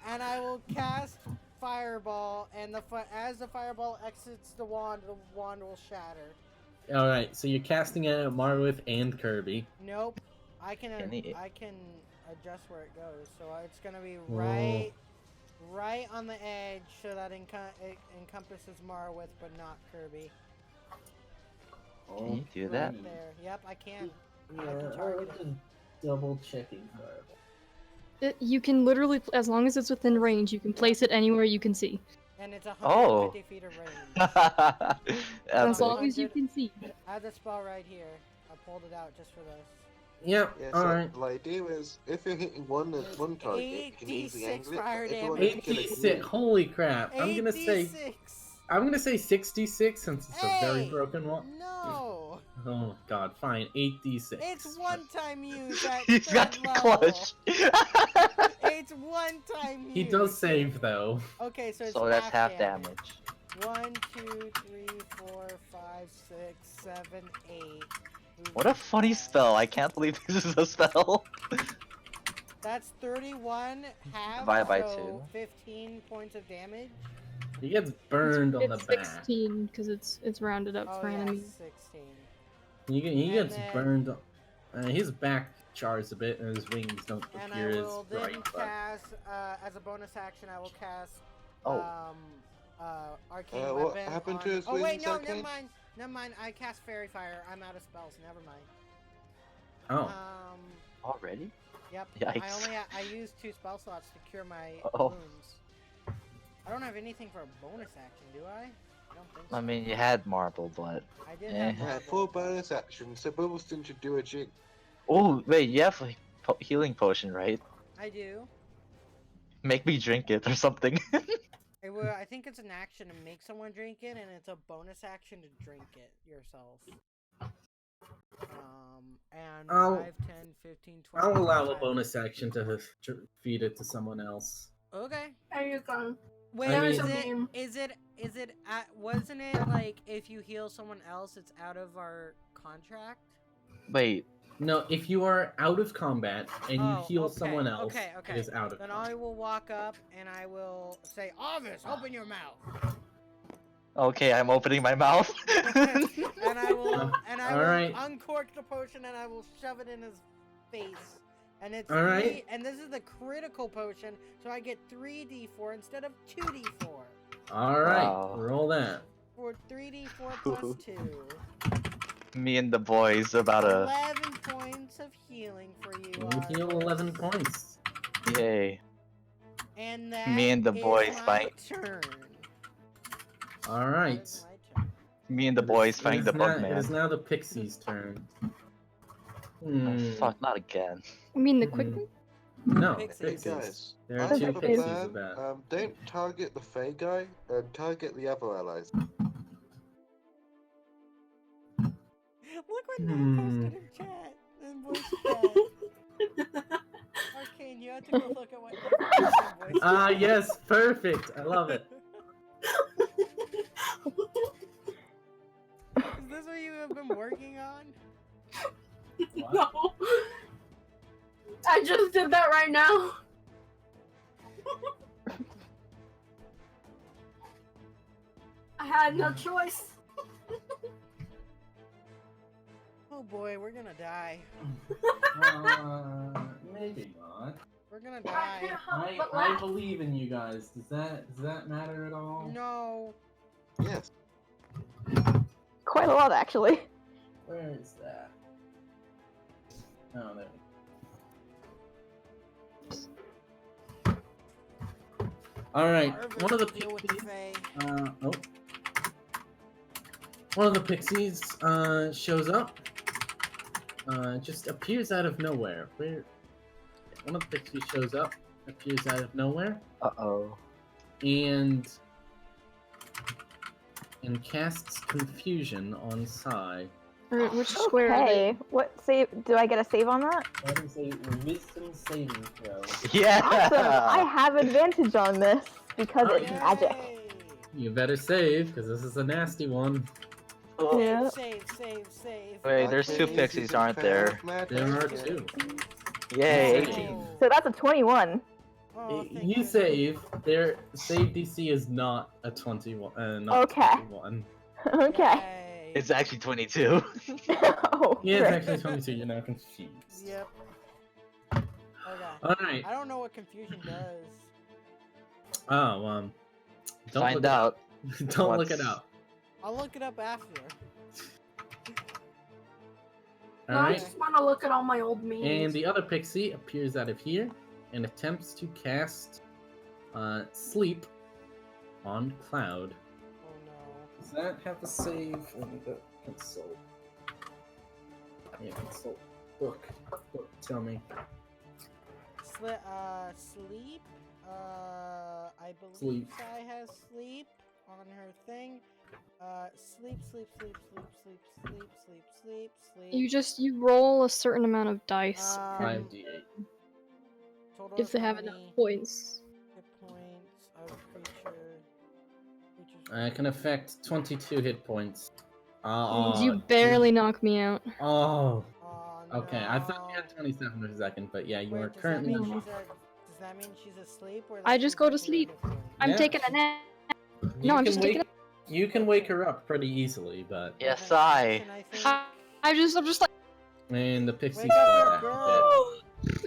And I will cast fireball, and as the fireball exits the wand will shatter. All right, so you're casting it at Marwith and Kirby. Nope, I can adjust where it goes, so it's gonna be right on the edge, so that it encompasses Marwith, but not Kirby. Can you do Right that? there. Yep, I can. Yeah, I can I target was it. just double checking fireball. You can literally, as long as it's within range, you can place it anywhere you can see. And it's 150 feet of range. As Epic. long as you can see. I have the spell right here. I pulled it out just for this. Yep. Yeah, All so right. the idea is if you're hitting one target, you can easily 8d6 angle it. fire But everyone damage. can kill a 86. group. Holy crap! I'm gonna say 66 since it's a very Hey! broken one. No! Oh god, fine. 8d6. It's one-time use at He's got third the level. clutch. It's one-time use. He does save though. Okay, so it's So that's half damage. 1, 2, 3, 4, 5, 6, 7, 8. What a funny spell. I can't believe this is a spell. That's 31 half, Divided by so 2. 15 points of damage. He gets burned on the It's back. 16 because it's rounded up Oh for yeah, enemies. 16. He And gets then- burned. His back chars a bit, and his wings don't And I appear as will then bright. But cast, as a bonus action, I will cast, Oh. Arcane What Weapon happened on... to his Oh wait, wings, no, Arcane? never mind, I cast Fairy Fire, I'm out of spells, never mind. oh, Already? Yep, Yikes. I used 2 spell slots to cure my Oh. wounds. I don't have anything for a bonus action, do I? I don't think so. I mean, you had marble, but... I did eh. have Yeah, marble. full bonus action, so Bubbleston should do a jig. Oh, wait, you have a healing potion, right? I do. Make me drink it or something. I think it's an action to make someone drink it, and it's a bonus action to drink it yourself. And I'll- 5, 10, 15, 20. I'll allow a 25. bonus action to feed it to someone else. Okay. There you go. Wait, I is mean- it, wasn't it like if you heal someone else, it's out of our contract? Wait, No, if you are out of combat and you Oh, heal okay, someone else, okay. it is out of Then combat. I will walk up and I will say, Arvis, open your mouth. okay, I'm opening my mouth. And I will Alright. uncork the potion and I will shove it in his face. And it's Alright. and this is the critical potion, so I get 3d4 instead of 2d4. All right, Wow. roll that. For 3d4 plus 2. Me and the boys about a 11 points of healing for you. You heal Arvis. 11 points. yay. And that Me and the is boys my fight. turn. All That right. is my turn. Me and the boys fighting the bug It is man. now the pixie's turn. Oh, fuck, not again. I mean the Mhm. quick one? No, Pixies. Hey pixies. guys, There I are have two a pixies plan. of that. Don't target the Fey guy, target the other allies. Look what Nate Hmm. posted in chat. In voice chat. Arcane, you have to go look at what Nate posted in voice Ah, chat. yes, perfect. I love it. Is this what you have been working on? What? No. I just did that right now. I had no choice. Oh boy, we're gonna die. Maybe not. We're gonna I die. can't help but I laugh. believe in you guys. Does that matter at all? No. Yes. Quite a lot, actually. Where is that? Oh, there. All right, Arvis one of the will deal with the pixies. Fae. Oh. One of the pixies shows up. Just appears out of nowhere. Where? One of the pixies shows up, appears out of nowhere. Uh-oh. and casts confusion on Sai. Which square are they? Okay. What save? Do I get a save on that? That is a wisdom saving throw. Yeah. Awesome. I have advantage on this because it's Yay. magic. You better save, because this is a nasty one. Oh, Yeah. Save. wait, there's two Alchemy pixies, is aren't there? magic. There are two. Yay, Save. 18. So that's a 21. Oh, thank You goodness. save. Their save DC is not a 21. Not Okay. 21. Okay. Yay. It's actually 22. Oh, Yeah, it's frick. actually 22. You're now confused. Yep. Okay. Alright. I don't know what confusion does. Oh, don't Find look it out. up. Don't look it once. up. I'll look it up after. No, I Alright. just want to look at all my old memes. And the other pixie appears out of here and attempts to cast Sleep on Cloud. Oh no. Does that have a save? Let me go consult. Yeah, consult. Book. Tell me. Sleep. I believe Sleep. Sai has sleep on her thing. Sleep. You roll a certain amount of dice and 5d8. Total if of they have how enough many points. hit points of creature. It can affect 22 hit points. You barely knock me out. Oh. Oh, Okay, I thought you no. had 27 for a second, but yeah, you Wait, are does currently. That mean No. does that mean she's asleep, or I that just she's go to regular sleep. hit points? I'm Yeah. taking a nap. You No, I'm can just wake, taking You can wake her up pretty easily, but. Yeah, With an Sai. action, I think. I'm just like And the pixies Wake up fly your back a girl.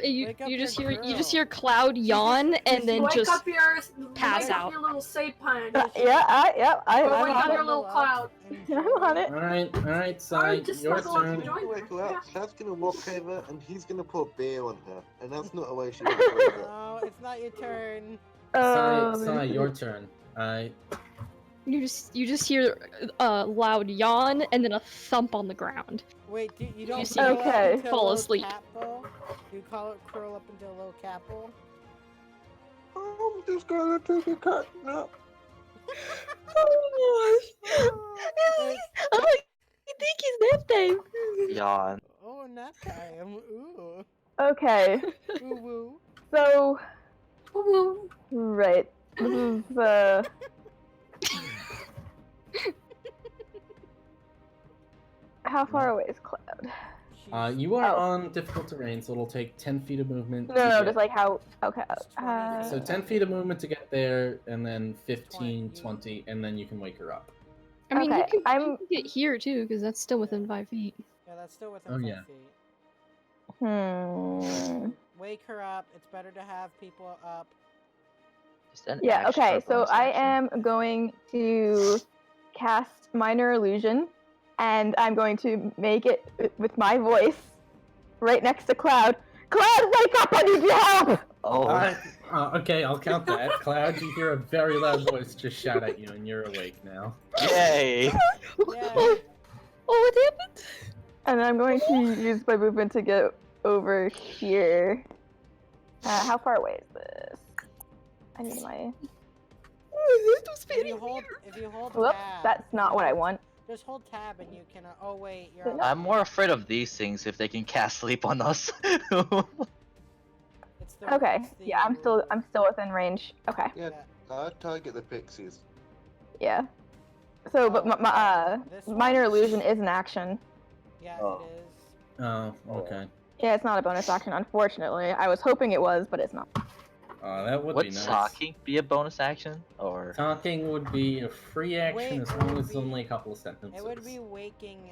you Wake up you just your hear you just girl. hear Cloud yawn and then wake just up your pass wake out. up your little save pine. Yeah, Go I'm wake on up your it. little cloud. I'm on it. Alright, Sai, Alright, just your snuggle up turn. and join Wake her. her up. Yeah. Cloud's gonna walk over and he's gonna pour beer on her, and that's not a way she wants to wake up. No, it's not your turn. Sai, your turn. you just hear a loud yawn and then a thump on the ground. Wait, you don't see curl her up Okay. into a fall low asleep. Capel? You call it curl up into a low capel? I'm just gonna take a cut nap. Oh my gosh! It's- I think he's nap time. Yawn. Oh, nap time. Ooh. Okay, Woo woo. so Woo-woo. right, this is the. How far away is Cloud? You are Oh. on difficult terrain, so it'll take 10 feet of movement. No, to no, get- just like how. Okay. It's 20 So 10 feet of movement to get there, and then 15, 20. 20, and then you can wake her up. I mean, Okay, you can I'm- get here too, because that's still within 5 feet. Yeah, that's still within Oh, 5 yeah. feet. Wake her up. It's better to have people up. Just an Yeah, extra okay, so bonus I action. am going to cast Minor Illusion, and I'm going to make it with my voice right next to Cloud. Cloud, wake up! I need your help! Oh, Okay, I'll count that. Cloud, you hear a very loud voice just shout at you, and you're awake now. yay! Yeah. Oh, what happened? And I'm going to use my movement to get over here. How far away is this? I need my. If you hold Whoops, tab, that's not what I want. Just hold tab and you can. Oh wait, you're. No. I'm more afraid of these things if they can cast sleep on us. It's the, Okay, it's the, yeah, I'm still within range. Okay, Yeah, I target the pixies. yeah. So, but This Minor one? Illusion is an action. Yeah, Oh. it is. Oh, okay. Yeah, it's not a bonus action, unfortunately. I was hoping it was, but it's not. That would Would be nice. talking be a bonus action? Or Talking would be a free action Wait, as it long would as it's be- only a couple of sentences. It would be waking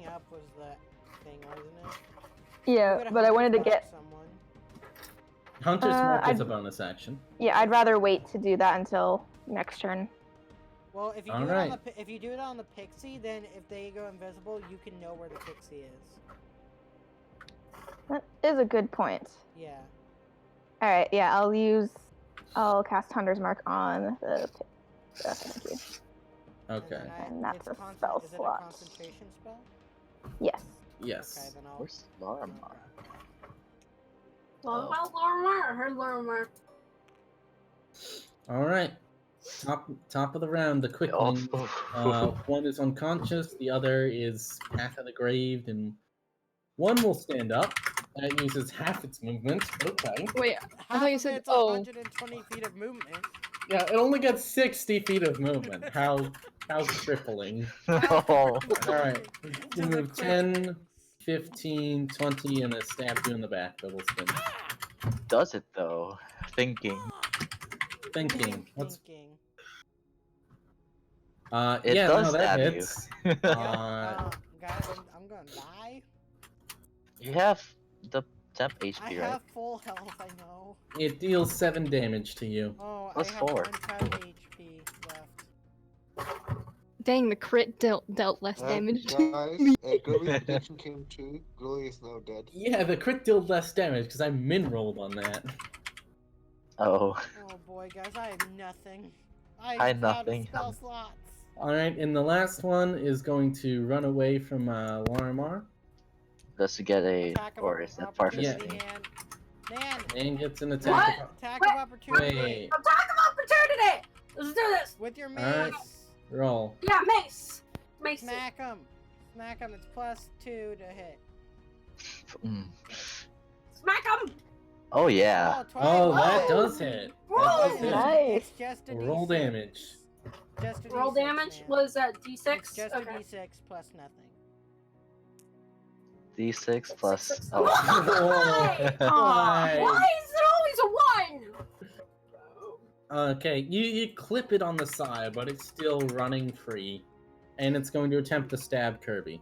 up was the thing, wasn't it? Yeah, You could but I wanted to hunter's get. mark someone. Hunter's Mark is I'd- a bonus action. Yeah, I'd rather wait to do that until next turn. Well, if you do Alright. it on the if you do it on the pixie, then if they go invisible, you can know where the pixie is. That is a good point. Yeah. All right, yeah, I'll cast Hunter's Mark on the. Thank you. Okay. And that's it's a con- spell is slot. it a concentration spell? Yes. Okay, Yes. then I'll. where's Laura? Well, about Lorimer. I heard Lorimer. All right. Top of the round, the quickling. One is unconscious, the other is half of the grave, and one will stand up. It uses half its movement. Okay. Wait, Half thought you of said- it's oh. 120 feet of movement. Yeah, it only gets 60 feet of movement. How crippling. Oh. Alright. To You the move 10, quicklings. 15, 20, and a stab you in the back. Double spin. Does it though? Thinking. Thinking. What's Thinking. It yeah, does no, that stab you. hits. Guys, I'm gonna die. You have the temp I HP, right? have full health, I know. It deals 7 damage to you. Oh, Plus I have 4. 1 HP left. Dang, the crit dealt less damage. Guys, Glory's prediction came true. Glory is now dead. Yeah, the crit dealt less damage because I min-rolled on that. Oh. Oh boy, guys, I have nothing. I I had have out of nothing. spell slots. Alright, and the last one is going to run away from Larimar. Does to get a, Attack of or is that part of his opportunity, thing? Nan. And gets an What? attack. Attack Wait, of opportunity. Wait, Attack of opportunity! Let's do this! With your mace. Alright. Roll. Yeah, mace! Mace. Smack him. Smack him. It's +2 to hit. Mm. Smack him! Oh yeah. Oh, that 21. does hit. That Whoa! does hit. Nice. It's just a Roll D6. damage. Just a Roll D6, damage? man. What is that? D6? It's just Okay. a D6 plus nothing. D6 plus. Six. Oh. Why? Why? Why is it always a 1? Okay, you clip it on the side, but it's still running free. And it's going to attempt to stab Kirby.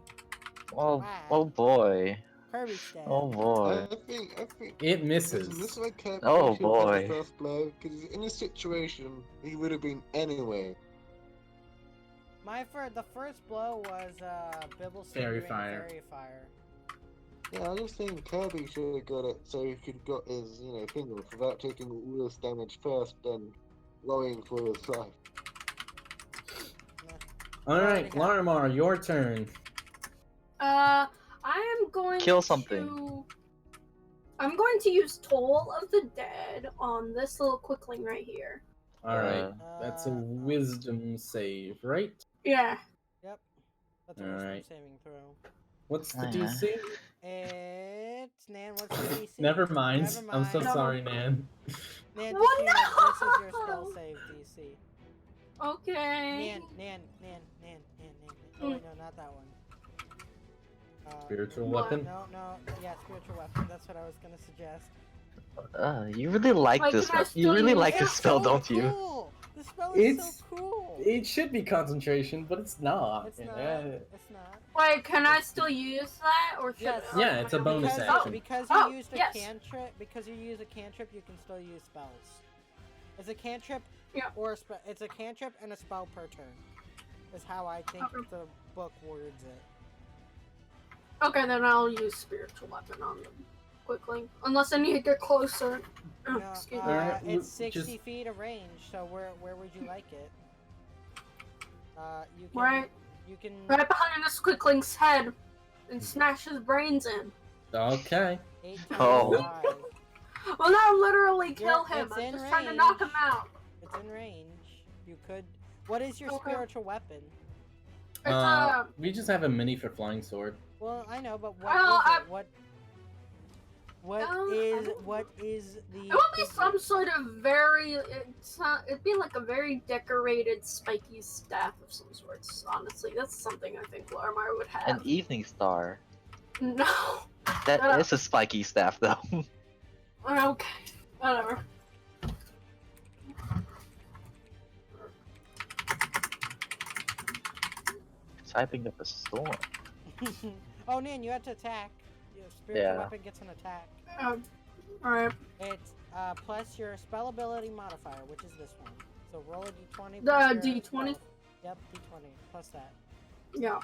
Oh, oh boy. Kirby stab. Oh boy. I think It This misses. way Kirby Oh, should have had boy. the first blow, because in this situation, he would have been anyway. The first blow was Bibble Fairy doing fire. Fairy fire. Yeah, I'm just saying Kirby should have got it so he could got his, thing off without taking all this damage first, then lowering for his life. Alright, Already happened. Larimar, your turn. I am going Kill something. I'm going to use Toll of the Dead on this little quickling right here. Alright, that's a wisdom save, right? Yeah. Yep. That's a wisdom Alright. saving throw. What's the Uh-huh. DC? It's Nan. What's the DC? Never mind. Never I'm so mind. sorry, Nan. Nan, Well, this is your no! spell save DC. Okay. Nan. Oh wait, no, not that one. Spiritual What? weapon? No, yeah, spiritual weapon. That's what I was gonna suggest. You really like Like, this. can I You still really use like it? this spell, so don't you? cool. The spell is It's- so cool. It should be concentration, but it's not. It's not. Yeah. It's not. Wait, can I still use that, or should Yes. Yeah, it's a bonus because, action. Because Oh, you used a yes. cantrip. Because you use a cantrip, you can still use spells. It's a cantrip, Yeah. or a it's a cantrip and a spell per turn. Is how I think Okay. the book words it. Okay, then I'll use spiritual weapon on them quickly, unless I need to get closer. Oh, No, excuse me. Alright, it's 60 just- feet of range. So where would you like it? You can. Right. You can. Right behind this quickling's head, and smash his brains in. Okay. 8 Oh. times 5. Well, not literally kill You're- him. it's I'm in just trying to knock him range. out. It's in range. You could. What is your Okay. spiritual weapon? It's We just have a mini for flying sword. Well, I know, but what Well, is I- it? What I is don't- what is the? It would be some sort of very. It'd be like a very decorated, spiky staff of some sorts. Honestly, that's something I think Larimar would have. An evening star. No. That Shut up. is a spiky staff, though. Okay. Whatever. Typing up a storm. Oh, Nan, you have to attack. Your spiritual Yeah. weapon gets an attack. Alright. It's plus your spell ability modifier, which is this one. So roll a d20. The plus your D20? spell. Yep, d20 plus that. Yeah.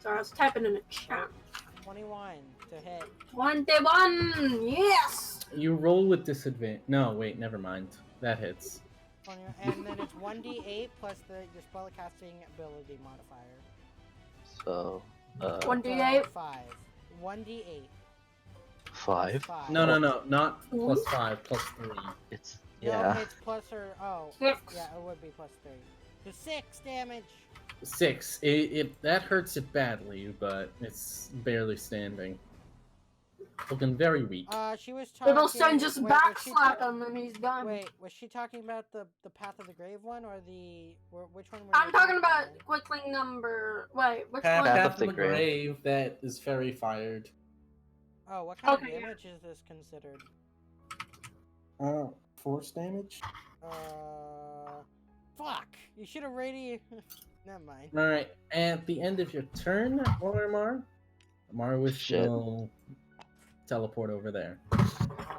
Sorry, I was typing in the chat. 21 to hit. 21! Yes! You roll with disadvantage. No, wait, never mind. That hits. And then it's 1d8 plus your spellcasting ability modifier. So, 1d8. 5. 1d8. 5. 5. No, not plus 5, plus 3. It's Yeah. No, it's plus or oh. 6. Yeah, it would be plus 3. So 6 damage. 6. That hurts it badly, but it's barely standing. Looking very weak. She was talking. Little son just wait, was she backslap him and he's done. Wait, was she talking about the Path of the Grave one or which one? Were I'm you talking about about? quickling number. Wait, which Path one? Path of the Grave that is fairy fired. Oh, what kind Okay, of yeah. damage is this considered? Force damage? Fuck! You should have radiated. Never mind. Alright, at the end of your turn, Marwish Shit. will teleport over there.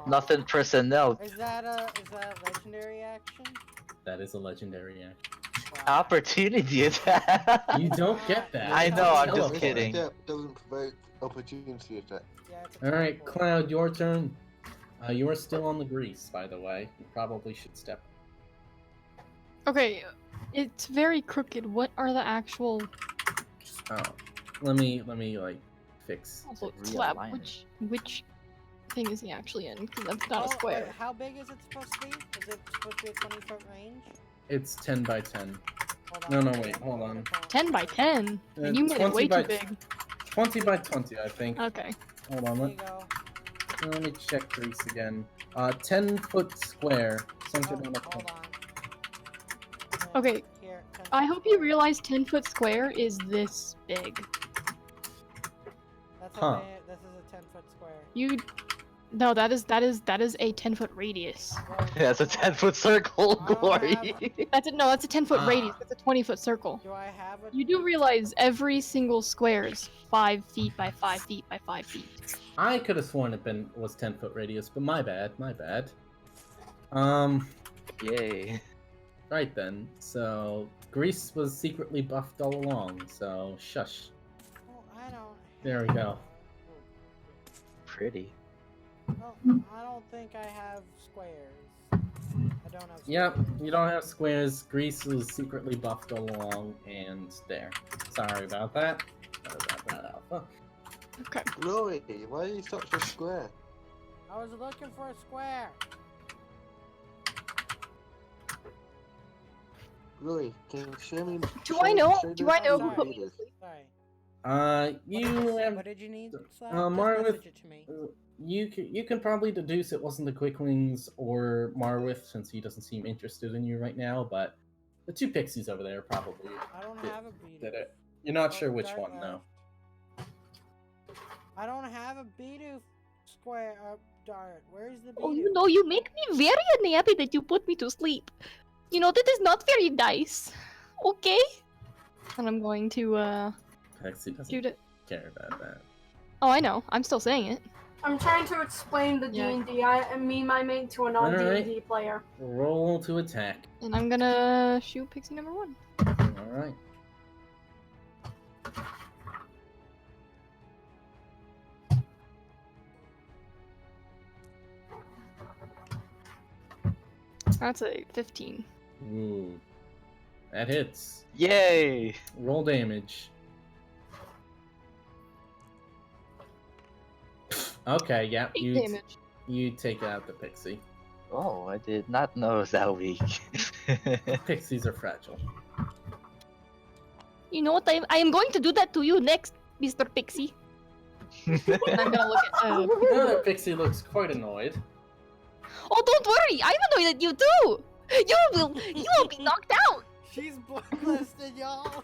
Nothing personnel. Is that a legendary action? That is a legendary action. Wow. Opportunity attack. You don't get that. I know, I'm just Teleport. kidding. Step doesn't provoke opportunity attack. Yeah, it's a Alright, teleport. Cloud, your turn. You are still on the grease, by the way. You probably should step. Okay, it's very crooked. What are the actual? Oh, let me like fix. Also, Realign slab. it. Which thing is he actually in? Because that's not a Wait, square. how big is it supposed to be? Is it supposed to be a 20-foot range? It's 10 by 10. Hold No, on, wait, hold on. 10 by 10. Uh, You made it 20 way by too big. 20 by 20, I think. Okay. Hold on, There you go. let me check grease again. 10-foot square, centered on a Hold point. on. Okay, Here, 10 I foot hope you square. realize 10-foot square is this big. That's Huh. this is a 10-foot square. No, that is a 10-foot radius. Well, That's a 10-foot circle, I don't Glory. That's a 10-foot Ah. radius. That's a 20-foot circle. do I have a? You do realize every single square is 5 feet by 5 feet by 5 feet. I could have sworn it was 10-foot radius, but my bad. Yay. Right then. So Grease was secretly buffed all along. So shush. Oh, I don't. There we go. Pretty. Oh, I don't think I have squares. I don't have. Squares. Yep, you don't have squares. Grease was secretly buffed all along, and there. Sorry about that. Sorry about that, Alpha. Okay. Glory, why are you such a square? I was looking for a square. Glory, can you show me? Do I know show who Sorry. put me to sleep? Sorry. You have What did you need? Slav? Marwith- Just message it to me. you can probably deduce it wasn't the Quicklings or Marwith since he doesn't seem interested in you right now, but the two pixies over there probably I don't did- have a beat. did it. You're not sure which Dart one though. left. I don't have a Bidoof square dart. Where's the Bidoof? Oh, you make me very unhappy that you put me to sleep. That is not very nice. Okay? And I'm going to, Pixie doesn't shoot it. care about that. Oh, I know. I'm still saying it. I'm trying to explain the Yeah. D&D. I meme my mate to a non-D&D player. Roll to attack. And I'm gonna shoot pixie number 1. All right. That's a 15. Ooh, that hits. Yay! Roll damage. Okay, yeah, 8 you damage. you take out the pixie. Oh, I did not know it was that weak. Pixies are fragile. You know what? I am going to do that to you next, Mr. Pixie. And I'm gonna look at. The other pixie looks quite annoyed. Oh, don't worry! I'm annoyed at you too! You will be knocked out! She's blacklisted, y'all.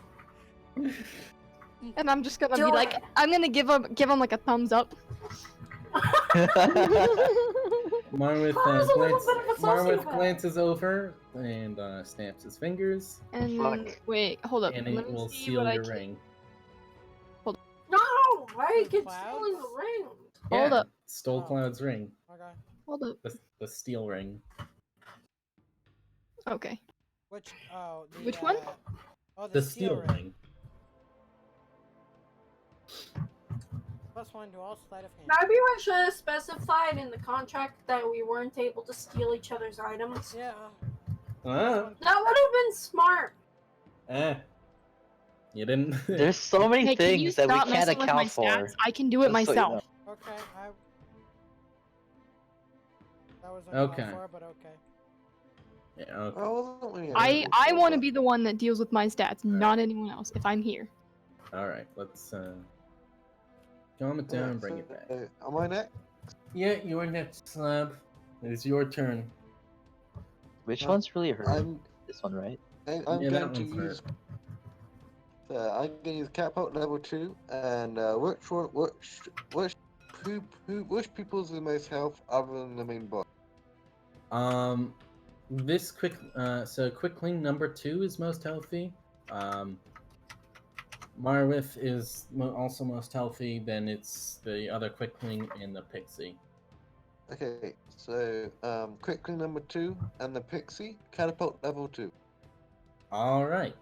And I'm just gonna Do be like, it. I'm gonna give him like a thumbs up. Marwith, I was a little bit of a Marwith sociopath. glances over and snaps his fingers, And Fuck. wait, hold up. and Let it me will see seal what I your can. ring. No! Why you keep Clouds? stealing the ring? Hold Yeah, up. Stole Oh. Cloud's ring. Okay. Hold up. The steel ring. Okay. Which Which one? Oh, The steel ring. +1 to all sleight of hand. Maybe we should have specified in the contract that we weren't able to steal each other's items. Yeah. Ah, That would have been smart. you didn't. There's so many Hey, can you things that we stop can't messing with my account for. stats? I can do it Just so you myself. know. Okay. That was Okay. for, but okay. Yeah, okay. I wasn't really I available I for want to that. be the one that deals with my stats, not anyone else. If I'm here. All right, let's calm it down and bring it back. Am I next? Yeah, your next slab. It is your turn. Which Uh, one's really hurt? I'm This one, right? I'm Yeah, that going to one's use hurt. I'm going to use catapult level 2, and which people's the most health other than the main boss? This so Quickling number 2 is most healthy. Marwith is also most healthy. Then it's the other Quickling and the Pixie. Okay, so quickly number 2 and the pixie catapult level 2. All right.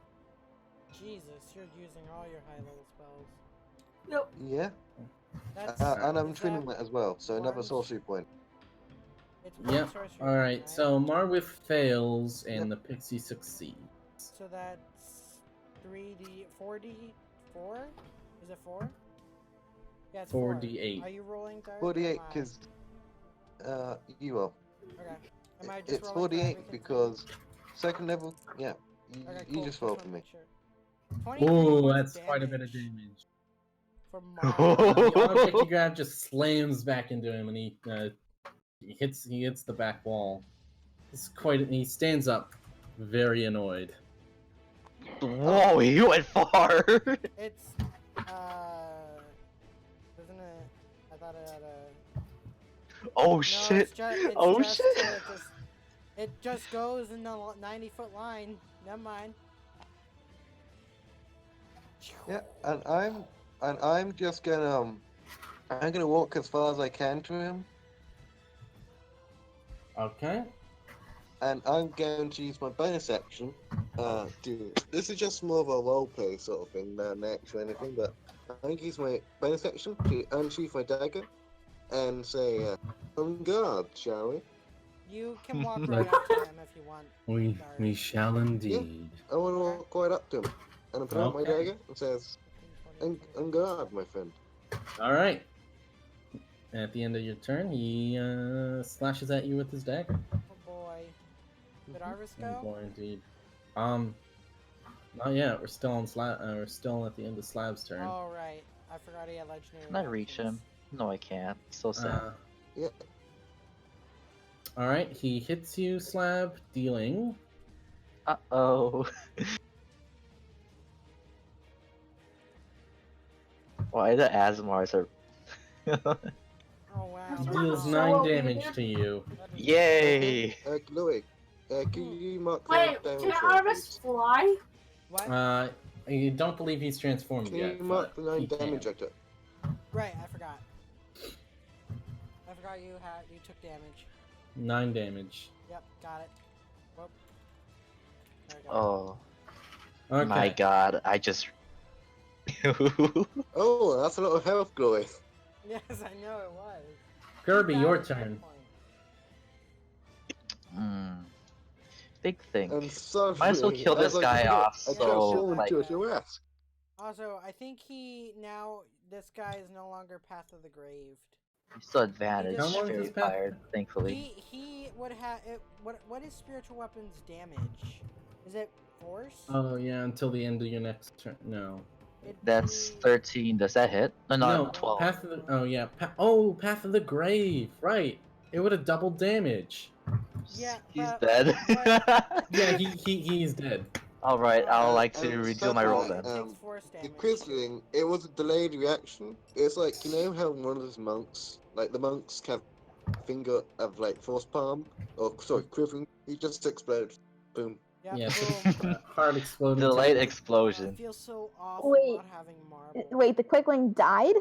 Jesus, you're using all your high level spells. Yep. Yeah, That's and I'm is twinning that as well, so another one- sorcery point. It's one Yep. sorcery All point, right. So Marwith fails and Yep. the Pixie succeeds. So that's 3d 4d4? Is it 4? Yeah, it's 4d8. Are you rolling, Dark? 48 because you are. Okay. Am I just It's rolling for 48 everything too? because second level. Yeah, Okay, you cool. just roll for wanna me. make sure. 23 Ooh, points that's quite a bit of damage. from The Mara. object you grab just slams back into him, and he hits the back wall. He stands up, very annoyed. Whoa, you went far. It's isn't it? I thought it had a. Oh No, shit. it's just Oh just shit. it just goes in the 90-foot line. Never mind. Yeah, and I'm just gonna I'm gonna walk as far as I can to him, Okay. and I'm going to use my bonus action. This is just more of a roleplay sort of thing than actually anything, but I'm going to use my bonus action to unsheath my dagger and say, "On guard, shall we?" You can walk right up to him if you want. We shall indeed. I want to walk right up to him, and I put out my Okay. dagger and says, "On guard, my friend." All right. At the end of your turn, he slashes at you with his dagger. Oh boy. Did Arvis Oh go? boy, indeed. Not yet. We're still on we're still at the end of Slab's turn. Oh right. I forgot he had legendary. Can I reach him? No, I can't. So sad. Yeah. All right. He hits you, Slab, dealing. Uh-oh. Why the Asmars are... Oh wow. He Deals So 9 obedient. damage to you. Yay! Louis, can you mark the Wait, damage can roll, Arvis please? fly? What? I don't believe he's transformed Can yet. you mark the but 9 he can. damage I took? Right, I forgot. I forgot you took damage. 9 damage. Yep, got it. Whoop. There we go. Oh, Okay. my god, I just... Oh, that's a lot of health, Chloe. Yes, I know it was. Kirby, your 2,000 hit turn. Hmm. Big thing. And suddenly, Might as well kill this guy off, I so, transformed like- into a girafffe. Also, I think this guy is no longer Path of the Grave. He's still advantage, How long is very his path? tired, thankfully. He would have what is spiritual weapons damage? Is it force? Oh yeah, until the end of your next turn. No. It'd That's be- 13. Does that hit? No, No, 12. Path of the. Oh yeah. Path of the Grave. Right. It would have doubled damage. Yeah, He's but- dead. Yeah, he's dead. Alright, I would like to And redo my roll suddenly, then. Takes force The damage. Quisling, it was a delayed reaction. It's like, you know how one of those monks, like the monks have finger of like force palm? Or, sorry, quivering. He just explodes. Boom. Yep, Yeah. boom. Hard exploding. Delayed table. I explosion. feel so awful Wait. not having marble. Wait, the Quickling died?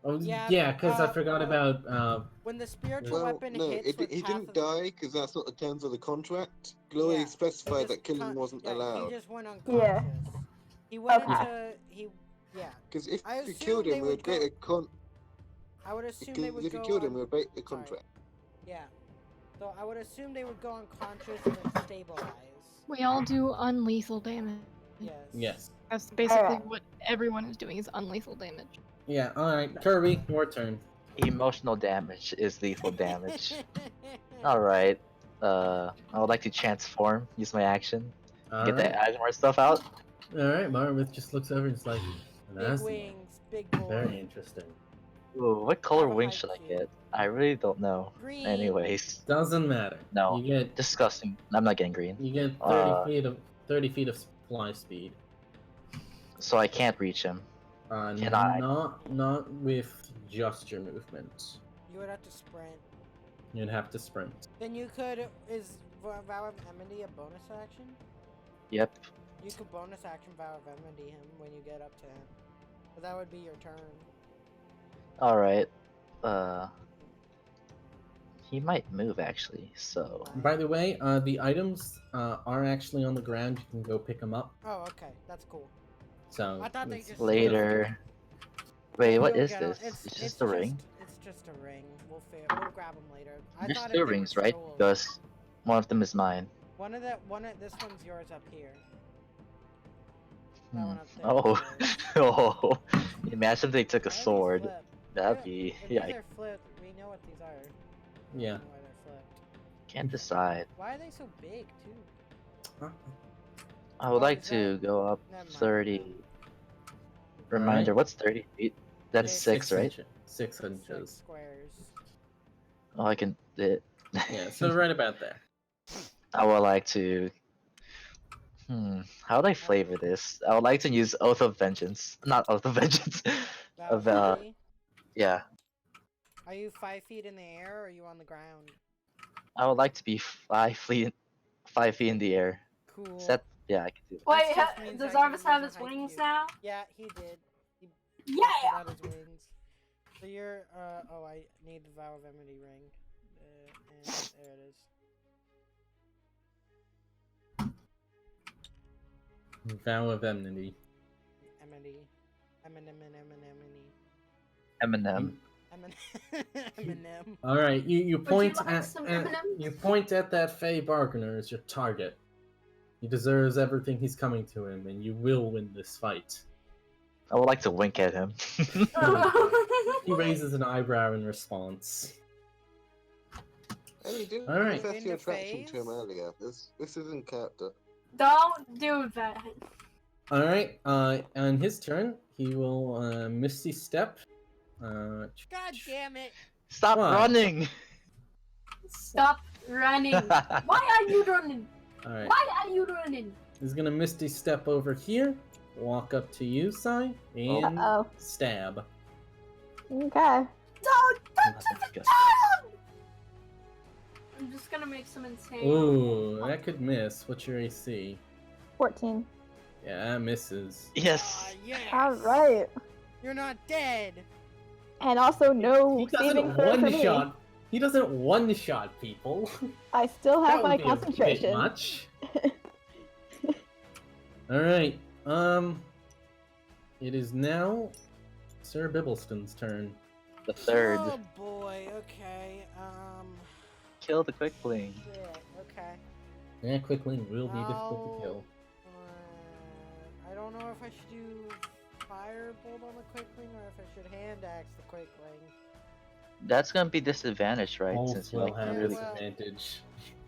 Oh Yeah, yeah, because I uh, forgot about. When the spiritual Well, weapon no, hits with he Path didn't of the... die because that's not the terms of the contract. Glory Yeah, specified He that just killing wasn't He allowed. just went unconscious. Yeah. He went Okay. into... Yeah. Because if I you assume killed they him, we would would break the I would assume they would if you go killed him, un- we would break the Sorry. contract. Yeah. So I would assume they would go unconscious and then stabilize. We all do unlethal damage. Yes. Yes. That's basically Alright. what everyone is doing is unlethal damage. Yeah. All right, Kirby, your turn. Emotional damage is lethal damage. Alright. I would like to transform, use my action, All get right. the Asmar stuff out. All right. Marvith just looks over and is like, an Big Asmar. wings, big boy. Very interesting. Ooh, what color Have a wing high should I Q. get? I really don't know. Green. Anyways, Doesn't matter. no. You get Disgusting. I'm not getting green. 30 feet of fly speed. So I can't reach him. Can I? Not with just your movement. You would have to sprint. You'd have to sprint. Then you could. Is Vow of Enmity a bonus action? Yep. You could bonus action Vow of Enmity him when you get up to him. But that would be your turn. Alright. He might move actually, so. By the way, the items are actually on the ground. You can go pick them up. Oh, okay. That's cool. So I thought they it's just- Later. Wait, what You'll is get this? It's It's just a ring? It's just a ring. We'll grab them later. I There's thought two if they rings, were right? stolen. Because one of them is mine. This one's yours up here. That Hmm. one up there. Oh. is yours. Oh. Imagine they took a Why are these sword. flipped? That'd Why- be. If Yeah, these I are flipped, we know what these are. We Yeah. know why they're flipped. can't decide. Why are they so big too? I would Oh, like is to that- go up Never mind. 30. Reminder, what's 30 feet? That's It's 6, right? 6 Six inches. squares. Oh, I can. Yeah, so right about there. I would like to. How would I flavor this? I would like to use Oath of Vengeance. Not Oath of Vengeance. Vow of, of Enmity? yeah. Are you 5 feet in the air or are you on the ground? I would like to be 5 feet in the air. Cool. Is that. Yeah, I can do that. Wait, This just means does I can Arvis have use his a high wings cube. now? Yeah, he did. He Yeah! busted out his wings. So you're, oh, I need the Vow of Enmity ring. And there it is. Vow of Enmity. Enmity. Enmity. Eminem. Eminem. All right, you Would point you like at some M&Ms? you point at that Fey bargainer as your target. He deserves everything he's coming to him, and you will win this fight. I would like to wink at him. He raises an eyebrow in response. Hey, you didn't All right. confess your attraction to him phase? earlier. This isn't character. Don't do that. All right. On his turn, he will Misty Step. God damn it! Stop What? running! Stop running. Why are you running? All right. Why are you running? He's gonna Misty Step over here, walk up to you, Sai, and Uh-oh. stab. Okay. Don't touch That's the disgusting. child! I'm just gonna make some insane. Ooh, that could miss. What's your AC? 14. Yeah, that misses. Yes! Yes! Alright. You're not dead! And also no He saving doesn't throw for one me. shot. He doesn't one shot people. I still have That my would be a bit concentration. much. All right. It is now Sir Bibbleston's turn. The third. Oh boy, okay, Kill the quick bling. shit, okay. Yeah, Quickling will be difficult to kill. I don't know if I should do Firebolt on the Quickling or if I should Hand Axe the Quickling. That's gonna be disadvantaged, right? Both Since you will like have really. disadvantage.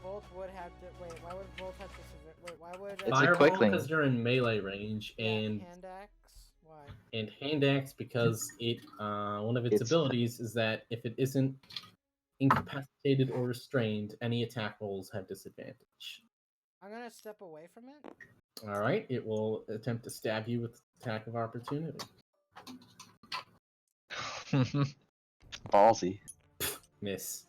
Both would have to. Wait, why would both have disadvantage? Wait, why would. It's a Fireball Quickling. because you're in melee range, Yeah, and Hand Axe? Why? Hand Axe because it one of its It's- abilities is that if it isn't incapacitated or restrained, any attack rolls have disadvantage. I'm gonna step away from it. All right, it will attempt to stab you with attack of opportunity. Ballsy. Miss.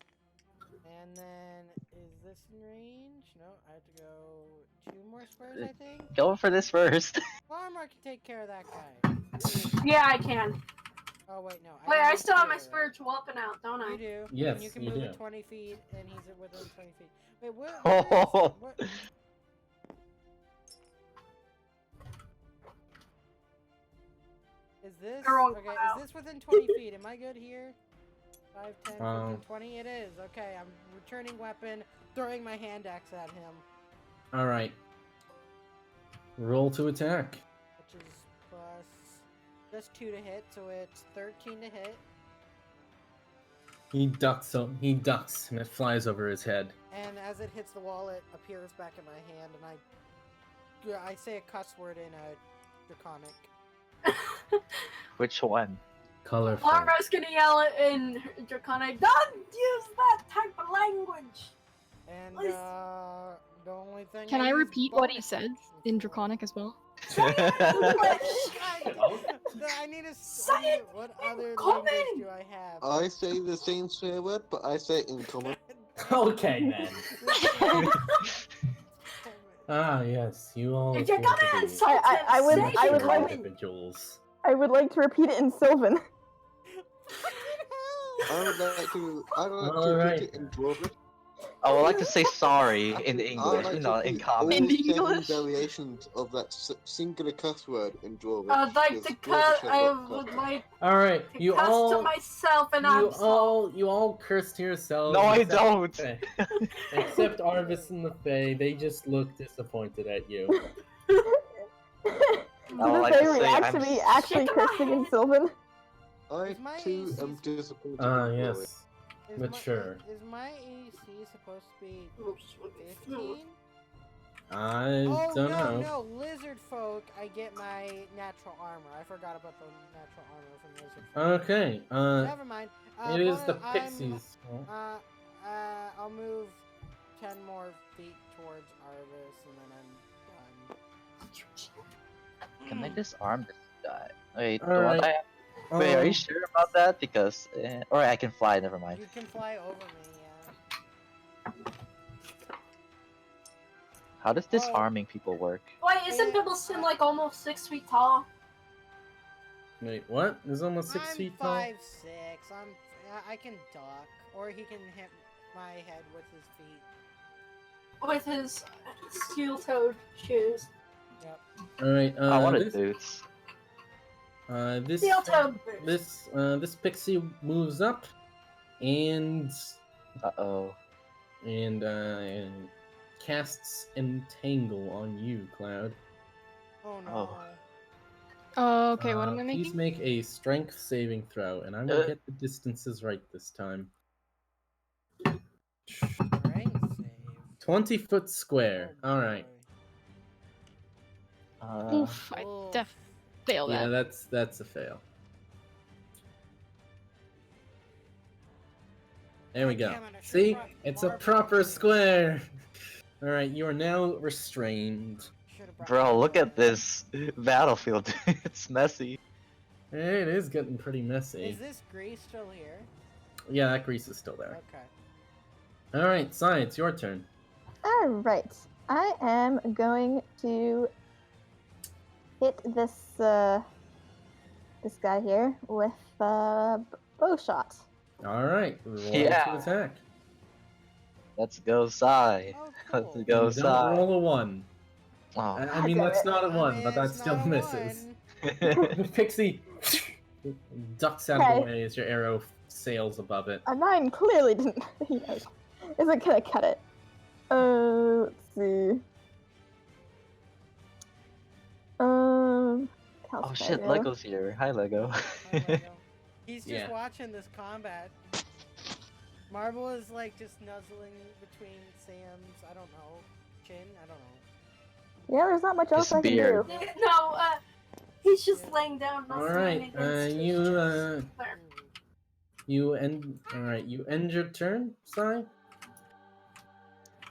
And then, is this in range? No, I have to go 2 more squares, I think? Go for this first. Farmer can take care of that guy. Yeah, I can. Oh, wait, no. Wait, don't I have still have my spear, right? spiritual weapon out, don't I? You do. Yes, and you can you move do. it 20 feet, and he's within 20 feet. Wait, what? Oh. What? Is this They're all okay? out. Is this within 20 feet? Am I good here? 5, 10, 15, Um, 20. It is. Okay, I'm returning weapon, throwing my hand axe at him, All right. Roll to attack. which is plus just 2 to hit, so it's 13 to hit. He ducks, and it flies over his head. And as it hits the wall, it appears back in my hand, and I say a cuss word in a Draconic. Which one? Colorful. Laura's gonna yell it in Draconic. Don't use that type of language. And Please. the only thing. Can I use repeat what he bonus said actions in for. Draconic as well? I need to Say it what in other common. language do I have? I say the same swear word, but I say it in common. Okay then. Ah yes, you all. If you're appear gonna to be insult him, I would- say I it would in like- common. individuals. I would like to repeat it in Sylvan. I would like to. I would like to Alright. repeat it in Dwarvish. I would like to say sorry in I English, would like you to know, in repeat all common. In 7 English? variations of that singular cuss word in Dwarvish. I'd like to because cut. Dwarvish I has lots of would cuss like All right, to you cuss to all. myself and You all cursed yourselves. No, I except- don't. Faye. Except Arvis and the Fae, they just look disappointed at you. I would Did like they to say react I'm to me actually Shake my cursing in hand. Sylvan? I Is my too AC am disappointed. Ah, in Dwarvish. yes. But sure. Is my AC supposed to be Oops. 15? I Oh don't no, know. no, lizard folk. I get my natural armor. I forgot about the natural armor from lizard folk. Okay. Never mind. It is the I'm- pixies. I'll move 10 more feet towards Arvis, and then I'm done. Can I disarm this guy? Wait, Alright. Wait, are you Um, sure about that? Because, or I can fly. Never mind. You can fly over me, yeah. How does disarming people work? Wait, isn't Bibbleston like almost 6 feet tall? Wait, what? It's almost 6 I'm feet tall. 5'6". I can duck, or he can hit my head with his feet. With his steel-toed shoes. Yep. All right. I wanted This, boots. this, Steel-toed boots. this pixie moves up, and Uh-oh. casts entangle on you, Cloud. Oh no. Oh. Oh, okay, what am I Please making? make a strength saving throw, and I will Uh. get the distances right this time. Strength save. 20-foot square. Oh, All right. boy. Oof, I Oof. failed Yeah, that. that's a fail. There we go. Damn it, I should've See, brought it's a marbles. proper square. All right, you are now restrained. Should've brought Bro, look at marbles. this battlefield. It's messy. It is getting pretty messy. Is this grease still here? Yeah, that grease is still there. Okay. All right, Sai, it's your turn. Alright. I am going to hit this this guy here with a bow shot. All right, roll Yeah. to attack. Let's go, Sai. Oh, Let's cool. go, Don't Sai. roll a 1. Oh. I mean, damn that's it. not a I 1, mean, but that it's still not a misses. one. The pixie ducks out of the Okay. way as your arrow sails above it. A 9 clearly didn't isn't gonna cut it. Let's see. Oh shit, Lego's here. Hi, Lego. Oh, Lego. He's just Yeah. watching this combat. Marble is like just nuzzling between Sam's, I don't know, chin? I don't know. Yeah, there's not much else His I can beard. do. No, he's just laying down. All Nothing right, against his you chest. There. you end. All right, you end your turn, Sai.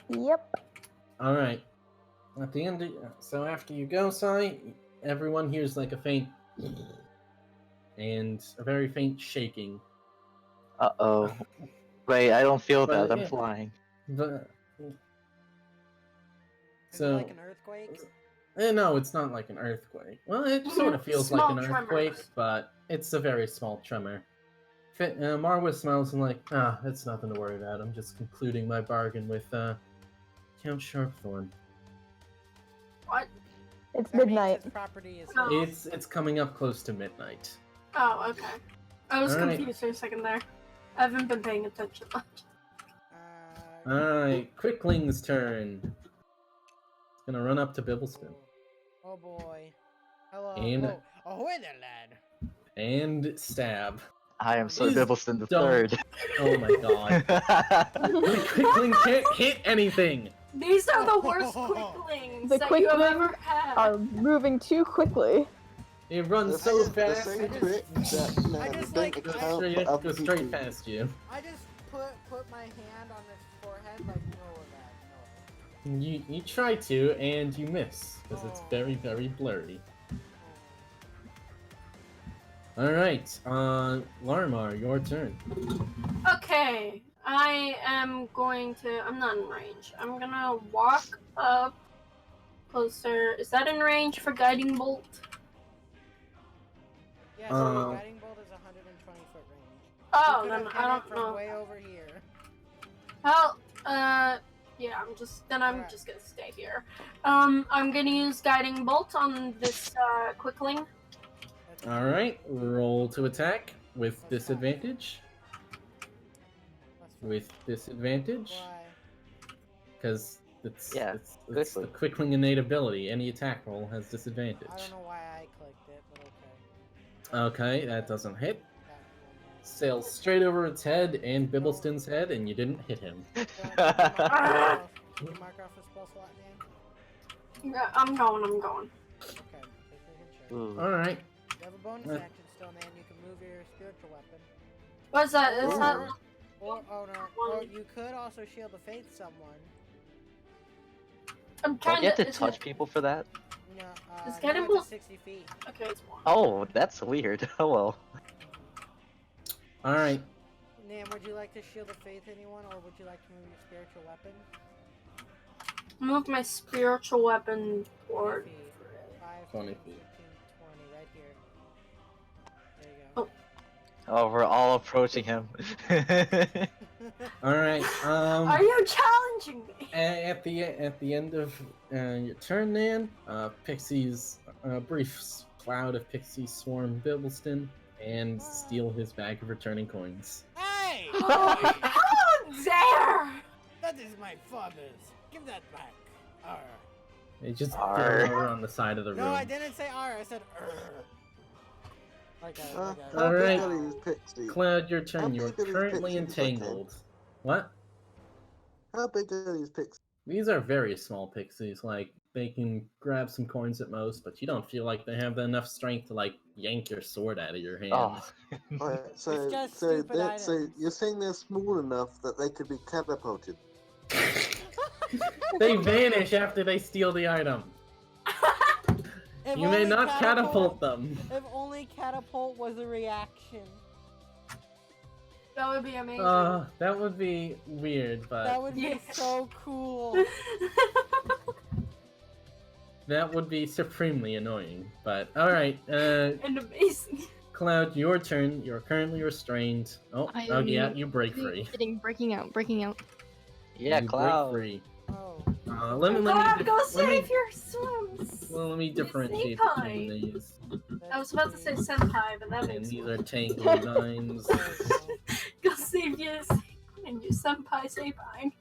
Yep. All right. At the end, so after you go, Sai, everyone hears like a faint and a very faint shaking. Uh-oh. Wait, I don't feel But, that. I'm yeah. flying. But Is so it like an earthquake? no, it's not like an earthquake. Well, it sort of feels like Small an earthquake, tremors. but it's a very small tremor. Marwa smiles and like, it's nothing to worry about. I'm just concluding my bargain with Count Sharpthorn. What? It's That means midnight. his property is Oh. It's coming up close to midnight. Oh, okay. I was Alright. confused for a second there. I haven't been paying attention much. Alright, Quickling's turn. It's gonna run up to Bibbleston. Oh boy. Hello. And- Oh, ahoy there, lad. And stab. I am Sir He's Bibbleston the dumb. Third. Oh my god. The Quickling can't hit anything. These are the worst quicklings The that you have ever quicklings had. are moving too quickly. It runs The so same- fast. The same It trick that I no, just don't like- goes account straight, for other goes straight people. past you. I just put my hand on his forehead like no that. You try to, and you miss because it's very blurry. All right, Larmar, your turn. Okay, I am going to. I'm not in range. I'm gonna walk up closer. Is that in range for guiding bolt? Yeah, Uh, guiding bolt is 120 foot range. Oh, You then could've I hit it don't from know. way over here. Well, yeah. I'm Alright. just gonna stay here. I'm gonna use guiding bolt on this quickling. All right, roll to attack with disadvantage. With disadvantage, Why? because it's Yeah, it's the quickly. Quickling innate ability. Any attack roll has I disadvantage. don't know why I clicked it, but okay. Okay, that doesn't hit. That one. Sails straight over its head and Bibbleston's head, and you didn't hit him. Did you mark off a spell slot name? Yeah, I'm going. Okay, just making sure. Ooh. All right. You have a bonus action still, man. You can move your spiritual weapon. What's that? Is that? Or, oh no. Or you could also shield of faith someone. I'm Don't trying you have to is touch it- people for that? No, Is no, guiding it's bolt- 60 feet. Okay, it's one. Oh, that's weird. Oh well. All right. Nam, would you like to shield of faith anyone, or would you like to move your spiritual weapon? Move my spiritual weapon toward. 20 feet. 5, 20 10, feet. 15, 20, right here. There you go. Oh, we're all approaching him. All right. Are you challenging me? At the end of your turn, Nan, pixies, a brief cloud of pixies swarm Bibbleston and steal his bag of returning coins. Hey! How dare! That is my father's. Give that back. Arr. They just throw Arr. it over on the side of the room. No, I didn't say arr. I said arr. Like a. How All big right. are these pixies? Cloud, your turn. How You're big are these currently pixies, if I can? entangled. What? How big are these pixies? These are very small pixies. Like, they can grab some coins at most, but you don't feel like they have enough strength to, like, yank your sword out of your hand. Oh. Alright, so just so stupid they're, so items. you're saying they're small enough that they could be catapulted. They vanish after they steal the item. If You may only not catapult them. If only catapult was a reaction. That would be amazing. That would be weird, but That would be Yeah. so cool. that would be supremely annoying. But alright, and amazing. Cloud, your turn. You're currently restrained. Oh, I oh yeah, am you break free. breaking out. Yeah, You Cloud. break free. Oh. Let me God, go let me- save your swims. well, let me differentiate Senpai. between these. I was about to say senpai, but that And makes these sense. are tangled vines. Go save your and your senpai say bye.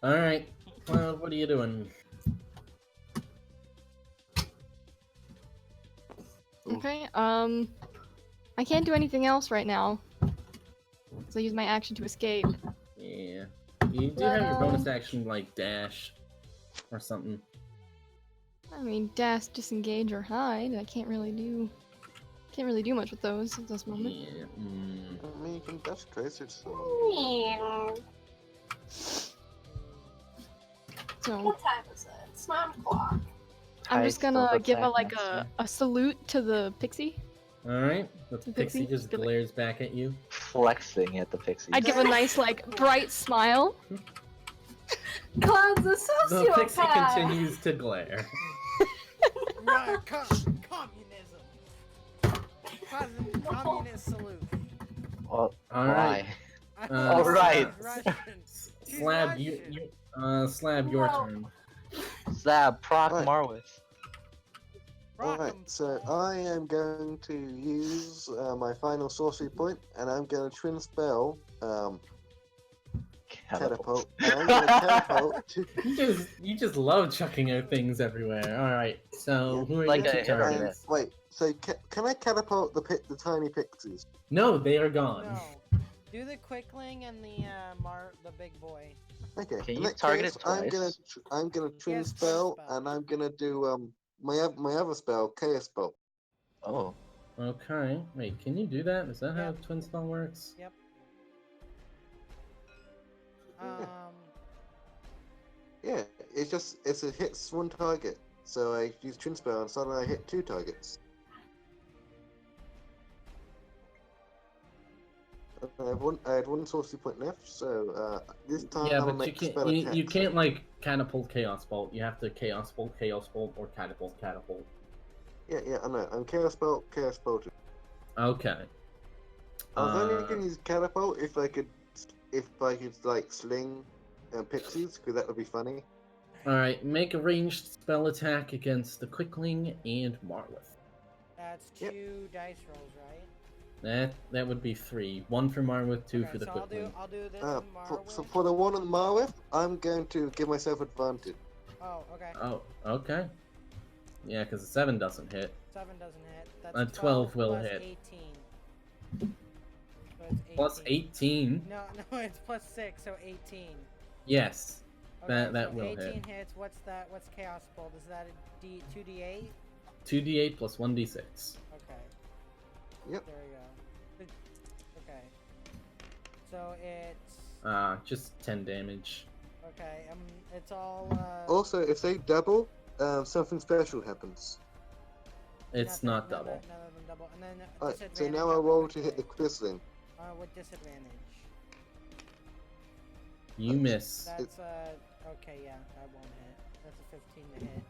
Alright, Cloud, what are you doing? Okay. I can't do anything else right now. So I use my action to escape. Yeah. You do have your bonus action, like, dash or something. I mean, dash, disengage, or hide. I can't really do much with those at this moment. Yeah. I mean, you can dash closer to someone. So What time is it? It's 9 o'clock. I'm just Height gonna of give attack master. a salute to the pixie. Alright, the The pixie pixie? just Be like- glares back at you. Flexing at the pixie. I give a nice bright smile. Cloud's a The pixie sociopath. continues to glare. Right, communism. Communist salute. Well, Alright. why? All right. Russian. She's Slab, Russian. Slab, your No. turn. Zab, Proc Right. Marwith. Rock 'em, Alright, so Paul. I am going to use my final sorcery point, and I'm going to twin spell catapult. And I'm gonna catapult to You just love chucking out things everywhere. All right. So Yeah. who are Like your a two hit or targets? wait. So can I catapult the tiny pixies? No, they are gone. No. Do the quickling and the big boy. Okay. Can in you that target case, it twice? I'm gonna He twin has twin spell, spell. and I'm gonna do my other spell, chaos spell. Oh. Okay. Wait, can you do that? Is that how Yep. twin spell works? Yep. Yeah. Yeah, it's a hits one target. So I use twin spell, and suddenly I hit 2 targets. I had one sorcery point left, so this time Yeah, I'll but make spell you attacks. can't like catapult chaos bolt. You have to chaos bolt, or catapult. Yeah, I know. I'm chaos bolt. Okay. I was only gonna use catapult if I could like sling pixies, because that would be funny. All right. Make a ranged spell attack against the Quickling and Marwith. That's Yep. 2 dice rolls, right? That would be 3. 1 for Marwith, 2 Okay, for the so Quickling. I'll do this So tomorrow. for the one on Marwith, I'm going to give myself advantage. Oh, okay. Oh, okay. Yeah, because a 7 doesn't hit. 7 doesn't hit. That's A 12 will plus hit. 18. So it's 18. Plus 18. No, it's plus 6, so 18. Yes, Okay, that so will 18 hit. hits. What's that? What's Chaos Bolt? Is that a 2d8? 2d8 plus 1d6. Okay. Yep. There we go. Okay. So it's Just 10 damage. okay. It's all. Also, if they double, something special happens. It's not double. None of them double. And then Alright, so disadvantage now I on the roll to hit the quickling. quisling. With disadvantage. You miss. That's okay. Yeah, that won't hit. That's a 15 to hit.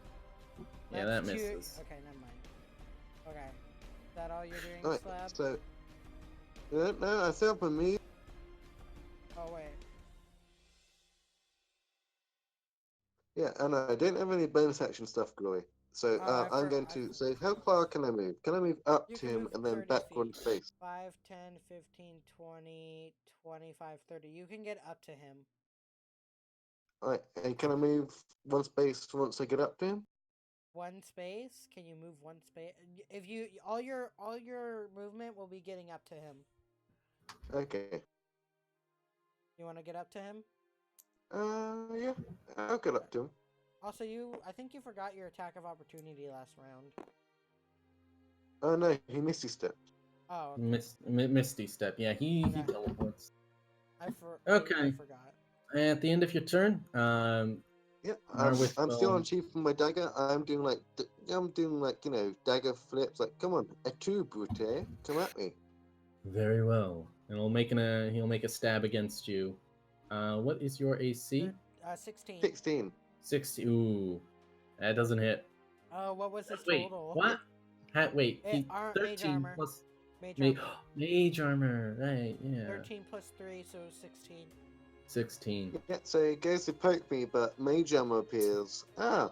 Yeah, That's that two- misses. Okay, never mind. Okay. Is that all you're doing, Alright, Slab? so no, I set up a me. Oh wait. Yeah, and I don't have any bonus action stuff, Glory. So I'm going I to say, how far can I move? Can I move up You to can him move and then 30 back feet. one space? 5, 10, 15, 20, 25, 30. You can get up to him. Alright, and can I move one space once I get up to him? One space? Can you move one space? If you all your movement will be getting up to him. Okay. You want to get up to him? Yeah, I'll get up to him. Also, I think you forgot your attack of opportunity last round. Oh no, he missed his step. Oh, okay. Misty Step. Yeah, he Yeah. teleports. I Okay. forgot. At the end of your turn, Yeah, Marwith I'm still will- on chief from my dagger. I'm doing like dagger flips. Like, come on, a two brute, come at me. Very well. And he'll make a stab against you. What is your AC? 16. 16. 60. Ooh. That doesn't hit. What was his Wait, total? what? Wait, Mage 13 armor. plus Mage mage, armor. mage armor. Right, yeah. 13 plus 3, so 16. 16. Yeah, so he goes to poke me, but mage armor appears. And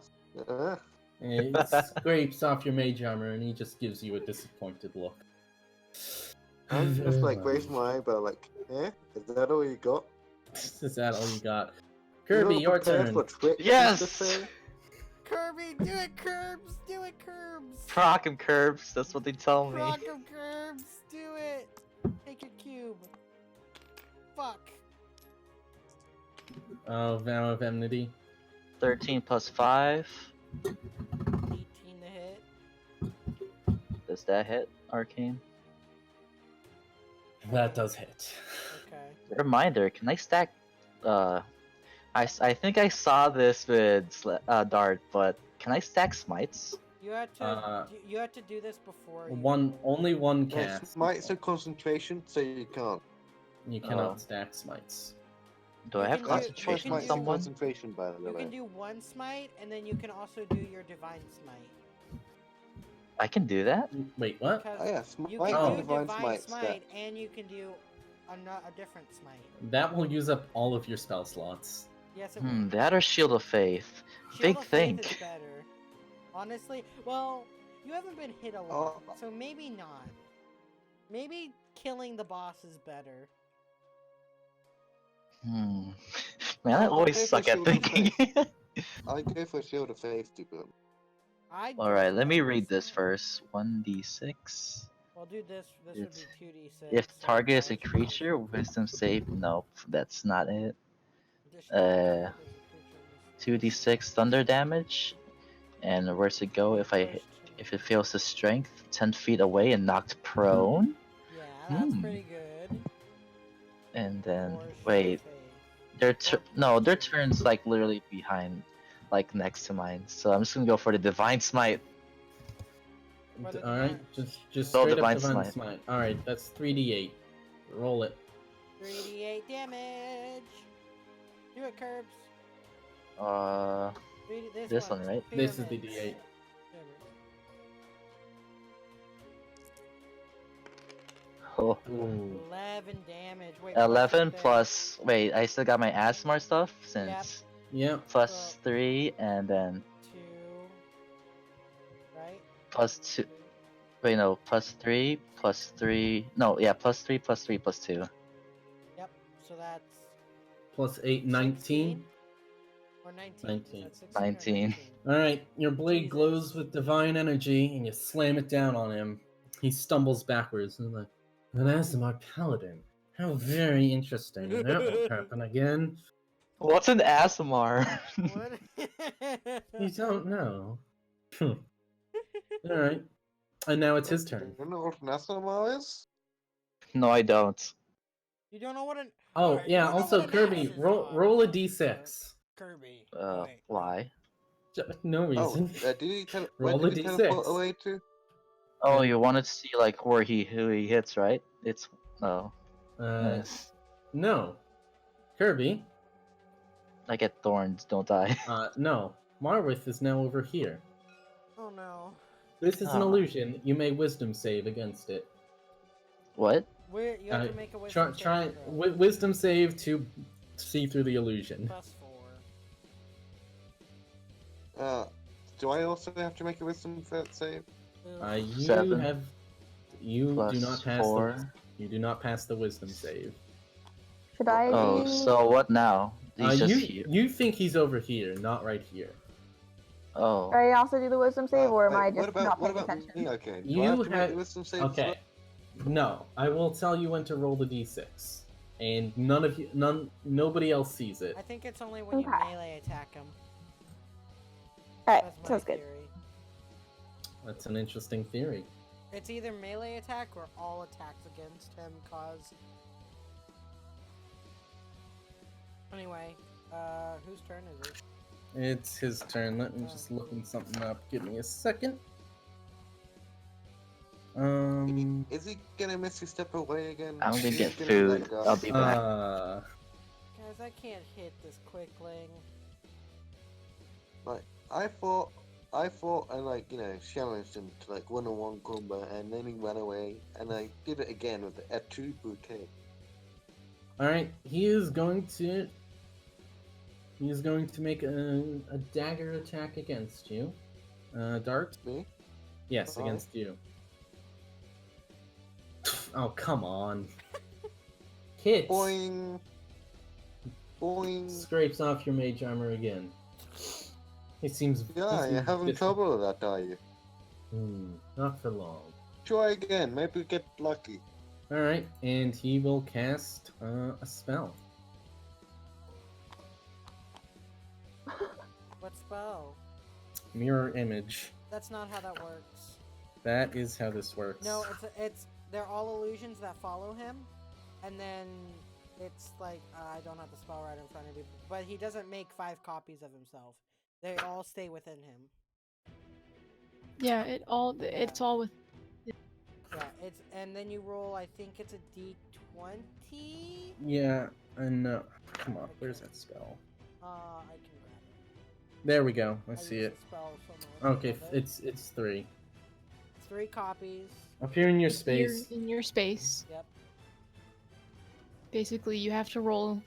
it scrapes off your mage armor, and he just gives you a disappointed look. I'm just like raising my eyebrow, like, is that all you got? Is that all you got? You're Kirby, not your prepared turn. for trick, Yes! Mr. Faye? Kirby, do it, Curbs! Do it, Curbs! Proc him, Curbs. That's what they tell me. Rock 'em, Curbs! Do it! Take your cube. Fuck. Oh, Vow of Enmity. 13 plus 5. 18 to hit. Does that hit, Arcane? That does hit. Okay. Reminder, can I stack... I think I saw this with Dart, but can I stack smites? You had to do this before you Only one Yeah, cast. smite's a concentration, so you can't. You cannot stack smites. Do You I have can concentration on do- someone? Concentration, by the You way. can do one smite, and then you can also do your divine smite. I can do that? Wait, what? Because Oh yeah, you smite can and do divine divine smite. smite, and you can do a different smite. That will use up all of your spell slots. Yes, it will. That or Shield of Faith. Shield Big of Faith think. is better. Honestly, well, you haven't been hit a lot, so maybe not. Maybe killing the boss is better. Man, I I'll always go for suck at shield of thinking. faith. I go for shield of faith to build. I'd go Alright, let me for read this this. first. 1d6. Well, do this. This would It's- be 2d6. If so target is a twice the creature, first one. wisdom save. Nope, that's not it. Additional target is a creature with 2d6 thunder damage. And where's it go? If I push if it fails the strength, 10 feet away and knocked prone. Yeah, that's Hmm. pretty good. And then Or Shield of wait, Faith. their turn's like literally behind, like next to mine. So I'm just gonna go for the divine smite. For the All right, divine- just Roll straight up divine divine smite. smite. All right, that's 3d8. Roll it. 3d8 damage. Do it, Curbs. This one, right? This is the Pyramids. d8. Oh. Ooh. 11 damage. Wait, 11 plus your plus. Wait, I still got my Asmar stuff since Yep. plus 3 and then 2. Right? plus 2. Wait, no, plus 3 plus 3. No, yeah, plus 3 plus 3 plus 2. Yep. So that's Plus 8, 19. 16? Or 19. 19. Is that 16 or 19. All right, your blade Jesus. glows with divine energy, and you slam it down on him. He stumbles backwards and like, an Azimar Paladin. How very interesting. That won't happen again. What's an Asmar? What? You don't know. All right, and now it's his turn. You know what Nasamar is? No, I don't. You don't know what an. Oh Alright, you yeah, don't know also what an Kirby, ass is, roll a d6. Kirby. Oh, wait. Why? No Oh, reason. did he where Roll a did he d6. teleport away to? Oh, you wanted to see like who he hits, right? It's no. Nice. No. Kirby, I get thorns, don't I? no. Marwith is now over here. Oh no. This is an Ah. illusion. You may wisdom save against it. What? You have to make a wisdom Try saving throw. wisdom save to see through the illusion. Plus 4. Do I also have to make a wisdom save? You 7 have. You plus do not pass 4. You do not pass the wisdom save. Should I? Oh, so what now? He's just you here. you think he's over here, not right here. Oh. Should I also do the wisdom save, or am I Wait, just not paying attention? me? Okay. Do I You have to make have the wisdom save? as okay. well? No, I will tell you when to roll the d6, and nobody else sees it. I think it's only when you Okay. melee attack him. Alright, That's my sounds good. theory. That's an interesting theory. It's either melee attack or all attacks against him cause. Anyway, whose turn is it? It's his turn. Let me just looking something up. Give me a second. Is he gonna miss his step away again? I'm gonna Is get he food. let go? I'll be back. Guys, I can't hit this quickling. Like I thought I challenged him to like one-on-one combat, and then he ran away, and I did it again with a two bouquet. All right, he is going to make a dagger attack against you. Dart? Me? Yes, Alright. against you. Oh, come on. Hits. Boing. Boing. Scrapes off your mage armor again. It seems. Yeah, you're having trouble with that, are you? Not for long. Try again. Maybe get lucky. Alright, and he will cast a spell. What spell? Mirror image. That's not how that works. That is how this works. No, they're all illusions that follow him, and then it's like I don't have the spell right in front of me, but he doesn't make 5 copies of himself. They all stay within him. Yeah, it's all with. Yeah, and then you roll. I think it's a D20. Yeah, and come on, where's that spell? I can grab it. There we go. I see use it. the spell so much. Okay, Love it. it's 3. 3 copies. Up here in your space. In your space. Yep. Basically, you have to roll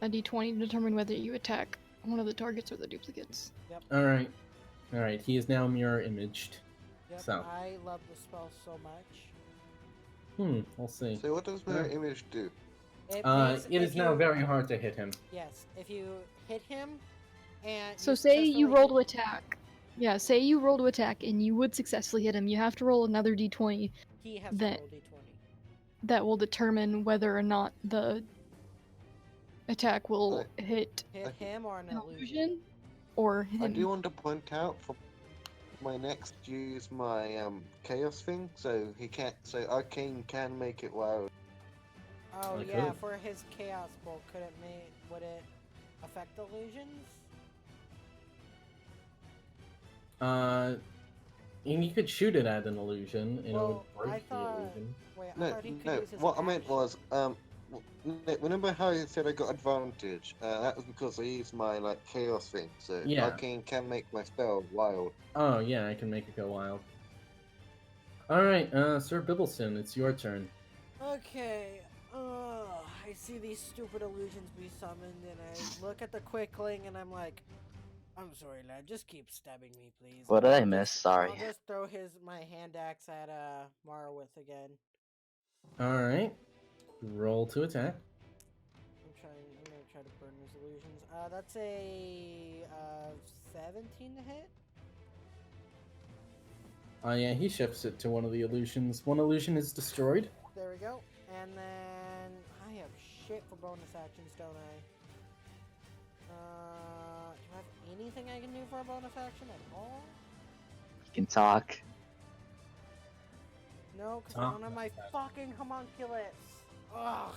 a d20 to determine whether you attack one of the targets or the duplicates. Yep. All right. He is now mirror imaged. Yep. So. I love the spell so much. We'll see. So what does mirror image do? It is now very hard to hit him. Yes, if you hit him, and So you say you successfully roll hit- to attack. Yeah, say you roll to attack and you would successfully hit him. You have to roll another d20 he has that- to roll d20. that will determine whether or not the attack will hit Hit him or an an illusion. illusion or I him. do want to point out for my next use my chaos thing, so he can't. So Arcane can make it wild. Oh I yeah, could. for his chaos bolt, would it affect illusions? And you could shoot it at an illusion, and it Well, would break I thought. the illusion. Wait, I No, thought he could no. use his What I meant action. was, remember how you said I got advantage? That was because I used my chaos thing. So Yeah. Arcane can make my spell wild. Oh yeah, I can make it go wild. All right, Sir Bibbleston, it's your turn. Okay. I see these stupid illusions be summoned, and I look at the quickling, and I'm like, I'm sorry, lad. Just keep stabbing me, please. What And did I I'll miss? just- Sorry. I'll just throw my hand axe at Marowith again. All right, roll to attack. I'm gonna try to burn his illusions. That's a 17 to hit. Oh yeah, he shifts it to one of the illusions. One illusion is destroyed. There we go. And then I have shit for bonus actions, don't I? Do I have anything I can do for a bonus action at all? You can talk. No, because I Oh, don't have my fucking homunculus. Ugh.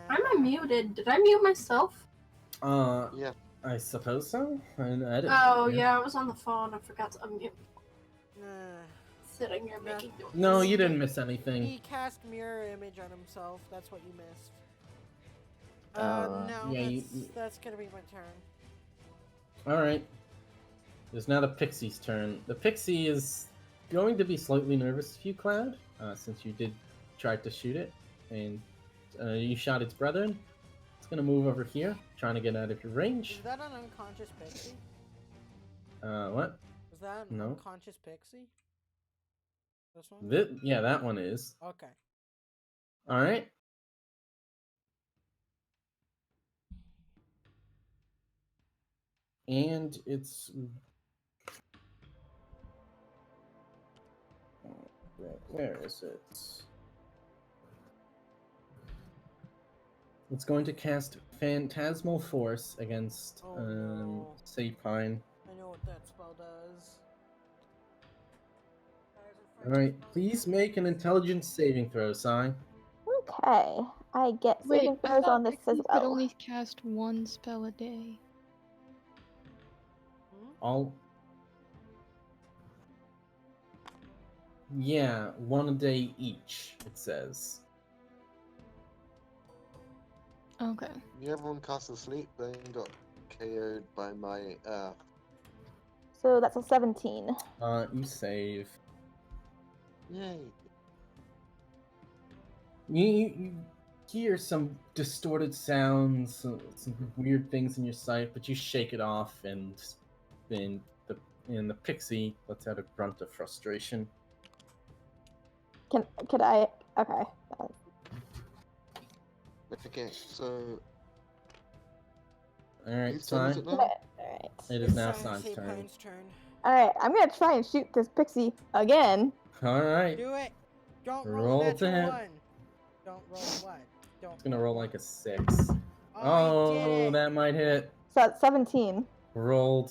I'm unmuted. Did I mute myself? Yeah. I suppose so. I didn't. Oh yeah, I was on the phone. I forgot to unmute. Nah. Sitting here making noise. No, you didn't miss anything. He cast mirror image on himself. That's what you missed. No, yeah, that's gonna be my turn. All right. It's now the pixie's turn. The pixie is going to be slightly nervous of you, Cloud, since you did try to shoot it, and you shot its brethren. It's gonna move over here, trying to get out of your range. Is that an unconscious pixie? What? Was that an No. unconscious pixie? This one? Yeah, that one is. Okay. All right. And it's where is it? It's going to cast Phantasmal Force against Oh, no. Sapine. I know what that spell does. All right, please make an intelligence saving throw, Sai. Okay, I get Wait, saving I throws thought on this as Pixies could well. only cast one spell a day. All. Yeah, one a day each. It says. Okay. Yeah, everyone cast asleep, then got KO'd by my So that's a 17. You save. Yay. You hear some distorted sounds, some weird things in your sight, but you shake it off, and then the pixie lets out a grunt of frustration. Could I? Okay. Okay, so All right, whose turn is Sai. it All now? right. It is now It's Sai's turn. Sapine's turn. All right. I'm gonna try and shoot this pixie again. All right, Do it! Don't roll, Roll a to natural hit. one! Don't roll what? Don't it's gonna roll like a 6. Oh, I did it. that might hit. So that's 17. Roll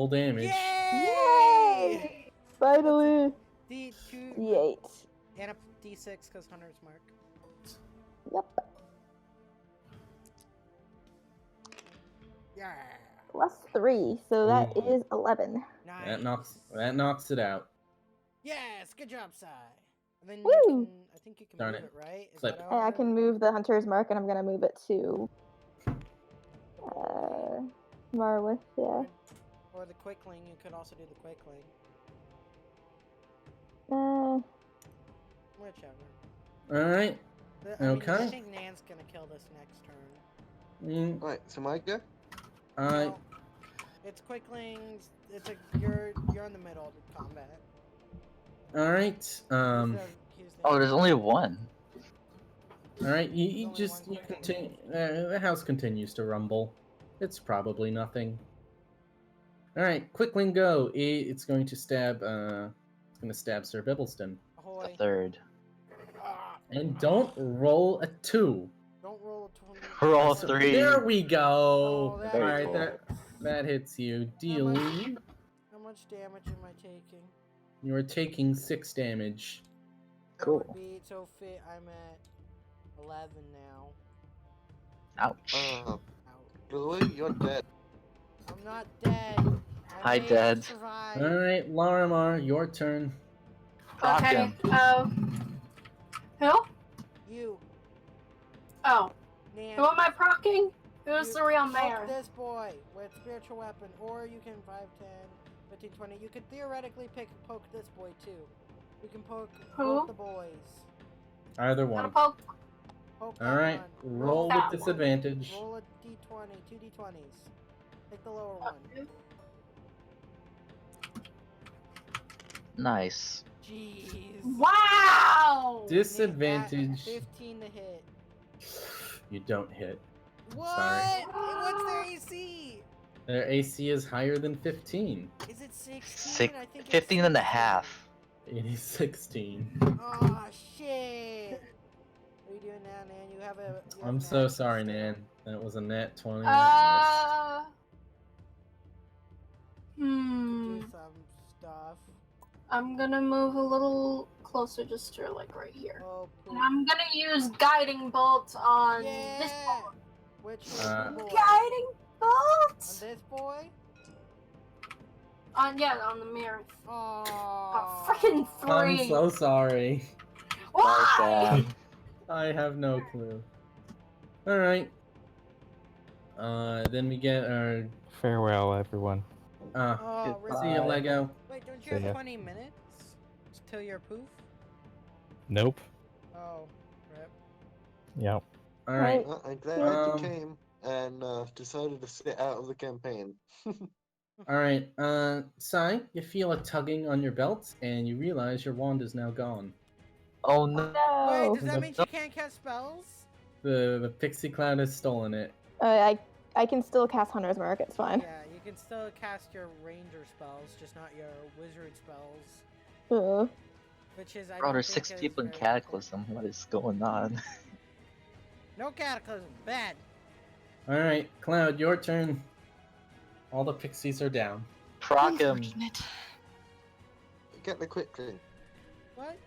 damage. Yay! Finally. D2 D8. and a D6 because Hunter's Mark. Yep. Yeah. Plus 3, so that Ooh. is 11. Nice. That knocks it out. Yes, good job, Sai. And then Woo! you can, I think you can Darn move it. it, right? Is Clip. that And how I it can works? move the hunter's mark, and I'm gonna move it to Marwith. Yeah. Or the quickling, you could also do the quickling. Whichever. All right. I mean, Okay. I think Nan's gonna kill this next turn. Right, so my go? No, it's quicklings. You're in the middle of the combat. All right. Oh, there's only one. All right. You There's only just one you quick continue. The house continues to rumble. It's probably nothing. All right. Quickling go. It's going to stab. It's going to stab Sir Bibbleston. The Ahoy. third. Ah, And don't roll a 2. don't roll a 20. Roll So- 3. There we go. Oh, that Very All right. cool. That hits you. much? Dealing. How much damage am I taking? You are taking 6 damage. That Cool. would be so fit. I'm at 11 now. Ouch. Ouch. Louis, you're dead. I'm not dead. I Hi, may Dad. not survive. All right, Larimar, your turn. Proc Okay. him. Who? You, Oh, Nan. who am I procking? Who's you the real poke mayor? this boy with spiritual weapon, or you can 5, 10, 15, 20. You could theoretically poke this boy too. You can poke Who? both the boys. Either Gotta one. poke. Poke All that right, one. roll that with one. disadvantage. Roll a d20, 2 d20s. Take the lower one. Nice. Jeez. Wow! Disadvantage. 15 to hit. You don't hit. What? Sorry. What's their AC? Their AC is higher than 15. Is it 16? Six, I think it's 15 and a 16. half. It is 16. Oh shit! What are you doing now, Nan? You have a. You have I'm an so action sorry, still. Nan. That was a net 20. That Do Hmm. some stuff. I'm gonna move a little closer, just to like right here. Oh, And poop. I'm gonna use guiding bolt on this Yeah! boy. Which boy? Guiding On bolt? this boy? On the mirror. Oh, Freaking missed. I'm three. so sorry. Why? Sad. I have no clue. All right. Then we get our. Farewell, everyone. Oh, See you, Goodbye. Lego. Wait, don't you See have ya. 20 minutes till you're poof? Nope. Oh, rip. Yep. All right. Well, I'm glad you came and decided to sit out of the campaign. All right. Sai, you feel a tugging on your belt, and you realize your wand is now gone. Oh no. Wait, does that The- mean she can't cast spells? The pixie cloud has stolen it. I can still cast Hunter's Mark. It's fine. Yeah, you can still cast your ranger spells, just not your wizard spells. Which is, I Bro, don't there's think 6 is people in very Cataclysm. What is going on? important. No cataclysm, bad. All right, Cloud, your turn. All the pixies are down. Proc him. Unfortunate. Get the quick thing. What?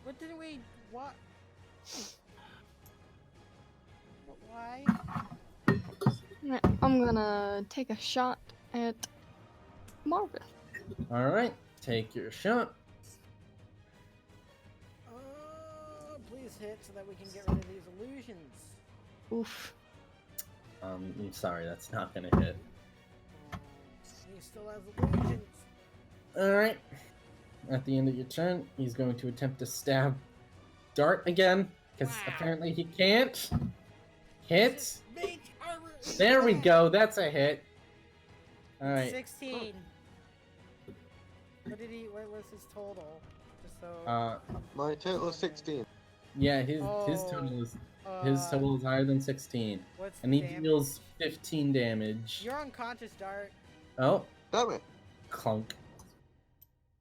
What did we? What? Why? Alright, I'm gonna take a shot at Marvin. All right, take your shot. Please hit so that we can get rid of these illusions. Oof. I'm sorry, that's not gonna hit. He still has illusions. All right. At the end of your turn, he's going to attempt to stab Dart again, because Wow. apparently he can't. Hit. Mage armor is There we bad. go. That's a hit. All right. 16. What did he? What was his total? Just so. My total is 16. Yeah, his Oh, total is higher than 16, What's and the he damage? deals 15 damage. You're unconscious, Dart. Oh, Damn it. clunk.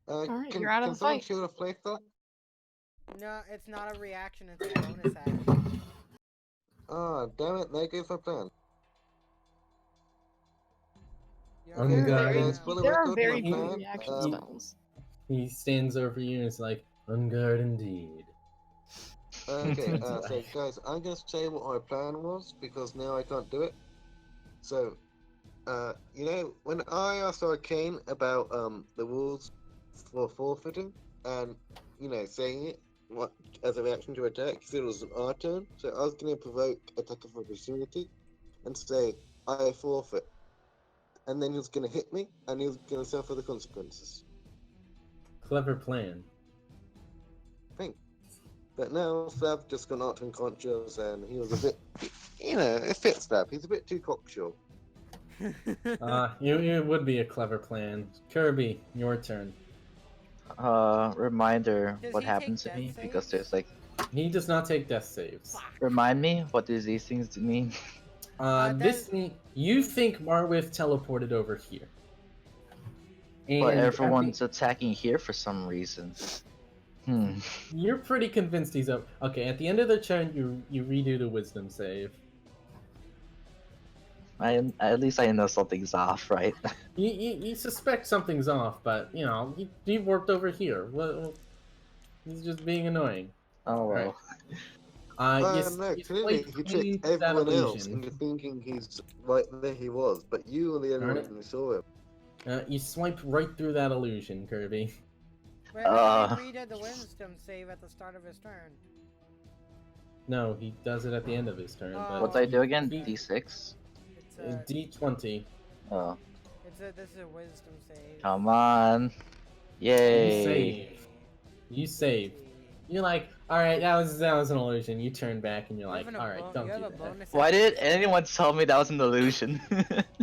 Alright, you're out of can the someone fight. shield a place that? No, it's not a reaction. It's a bonus action. Ah, damn it, there goes my plan. You're Oh, Okay, God. guys, Very- for the There are record, very my few plan, reaction um, spells. He stands over you and is like, "On guard indeed." Okay, That's so right. guys, I'm gonna say what my plan was because now I can't do it. So, you know, when I asked Arcane about the rules for forfeiting and saying it what as a reaction to attack, because it was our turn, so I was gonna provoke attack of opportunity and say I forfeit, and then he was gonna hit me and he was gonna suffer the consequences. Clever plan. But now Slab just got knocked unconscious and he was a bit, it fits Slab. He's a bit too cocksure. It would be a clever plan. Kirby, your turn. Reminder, Does what he happened take to me? death Because saves? there's like, He does not take death saves. remind me, what do these things mean? You think Marwith teleported over here. But And everyone's attacking here for some reason. you're pretty convinced he's up. Okay, at the end of the turn, you redo the wisdom save. At least I know something's off, right? You suspect something's off, but you know he warped over here. Well, he's just being annoying. Oh well. No, you clearly swipe he clean tricked through that everyone else illusion. into thinking he's right there he was, but you were the only Alright. one who saw him. You swipe right through that illusion, Kirby. But I thought he redid the wisdom save at the start of his turn. No, he does it at the end of his turn. But What do I do again? he- D6? It's a, D20. Oh, this is a wisdom save. come on. You Yay. save. You save. You're like, alright, that was an illusion. You turn back and you're like, alright, don't do that. Why did anyone tell me that was an illusion?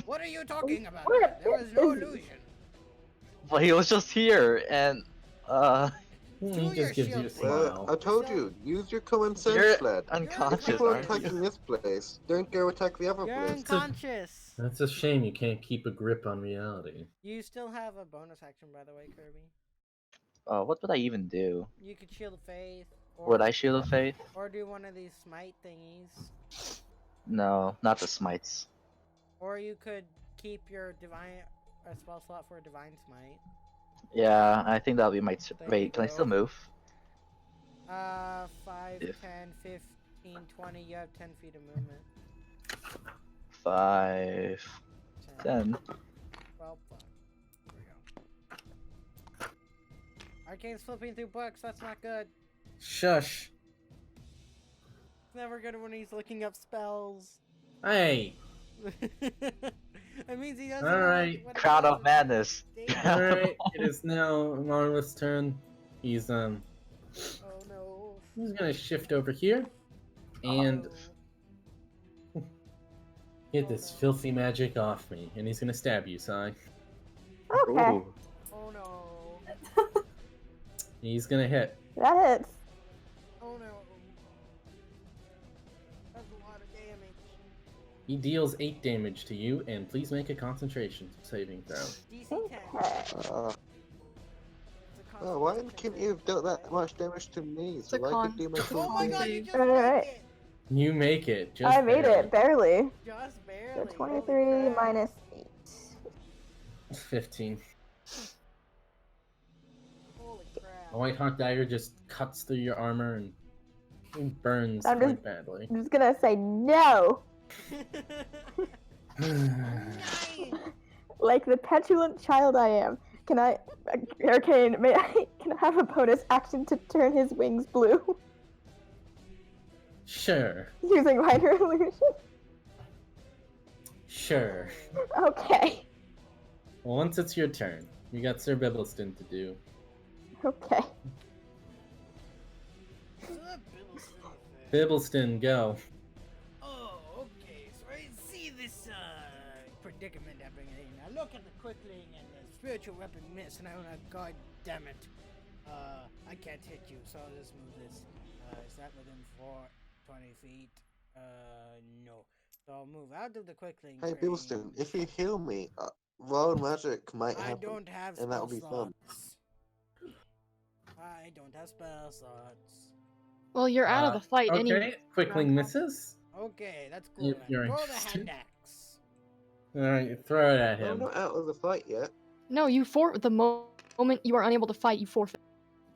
What are you talking about? What There was no is- illusion. Well, he was just here, and He Do your just gives you a shield thing. smile. I told you, use your common sense, you're lad. If unconscious, people are aren't you? attacking this place, don't go attack the other You're place. unconscious. That's a shame you can't keep a grip on reality. You still have a bonus action, by the way, Kirby. What would I even do? You could shield of faith. Or, Would I shield of faith? Or do one of these smite thingies. No, not the smites. Or you could keep your divine spell slot for a divine smite. Yeah, I think that'll be my. There Wait, you can I go. still move? 5, If- 10, 15, 20. You have 10 feet of movement. 5, 10. Well, fuck. Here we go. Arcane's flipping through books. That's not good. Shush. It's never good when he's looking up spells. Hey. That means he doesn't. Alright. What Crowd does of Madness. Alright, it is now Marwith's turn. He's Oh no. he's gonna shift over here and get this filthy magic off me, and he's gonna stab you, Sai. Okay, Ooh. Oh no. He's gonna hit. that hits. Oh no. That's a lot of damage. He deals 8 damage to you, and please make a concentration saving throw. DC 10. Uh, oh, why couldn't you have dealt that much damage to me so a I con. could do my Oh full my thing? god, you just Alright. make it! You make it. Just I made barely. it, barely. Just So barely. 23 Holy crap. minus 8. 15. Holy crap. A white hawk dagger just cuts through your armor and burns I'm quite just- badly. I'm just gonna say no! Nice. Like the petulant child I am. Can I, Arcane, can I have a bonus action to turn his wings blue? Sure. Using minor illusion? Sure. Okay. Well, once it's your turn, you got Sir Bibbleston to do. Okay. Bibbleston, go. Oh, okay. So I see this predicament happening. I look at the quickling and the spiritual weapon miss, and I'm like, God damn it. I can't hit you, so I'll just move this. Is that within 20 feet? No. So I'll move out of the quickling. Hey, range. Bilston, if you heal me, wild magic might I happen. don't have and that spell would be fun. slots. I don't have spell slots. Well, you're out of the fight Okay, anyway. quickling misses. Okay, that's cool. If Then. you're Throw the interested. hand axe. Alright, throw it at I'm him. not out of the fight yet. No, you the moment you are unable to fight, you forfeit.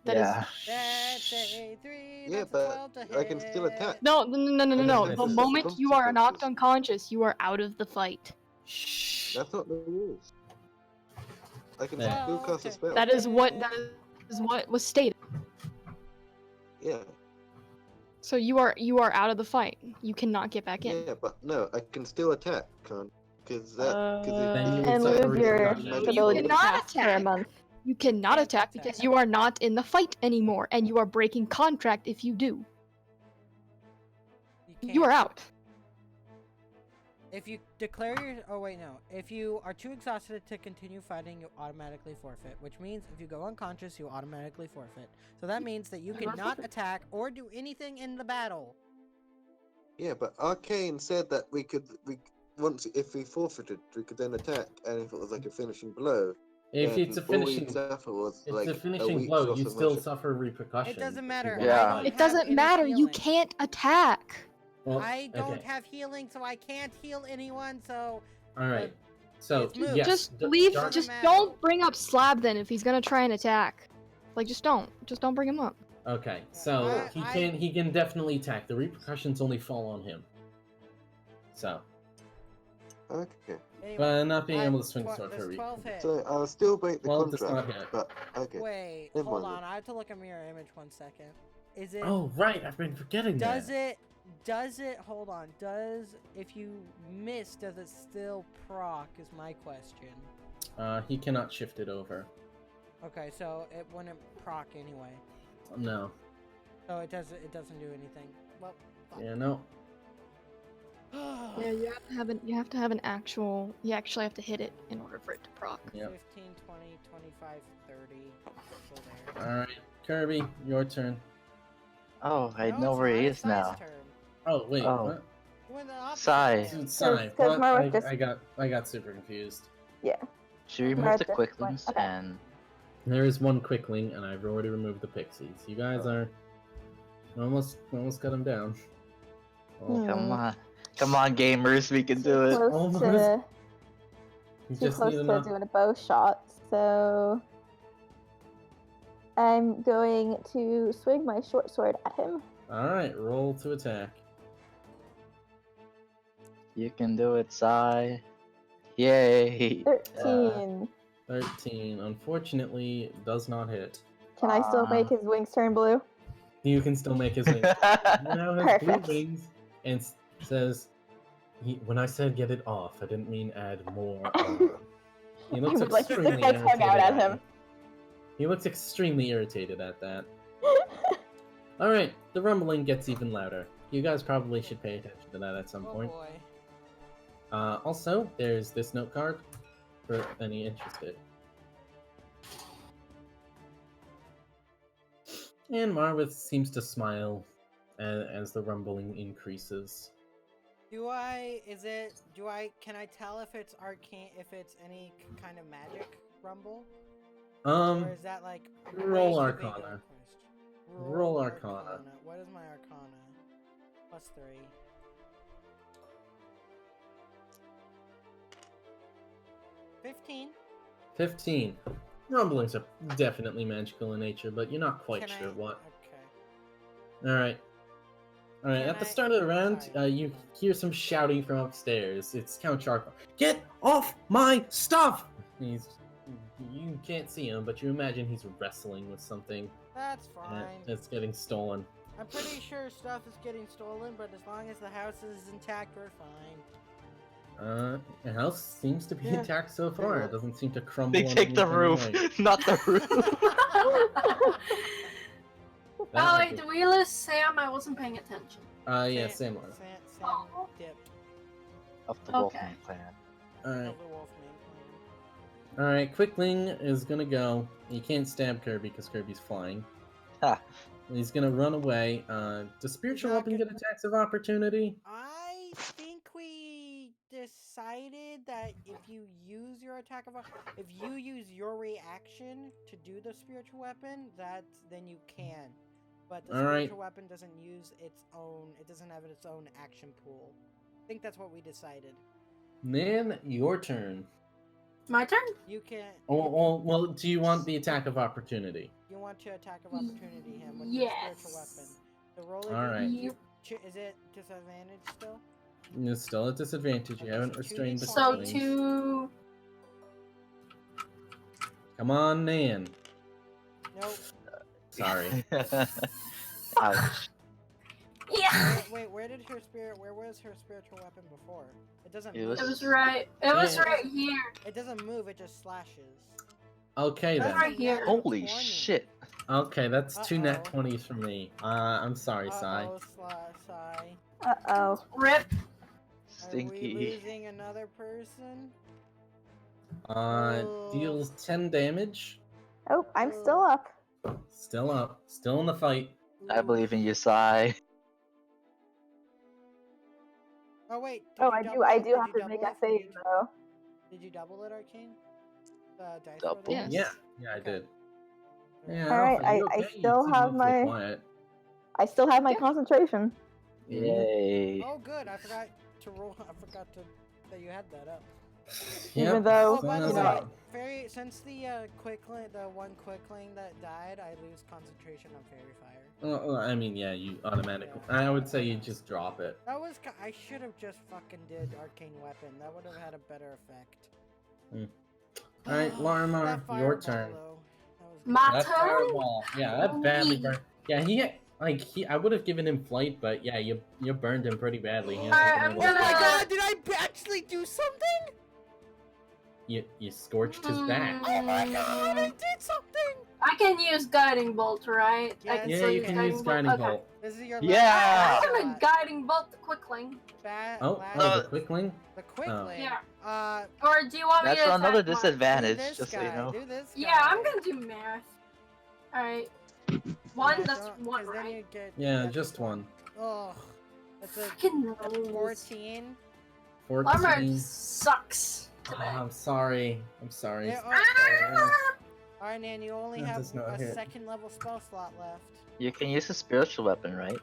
That is Yeah. That's a 3. Yeah, That's but a 12 to I can still hit. attack. no. Okay, The this is moment you are knocked consequences. unconscious, you are out of the fight. Shh. That's not the rules. I can Yeah. still cast a Okay. spell. That is what was stated. Yeah, So you are out of the fight. You cannot get back in. yeah, but no, I can still attack, can't? Because Then you would And suffer lose your repercussions. You ability to cannot cast for a attack. month. You cannot Can't attack attack. because you are not in the fight anymore, and you are breaking contract if you do. You are can't. out. If you declare your... Oh, wait, no. If you are too exhausted to continue fighting, you automatically forfeit. Which means if you go unconscious, you automatically forfeit. So that means that you cannot attack or do anything in the battle. Yeah, but Arcane said that once if we forfeited, we could then attack, and if it was like a finishing blow, If then it's a all finishing, we'd suffer was it's like a finishing week's blow, loss you of still motion. suffer repercussions. It doesn't if matter. you Yeah. I don't It have doesn't any matter. You healing. can't attack. Well, I don't okay. have healing, so I can't heal anyone, so... All right. So It's moved. yes, Just d- leave. dark- Just matter. don't bring up Slab then if he's gonna try and attack. Like, just don't. Just don't bring him up. Okay, so he can definitely attack. The repercussions only fall on him. So, Okay. Anyway, but not being able to swing sword for a does reason. 12 hit? So I'll still break the Well, it does contract, not hit. but okay. Wait, Never hold mind on. I have to look at mirror image 1 second. Is it... Oh right, I've been forgetting Does that. it, hold on, if you miss, does it still proc, is my question. He cannot shift it over. Okay, so it wouldn't proc anyway. No. So it doesn't do anything. Well, fuck. Yeah, no. Yeah, you have to have an actual. You actually have to hit it in order for it to proc. Yep. 15, 20, 25, 30. Still there. All right, Kirby, your turn. Oh, I No, know it's where he not, is it's Sai's now. turn. Oh wait, Oh. what? You went the opposite Sai. way. Dude, sorry, Because what? Marwith just- I got super confused. Yeah. She removed Right, the this quick one. links Okay. and There is one quickling, and I've already removed the pixies. You guys are almost got him down. Oh, come on, gamers, we can do it. Close Almost. to, you too just close need to enough. doing a bow shot, so I'm going to swing my short sword at him. All right, roll to attack. You can do it, Sai. Yay! 13. 13. Unfortunately, does not hit. Can I still make his wings turn blue? You can still make his wings. He now has blue Perfect. wings and says, when I said get it off, I didn't mean add more on. He I looks would like to extremely stick my tongue irritated out at at him. you. He looks extremely irritated at that. Alright, the rumbling gets even louder. You guys probably should pay attention to that at some Oh point. boy. Also, there's this note card for any interested. And Marwith seems to smile as the rumbling increases. Can I tell if it's arcane, if it's any kind of magic rumble? Or is that like roll way too big of a Arcana. question? Roll Arcana. What is my Arcana? +3. 15. 15. Rumblings are definitely magical in nature, but you're not quite Can sure I- what. Okay. Alright. Alright, Can at the I- start of the round, sorry. you hear some shouting from upstairs. It's Count Sharko. Get off my stuff! You can't see him, but you imagine he's wrestling with something That's fine. that's getting stolen. I'm pretty sure stuff is getting stolen, but as long as the house is intact, we're fine. The house seems to be Yeah. intact so far. It doesn't seem to crumble. They take the underneath roof, anyway. not the roof. That Oh would wait, be- did we lose Sam? I wasn't paying attention. Yeah, Sam, same one. Sam Oh. dipped. Of the Okay. Wolfman clan. Alright. Of the Wolfman clan. Alright, Quickling is gonna go. He can't stab Kirby because Kirby's flying. Ha. He's gonna run away. Does Spiritual not Weapon get gonna- attacks of opportunity? I think we decided that if you use your if you use your reaction to do the spiritual weapon, then you can. But the Alright. spiritual weapon doesn't use its own. It doesn't have its own action pool. I think that's what we decided. Man, your turn. My turn? You can. Well, do you want the attack of opportunity? You want to attack of opportunity him with Yes. your spiritual weapon. The roll All right. Is it disadvantage still? You're still at disadvantage. You Okay, haven't so restrained the 2d20. So Quicklings. 2. Come on, Nan. Nope. Sorry. Ouch. Yeah. Wait, where was her spiritual weapon before? It doesn't It move. was- It was right. It was Yeah. right here. It doesn't move, it just slashes. Okay That's then. right here. Holy 20. shit. Okay, that's two net Uh-oh. 20s from me. I'm sorry, Sai. Uh-oh, Sai. Uh-oh. Rip. Are we Stinky. losing another person? Deals 10 damage. Oh, I'm still up. Still up. Still in the fight. I believe in you, Sai. Oh wait. Oh, I do have to make a save though. Did you double it, Arcane? The dice Double? roll damage? Yes. Yeah, I Okay. did. Yeah, Alright, Alpha, you I okay? still You seem have awfully my- quiet. I still have my Yeah. concentration. Yay. Oh good, I forgot to roll. I forgot to that you had that up. Even Yep, though, Oh, by the you way, know, fairy. Since the the one quickling that died, I lose concentration on fairy fire. I mean, yeah, you automatically. I would say you just drop it. That was. I should have just fucking did arcane weapon. That would have had a better effect. Alright, Larimar, That your fireball, turn. though, that was My good. That turn? fireball. Yeah, that badly Me. burned. Yeah, I would have given him flight, but yeah, you burned him pretty badly. He hasn't Alright, been I'm able to Oh my gonna- god! Did I actually do something? You scorched his back. Oh my god! I Mm, did something. I can use guiding bolt, right? I Yes, can Yeah, still you use can use guiding Okay. bolt. This is your Yeah! I'm gonna guiding bolt the quickling. Oh, the quickling. The quickling. Yeah. Or do you want me That's to another attack Mark? disadvantage, Do this just so guy. you know. Do this guy. Yeah, I'm gonna do math. Alright. One, Yeah, that's don't- one, 'cause then right? you get- Yeah, that's just one. Oh, that's a Fucking that's rolls. 14. 14. Armor sucks Oh, today. I'm sorry. I'm sorry. Yeah, Ah! Alright, Nan, you only That have does not a hit. second level spell slot left. You can use a spiritual weapon, right?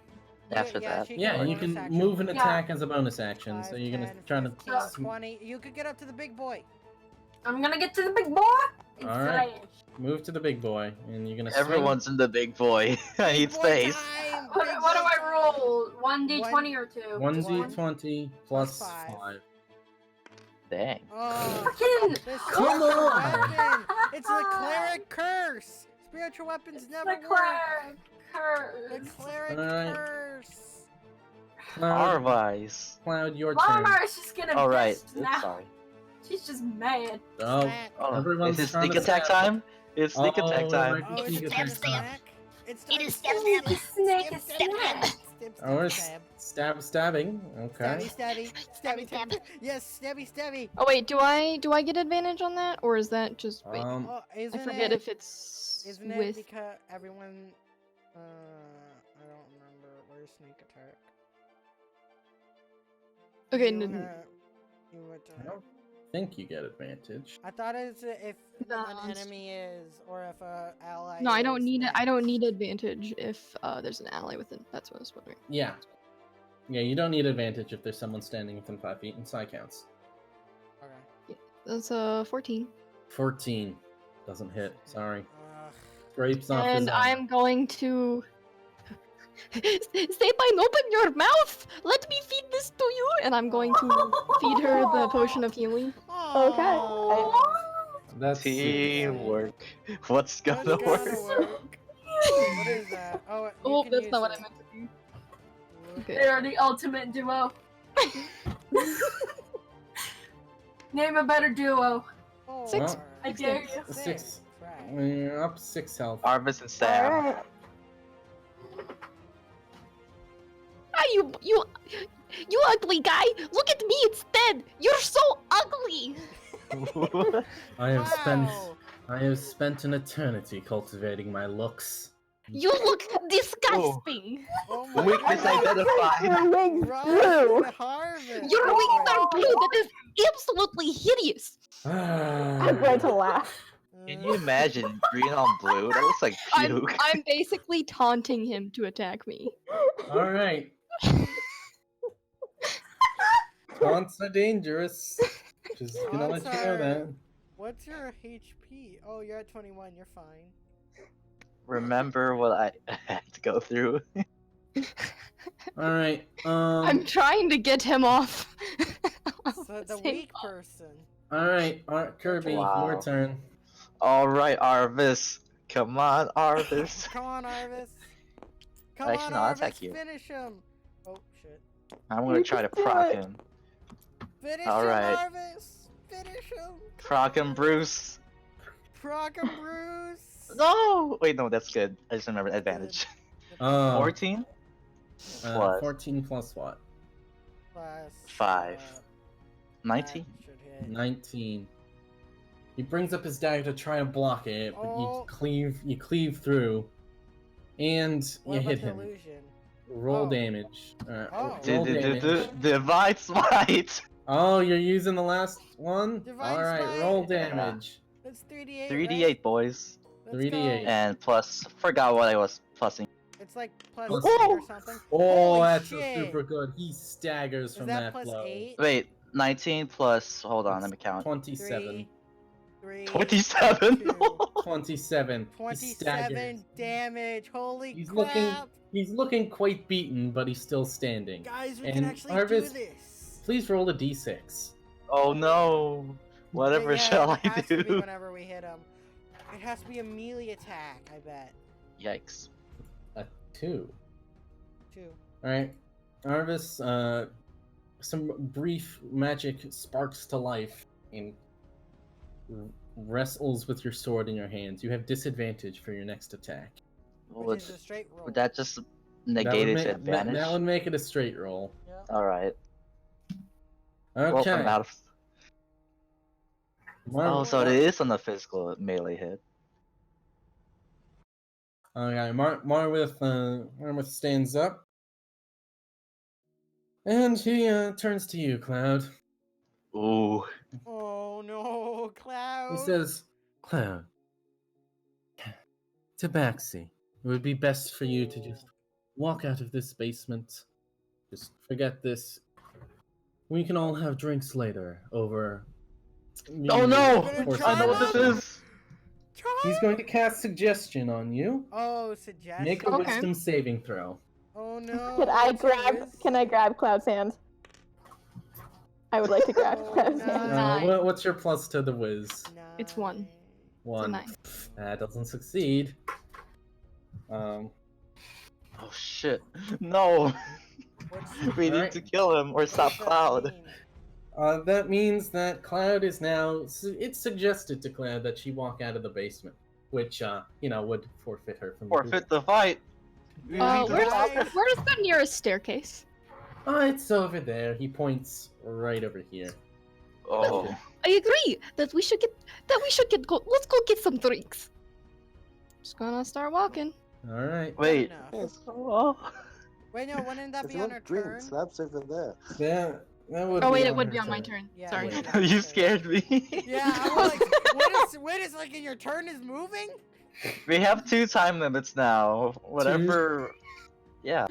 After yeah, that. she can Yeah, you bonus can action. move an Yeah. attack as a bonus action. 5, So you're gonna 10, try 15, to. 20. You could get up to the big boy. I'm gonna get to the big boy. And Alright. slash. Move to the big boy, and you're gonna. Everyone's in the big boy. I need Big boy space. time! What Big do boy I time! roll? 1d20 or 2? swing. 1d20 plus Plus 5. Dang. Oh, Fucking this Come spiritual on! weapon! It's the cleric curse! Spiritual weapons never the work! cleric The curse. cleric Alright. curse! Cloud, Arvise. Cloud, your turn. Lamar's just gonna Alright, pissed now. sorry. She's just mad. Oh, Snack. Oh, everyone's is it trying sneak to attack stab. time? It's sneak attack Oh, time. right. Oh, Sneak it's attack time to time. snack? It's It time is to stab, Snake, snake, Stab, snake. Oh, we're stab. stabbing. Okay. Stabby, stabby. Yes, stabby. Oh wait, do I get advantage on that, or is that just wait? Oh, I isn't forget it, if it's Isn't it with. because everyone... I don't remember. Where's sneak attack? Okay, You, n- you would, I don't think you get advantage. I thought it's if an Balance. enemy is, or if a ally. No, I don't is, need it. then- I don't need advantage if there's an ally within. That's what I was wondering. Yeah. Yeah, you don't need advantage if there's someone standing within 5 feet, and side counts. Okay. That's 14. 14 doesn't hit. Sorry. Ugh. Scrapes off his And arm. I'm going to. Sapine, open your mouth! Let me feed this to you! And I'm going to feed her the potion of healing. Aw. That's Teamwork. What's That's gonna gonna work? work. What is that? Oh, you Oh, can that's use not what it. I meant to do. Okay. Okay. They're the ultimate duo. Name a better duo. Six. Well, I dare you. Six. Right. You're up 6 health. Arvis and Sam. Alright. Ah, you ugly guy! Look at me instead! You're so ugly! I Wow. have spent an eternity cultivating my looks. You look disgusting! Oh my Weakness God. identified. Your wings Run, blue. Harvest. Your wings are blue! That is absolutely hideous! I'm going to laugh. Can you imagine green on blue? That looks like puke. I'm basically taunting him to attack me. All right. Taunts are dangerous. Just gonna let Taunts you know are- that. What's your HP? Oh, you're at 21. You're fine. Remember what I had to go through? All right. I'm trying to get him off. So the Same weak fault. person. All right. Kirby, Wow. your turn. Alright, Arvis. Come on, Arvis. Come on, Arvis. Come Actually, on, no, I'll Arvis. attack you. Finish him. Oh shit. I'm gonna You try to can do proc it. him. Finish Alright. him, Arvis. Finish him. Proc him, Bruce. Proc him, Bruce. No! Wait, no, that's good. I just remembered advantage. 14? Plus. 14 plus what? plus 5. that 19. should hit. 19. He brings up his dagger to try and block it, but Oh. you cleave through, and What you about hit the him. illusion? Roll Oh. damage. Oh. Roll damage. Divine smite. Oh, you're using the last one? Divine Alright, smite. roll damage. That's 3d8. 3d8, right? boys. Let's 3d8. go. And plus, forgot what I was plussing. It's like plus Plus- 8 or something. Oh, Holy that's shit. super good. He staggers Is from that that plus blow. 8? Wait, 19 plus. Hold on, let me count. 27. 3, 27. 2, 27. He 27 staggers. damage. Holy He's crap. He's looking quite beaten, but he's still standing. Guys, we And can actually Arvis, do this. Please roll a d6. Oh no. Whatever Yeah, shall it I has to be do? whenever we hit him. It has to be a melee attack, I bet. Yikes. A 2. 2. Alright. Arvis, some brief magic sparks to life and wrestles with your sword in your hands. You have disadvantage for your next attack. Which Would, is a straight roll. would that just That negate would its make- advantage? That would make it a straight roll. Yeah. Alright. Okay. Well, I'm out of. Oh, so it Mar- is on the physical melee hit. Okay, Marwith stands up. And he turns to you, Cloud. Ooh. Oh no, Cloud. He says, Cloud, Tabaxi, it would be best for you to just walk out of this basement. Just forget this. We can all have drinks later over. Oh no! You're gonna I know what this try is! He's going to cast suggestion on you. Oh, suggestion. Make a Okay. wisdom saving throw. Oh no. Can I grab Cloud's hand? I would like to grab Oh, Cloud's no. hand. Nine. What's your plus to the whiz? It's 1. 1. 9. That doesn't succeed. Oh shit. No! We need Alright. to kill him or stop Cloud. That means that Cloud is now. It's suggested to Cloud that she walk out of the basement, which would forfeit her from Forfeit the fight. Yeah, Where's guys. the nearest staircase? Oh, it's over there. He points right over here. Oh. I agree that we should go. Let's go get some drinks. Just gonna start walking. All right. Wait. Enough. Yes. Oh. Wait, no, wouldn't that If be you on want our drink, turn? Slab's over there. That would. Oh wait, be it would her be on my turn. turn. Yeah, Sorry. it would be on You your scared me. Yeah, I was like, wait a second, your turn is moving? We have 2 time limits now. Whatever. Yeah.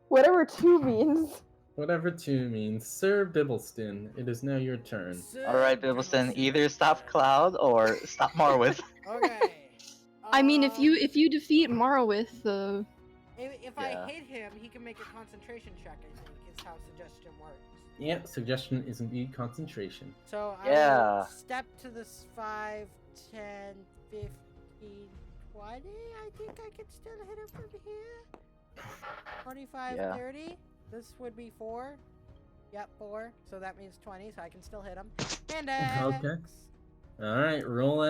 Whatever 2 means. Whatever 2 means. Sir Bibbleston, it is now your turn. Alright, Bibbleston, either stop Cloud or stop Marwith. Okay. I mean, if um, you defeat Morrowind, If Yeah. I hit him, he can make a concentration check, I think, is how suggestion works. Yeah, suggestion is indeed concentration. So I Yeah. will step to this 5, 10, 15, 20. I think I can still hit him from here. 25, Yeah. 30. This would be 4. Yep, 4. So that means 20, so I can still hit him. And X. Okay. All right, roll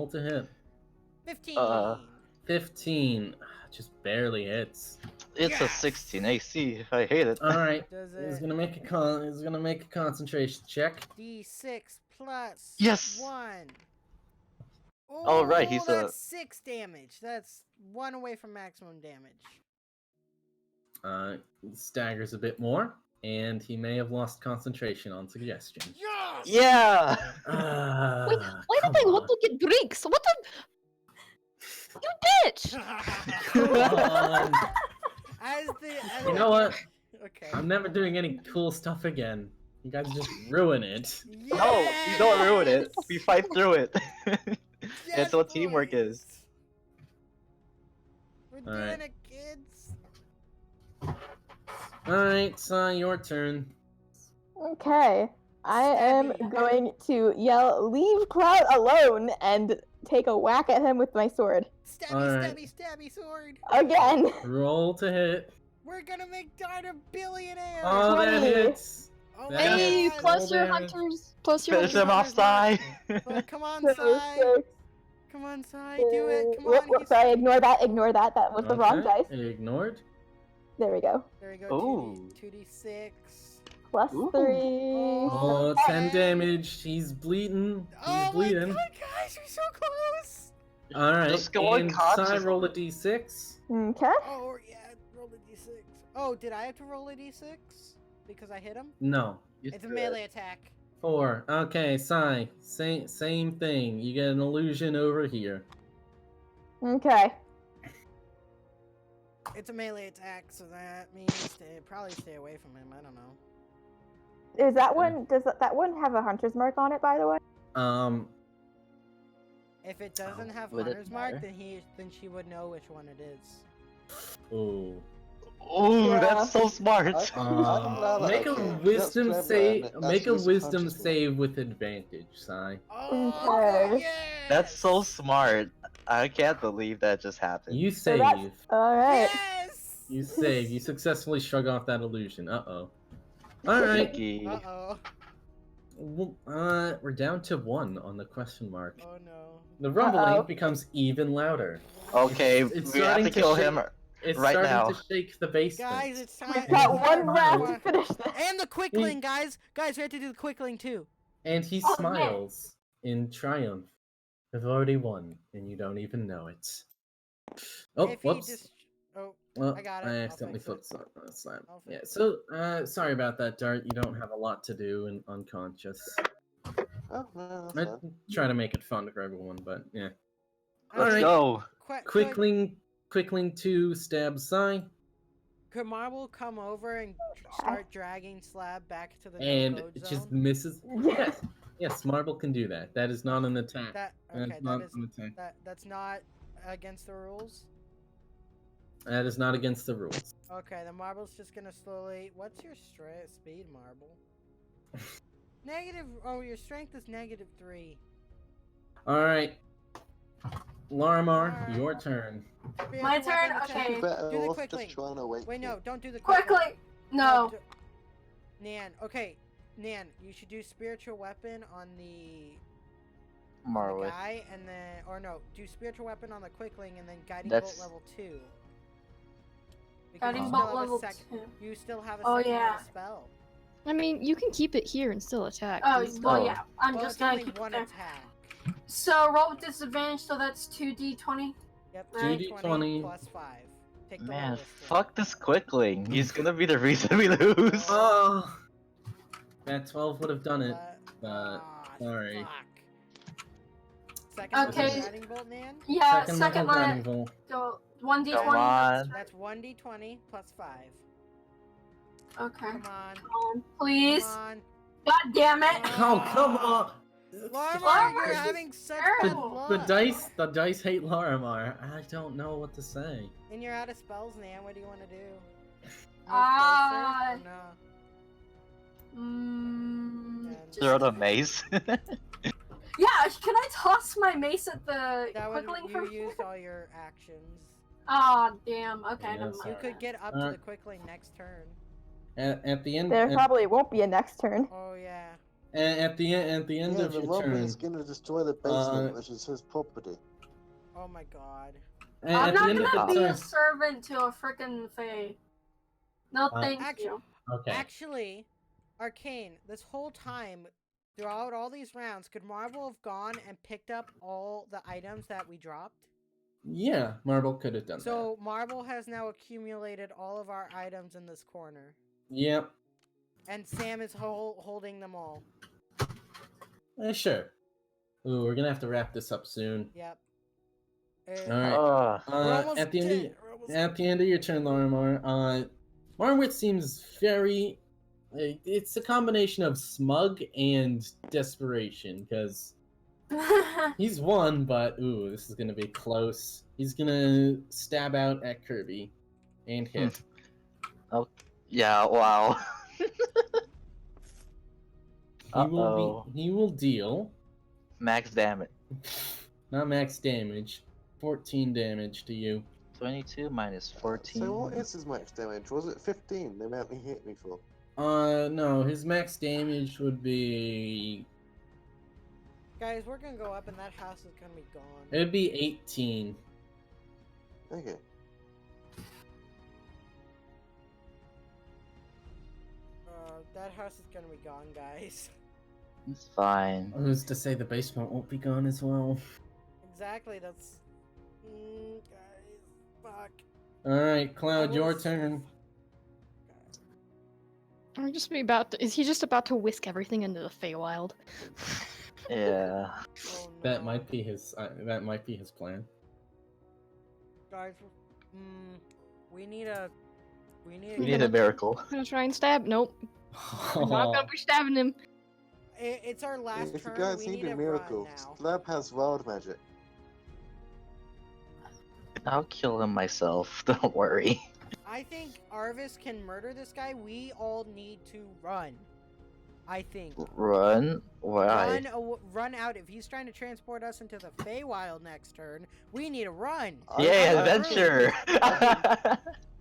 to hit. 15. 15, just barely hits. It's a Yes! 16 AC. I hate it. All right, Does he's it gonna make a concentration check. D6 plus Yes! 1. Oh, right, he's a- that's 6 damage. That's 1 away from maximum damage. Staggers a bit more, and he may have lost concentration on suggestion. Yes! Yeah! wait, why did I want to get drinks? What the? You bitch! As You know what? Okay. I'm never doing any cool stuff again. You guys just ruin it. No, you don't ruin it. We fight through it. Yes, That's what teamwork boys. is. We're All right. doing it, kids. Alright, your turn. Okay. I am Stabby. going to yell, "Leave Cloud alone!" and take a whack at him with my sword. Stabby, Alright. stabby, stabby sword. Again! Roll to hit. We're gonna make Dart a billionaire. Oh, that 20. hits. Oh that my Hey, hits. God. plus Roll your damage. hunters. Plus your Finish hunters. him off, Sai. Oh, come on, So Sai. six. Come on, Sai. Do it. Come Whoop, on. whoop, he's- sorry, ignore that. That was the wrong Okay, dice. Ignored. There we go. There we go. Ooh. 2d6. Plus Ooh. 3. Oh, 10 Okay. damage. He's bleeding. He's Oh my bleeding. god, guys, we're so close! Alright, Just go and Sai, unconscious. roll a d6. Okay. Oh, yeah, roll a d6. Oh, did I have to roll a d6? Because I hit him? No. It's a melee attack. 4. Okay, Sai. Same thing. You get an illusion over here. Okay. It's a melee attack, so that means probably stay away from him. I don't know. Is that one? Does that one have a hunter's mark on it? By the way. If it doesn't have Would it hunter's mark, matter? then she would know which one it is. Ooh. Oh, Yeah. that's so smart. Make a Okay, wisdom that's save. clever, and Make a that's wisdom conscious one. save with advantage, Sai. Oh, Okay. yes! That's so smart. I can't believe that just happened. You So that's save. all right. Yes! You save. You successfully shrug off that illusion. Uh-oh. Alright. Lucky. Uh-oh. We're down to 1 on the question mark. Oh, no. The rumbling Uh-oh. becomes even louder. Okay, It's we have starting to to kill shake- him It's right starting now. to shake the basement. Guys, it's time. We've got it's one time round for- to finish this. And the quickling, guys! Guys, we have to do the quickling, too. And he Oh, smiles in triumph. I've already won, and you don't even know it. Oh, If whoops. he just... Oh, Well, I got it. I I'll accidentally fix flipped slap. I'll Yeah, fix so, sorry about that, Dart. You don't have a lot to do and unconscious. Oh, no, I that's fine. try to make it fun for everyone, but yeah. Let's Alright. go. Quickling to stab Sai, Could Marble come over and start dragging Slab back to the and no-code it zone? just misses. Yes, yes, Marble can do that. That is not an attack. Okay, not an attack. that's not against the rules. That is not against the rules. Okay, the Marble's just gonna slowly. What's your speed, Marble? Negative. Oh, your strength is -3. Alright. Larimar, Alright. your turn. Spiritual My turn? weapon Okay. attack. Better Do the off quickling. just trying to wait. Wait, for no, it. don't do the quickling. Quickly! No. Nan, okay, Nan, you should do spiritual weapon on the Marwood. guy, and then, or no, do spiritual weapon on the quickling, and then guiding That's- bolt level 2. Because Guiding you bolt still have a level sec- 2. You still have a Oh, second yeah. spell. I mean, you can keep it here and still attack. Oh, 'cause- well, Oh. yeah. I'm Well, just it's gonna only keep it one there. attack. So roll with disadvantage, so that's 2d20. Yep, 2d20 plus 5. Take the Man, lowest fuck this quickling. He's gonna be the reason we lose. Oh! That 12 would have done one. it. Sorry. Fuck. Second Okay. level guiding bolt, Nan? Yeah, Second second level one. guiding bolt. Go 1d20. Come on. That's 1d20 plus 5. Okay. Come on. Come on, please. Come on. God damn it. Oh, come on! Larimar, you're Larimar, having such terrible. bad The luck. the dice hate Larimar. I don't know what to say. And you're out of spells, Nan. What do you want to do? Move Ah. closer or no? Just- Throw the mace. Yeah, can I toss my mace at the That would quickling you from here? used all your actions. Aw, damn. Okay, Yeah, never so- You mind. could get up to Alright. the quickling next turn. At the end, There at, probably won't be a next turn. Oh yeah. at the end Yeah, of the your rumbling turn. is gonna destroy the basement, which is his property. Oh my god. I'm At not the end of gonna the be a turn. servant to a frickin' fae. No, thank Actu- you. Okay. Actually, Arcane, this whole time, throughout all these rounds, could Marvel have gone and picked up all the items that we dropped? Yeah, Marble could have done So Marble has now accumulated all of our items in this corner. that. Yep. And Sam is holding them all. Sure. Ooh, we're gonna have to wrap this up soon. Yep. All right. We're almost At the end, dead. We're almost at the end of your turn, Larimar, Marwit seems very. It's a combination of smug and desperation because he's won, but ooh, this is gonna be close. He's gonna stab out at Kirby, and hit. Yeah, wow. He will deal Max damage. not max damage, 14 damage to you. 22 minus 14. So what is his max damage? Was it 15? The amount he hit me for? No, his max damage would be. Guys, we're gonna go up and that house is gonna be gone. It'd be 18. that house is gonna be gone, guys. It's fine. Who's to say the basement won't be gone as well? Exactly, that's... guys, fuck. Alright, I Cloud, your was- turn. I'm just about to, is he just about to whisk everything into the Feywild? Yeah. Oh, no. That might be his plan. Guys, we need a... We need a miracle. I'm gonna try and stab. Nope. I'm not gonna be stabbing him. It's our last If you turn, guys we need need a a miracle, run now. Slab has wild magic. I'll kill him myself. Don't worry. I think Arvis can murder this guy. We all need to run. I think. Run? Why? Run out. If he's trying to transport us into the Feywild next turn, we need to run. Yay, I- adventure!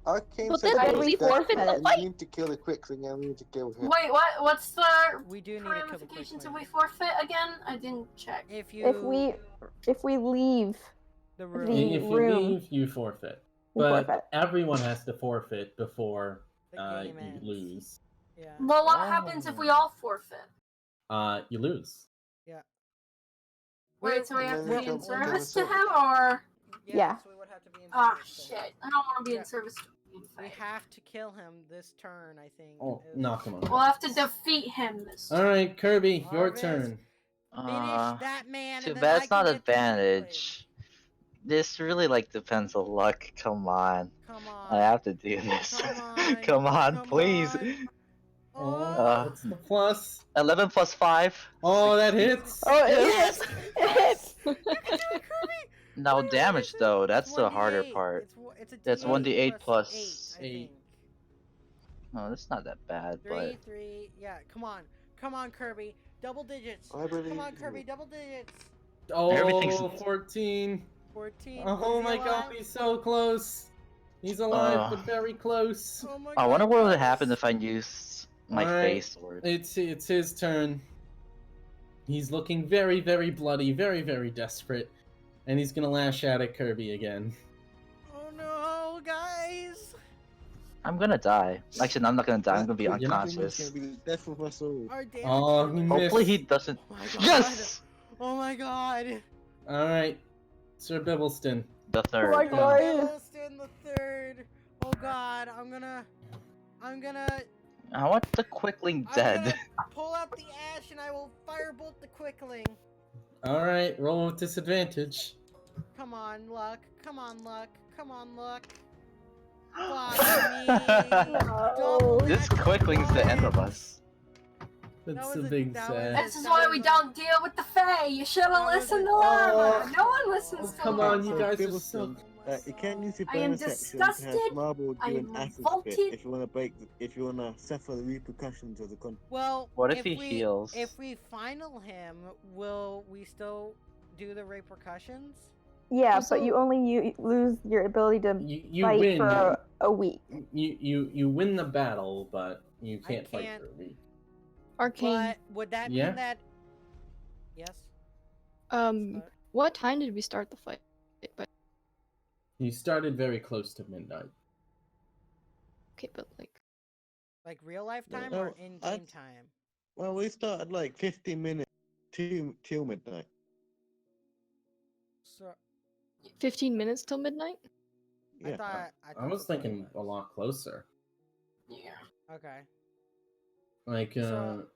Arcane But said then that we was death, forfeit and the you fight. need to kill the quickling and we need to kill him. Wait, what's the We do need to kill the ramifications if Quickling. we forfeit again? I didn't check. If you If we leave, the the room, If you room. leave, you forfeit. we But forfeit. everyone has to forfeit before the you game ends. lose. Yeah. Well, what happens if we all forfeit? You lose. Wait, so we And have to then be you in come to the service to service. him, or? Yeah. So we would have to be in Ah, service to shit. him. I don't want to be Yeah. in service to him. We have to kill him this turn, I think. Oh, is- knock him We'll on. have to defeat him this time. Alright, Kirby, your Harvest. turn. Finish that man, Too and then bad I it's can not get the Quickling. advantage. This really depends on luck. Come on. Come I on. have to do this. Come on. Come on, Come please. on. Oh, what's the plus? 11 plus 5. Oh, that hits! Oh, it Yes! hits! It hits! You can do it, Kirby! No What damage is it? though. It's That's the harder 1d8. part. It's a That's D8 1d8 plus 8, I 8. think. Oh, that's not that bad, 3, 3, yeah, come on. Come on, Kirby. Double digits. I believe Come on, in Kirby, you. double digits. Oh, Everything's- 14. 14. Oh Is he my god, alive? he's so close. He's alive, but very close. Oh my I wonder God, what would guys. happen if I used my Alright. face sword. It's his turn. He's looking very, very bloody, very, very desperate. And he's gonna lash out at Kirby again. Oh no, guys. I'm gonna die. Actually, no, I'm not gonna die. I'm gonna be That quickling unconscious. is gonna be the death of us all. Our damage Oh, dealer. he Hopefully he missed. doesn't. Oh my God. Yes! Oh my God. Alright, Sir Bibbleston. The Oh my third. God. Yellowstone the third. Oh God, I'm gonna I want the quickling I'm dead. gonna pull out the ash and I will firebolt the Quickling. Alright, roll with disadvantage. Come on, luck. Come on, luck. Come on, luck. Fuck me. Double This natural quickling's the end of ones. us. That's was a a- big that was sad. a- This is why we don't deal with the Fae. You should have That was listened a- to Lava. Oh. No one listens Oh, to come Lava. on, you guys are so... Oh my You can use your I am bonus action to disgusted. have Marble I do am an acid revolted. spit if you want to if you want to suffer the repercussions of the con. Well, What if he we, heals? If we final him, will we still do the repercussions? Yeah, Also- but you only lose your ability to You fight win. for a week. You win the battle, but you I can't fight can't- for a week. Arcane. But would that Yeah. mean that? Yes. What time did we start the fight? But You started very close to midnight. okay, but Like real life time No, or in game time? Well, we started like 15 minutes till midnight. So 15 minutes till midnight. I Yeah. thought I was that's what it thinking a was. lot closer. Yeah. Okay. Like, So-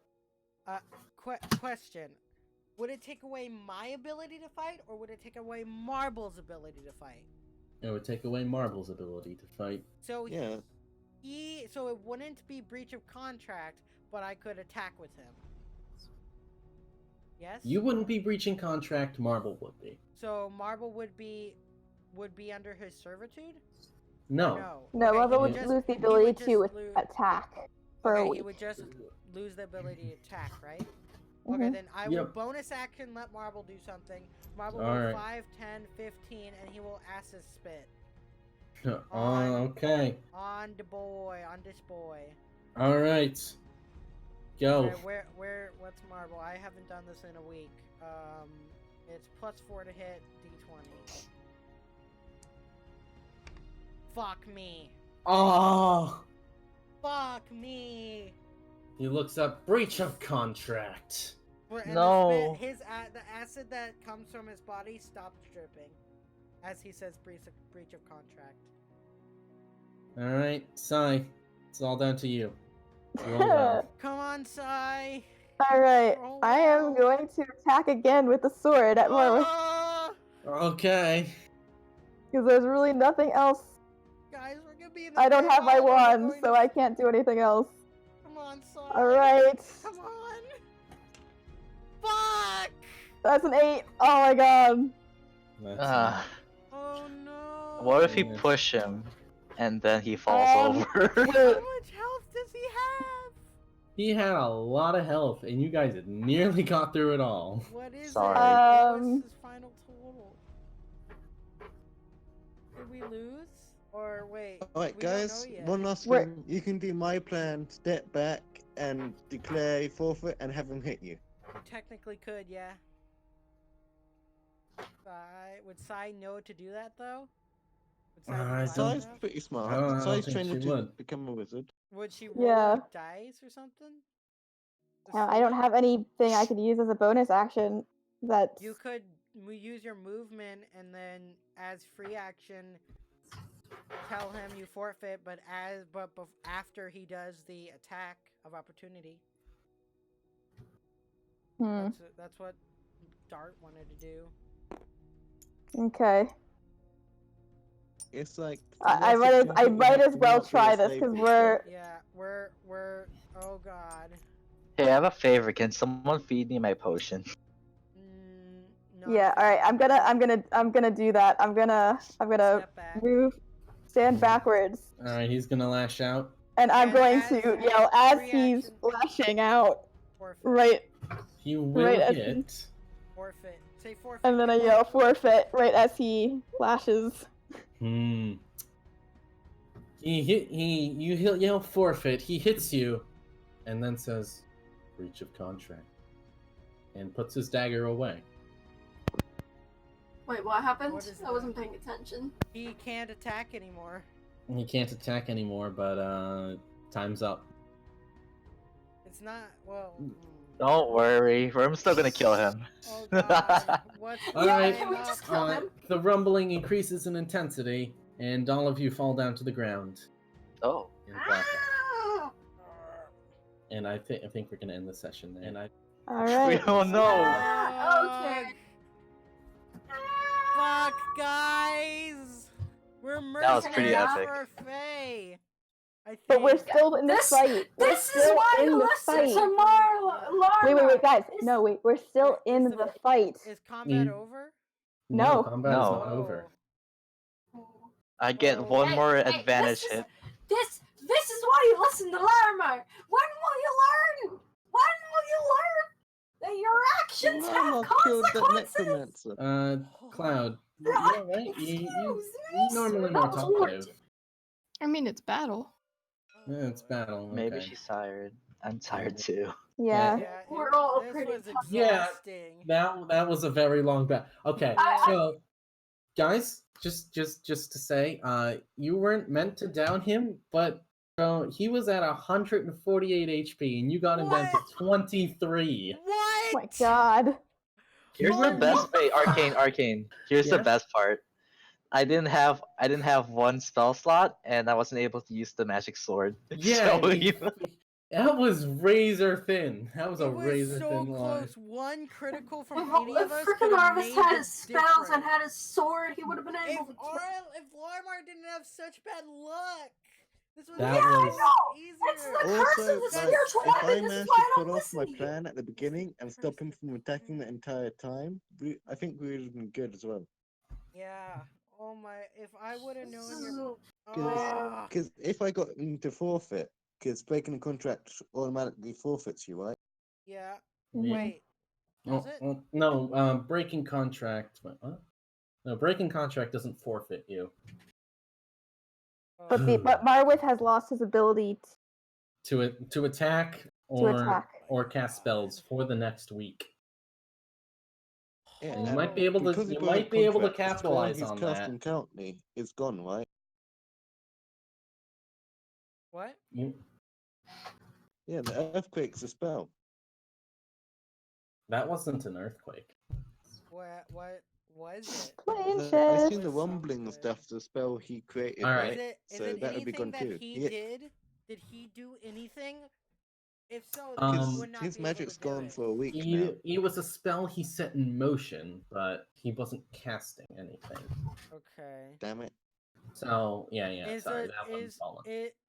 Question: would it take away my ability to fight, or would it take away Marble's ability to fight? it would take away Marble's ability to fight. So Yeah. so it wouldn't be breach of contract, but I could attack with him. Yes. You wouldn't be breaching contract, Marble would be. So Marble would be under his servitude. No. No. No, Okay, Marble he would just- lose the he ability would to just lose- attack for a Okay, week. he would just lose the ability to attack, right? Mhm. Okay, then I will Yep. bonus action let Marble do something. Marble will Alright. 5, 10, 15, and he will acid spit Okay. on the boy, on this boy. Alright. Go. Okay, what's Marble? I haven't done this in a week. It's +4 to hit, D20. Fuck me. Oh! Fuck me. He looks up breach of contract. And No. the acid that comes from his body stopped dripping, as he says breach of contract. All right, Sai, it's all down to you. Roll well. Come on, Sai. Alright, Roll I am well. going to attack again with the sword at Marwith. Ah! Okay. Because there's really nothing else. Guys, we're gonna be in the I don't have my Island, we're wand, going so to- I can't do anything else. Come on, Sai. Alright. Come on. Fuck! That's an 8. Oh my god. That's Oh no. What if we Yes. push him and then he falls over? How Wait. much health does he have? He had a lot of health, and you guys nearly got through it all. What is Sorry. it? What was his final total? Did we lose? Or wait? Alright, we don't guys, know yet. one last We're- thing. You can do my plan, step back, and declare forfeit and have him hit you. You technically could, yeah. Would Sai know to do that though? Would Sai be I wise don't- Sai's enough? pretty I smart. don't Sai's think trained she to would. become a wizard. Would she roll Yeah. dice or something? To I don't see? have anything I could use as a bonus action that's... You could use your movement and then, as free action, tell him you forfeit. But after he does the attack of opportunity, Hmm. that's what Dart wanted to do. Okay. It's like I might as well try this because we're... Yeah, we're. Oh God. Hey, I have a favor. Can someone feed me my potion? Not Yeah, if alright, it's I'm gonna do that. I'm gonna Step back. move, stand backwards, All right, he's gonna lash out. and I'm And going as to yell as free he's action- lashing out, Forfeit. right, He will Right, as hit. Forfeit. Say forfeit. and then I yell forfeit right as he lashes. Hmm. You yell forfeit. He hits you, and then says, "Breach of contract," and puts his dagger away. Wait, what happened? What is I wasn't that? paying attention. He can't attack anymore. He can't attack anymore, but time's up. It's not. Well. Don't worry, I'm still gonna kill him. Oh God. What's All Yeah, right. can we just kill him? The rumbling increases in intensity, and all of you fall down to the ground. Oh. in blackout. Ah! And I think we're gonna end the session there. And I We Alright. don't know. Okay. Fuck, guys! We're That was pretty mercenaries epic. for Faye. I think. But we're still in the This- fight. We're This is still why in you the listen fight. to Larma. Wait, guys. This- No, wait. We're still Wait, in is the fight. Is combat Mm. over? No. combat is No. not over. I get Oh. one Hey, more hey, advantage this is- hit. This is why you listen to Larma. When will you learn? When will you learn that your actions Lama have killed that consequences? necromancer. Cloud, you're right. You normally more talkative. I mean, it's battle. Yeah, it's battle. Maybe okay. she's tired. I'm tired too. Yeah. Yeah, We're all this pretty was tired. Yeah. exhausting. That was a very long battle. Okay, I- so guys, just to say, you weren't meant to down him, but he was at 148 HP, and you got him down to What? 23. What? Oh my god. Here's the Oh, best what wait, the Arcane, fuck? Arcane. Here's the Yeah? best part. I didn't have one spell slot, and I wasn't able to use the magic sword. Yeah, So, that was razor thin. That was a It was razor so thin line. close. One critical from If, any of us freaking could have Arvis made had the his spells and difference. had his sword, he would have been able to. If Larmar didn't have such bad luck, this was That Yeah, I was- know. easier. It's the curse Also, of the like, spiritual if I weapon. This is managed why to I pull don't off my listen to you. plan at the beginning and stop him from attacking the entire time, I think we would have been good as well. Yeah. Oh my! If I would have known This your. is- Ah. Because if I got him to forfeit, because breaking the contract automatically forfeits you, right? Yeah. Yeah. Wait. Oh, Does it? oh, no, breaking contract. Wait, what? No, breaking contract doesn't forfeit you. But Oh. but Marwith has lost his ability To attack to attack. or cast spells for the next week. Yeah, You and might be able to because he you broke might the be able to contract, the spell capitalize he's on casting that. currently is gone, right? What? You, Yeah, the earthquake's a spell. That wasn't an earthquake. What was it? Plain I shift. seen the Was rumbling something. stuff, the spell he created, All Is right. right? it So that would be anything gone that too. he Yeah, did? Did he do anything? If so, then he would not his be able to magic's do gone it. for a week now. It was a spell he set in motion, but he wasn't casting anything. Okay. Damn it. So yeah, Is sorry, it that one's fallen.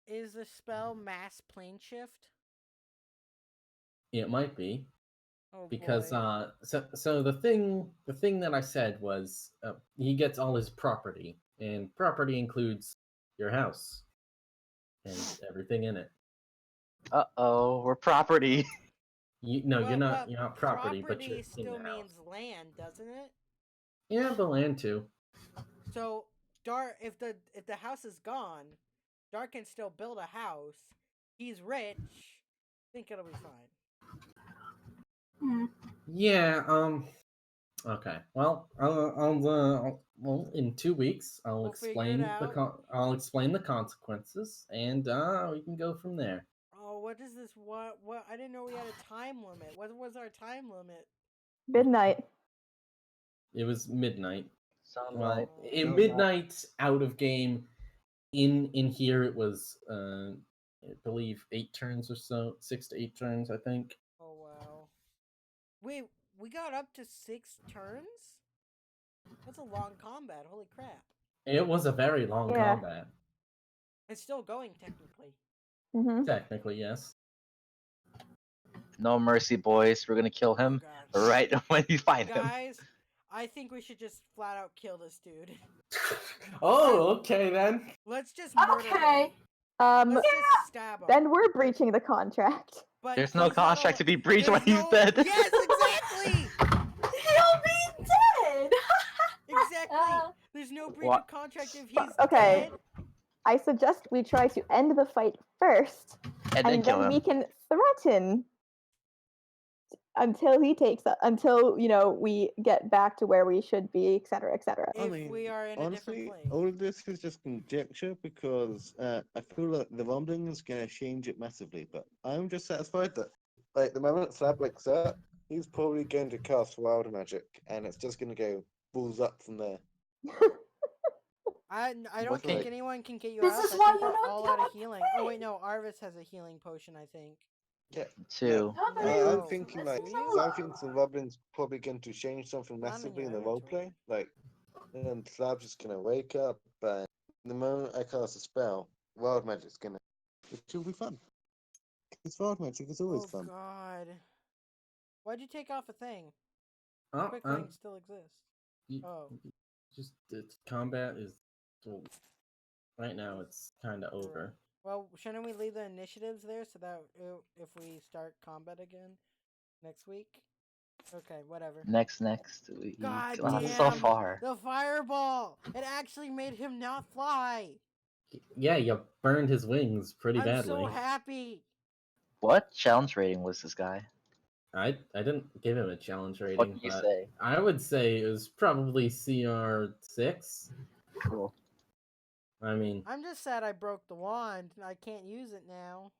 is the spell mass plane shift? It might be Oh because boy. so the thing that I said was he gets all his property, and property includes your house and everything in it. Uh-oh, we're property. You're But not property, but you're property in still the means house. land, doesn't it? Yeah, the land too. So Dark, if the house is gone, Dark can still build a house. He's rich. I think it'll be fine. Hmm. Yeah. Okay. Well, well, in 2 weeks, We'll figure it out. I'll explain the consequences, and we can go from there. Oh, what is this? What? I didn't know we had a time limit. What was our time limit? Midnight. It was midnight. Sound Well, like in midnight. midnight out of game. In here, it was I believe 8 turns or so, 6 to 8 turns, I think. Oh wow. We got up to 6 turns? That's a long combat, holy crap. It was a very long Yeah. combat. It's still going technically. Mm-hmm. Technically, yes. no mercy, boys. We're gonna kill him God. right when you find him. Guys, I think we should just flat out kill this dude. Oh, okay then. Let's just murder Okay. him. Let's just stab him. Then we're breaching the contract. But There's no he's not contract al- to be breached when there's he's dead. Yes, exactly! He'll be dead. Exactly. There's no breach What? of contract if he's Okay. dead. I suggest we try to end the fight first, And then kill then him. we can threaten until he takes until we get back to where we should be, etc., etc. If we are in a different honestly, place. all of this is just conjecture because I feel like the rumbling is going to change it massively. But I'm just satisfied that, like, the moment Slab wakes up, he's probably going to cast Wild Magic, and it's just going to go balls up from there. I don't What's think like- anyone can get you This out. is I why think you we're don't all do out of it healing. to Oh wait, me. no, Arvis has a healing potion, I think. Yeah. Two. No, but Oh. I'm thinking like Do you? I think the rumbling's probably going to change something Not in massively your in the inventory. roleplay. Like, and Slab's just going to wake up, and the moment I cast a spell, Wild Magic's going to, which will be fun. It's Wild Magic. It's always Oh fun. god. Why'd you take off a thing? Oh, Quick thing still exists. Oh. just combat is well, right now. It's kind of over. Well, shouldn't we leave the initiatives there so that if we start combat again next week? Okay, whatever. Next week. God Oh, damn! so far. The fireball! It actually made him not fly! Yeah, you burned his wings pretty I'm badly. so happy! What challenge rating was this guy? I didn't give him a challenge rating. What did you but say? I would say it was probably CR6. Cool. I mean, I'm just sad I broke the wand. I can't use it now.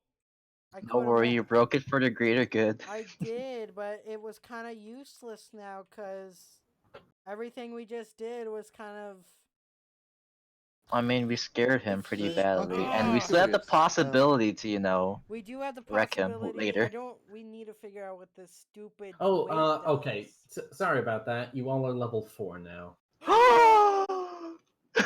Don't worry, you broke it for the greater good. I did, but it was kind of useless now because everything we just did was kind of. I mean, we scared him pretty badly, Okay, and we I'm still have the curious. possibility to, you know, We do have the wreck him possibility. later. We need to figure out what this stupid. oh, weight okay. does. Sorry about that. You all are level 4 now.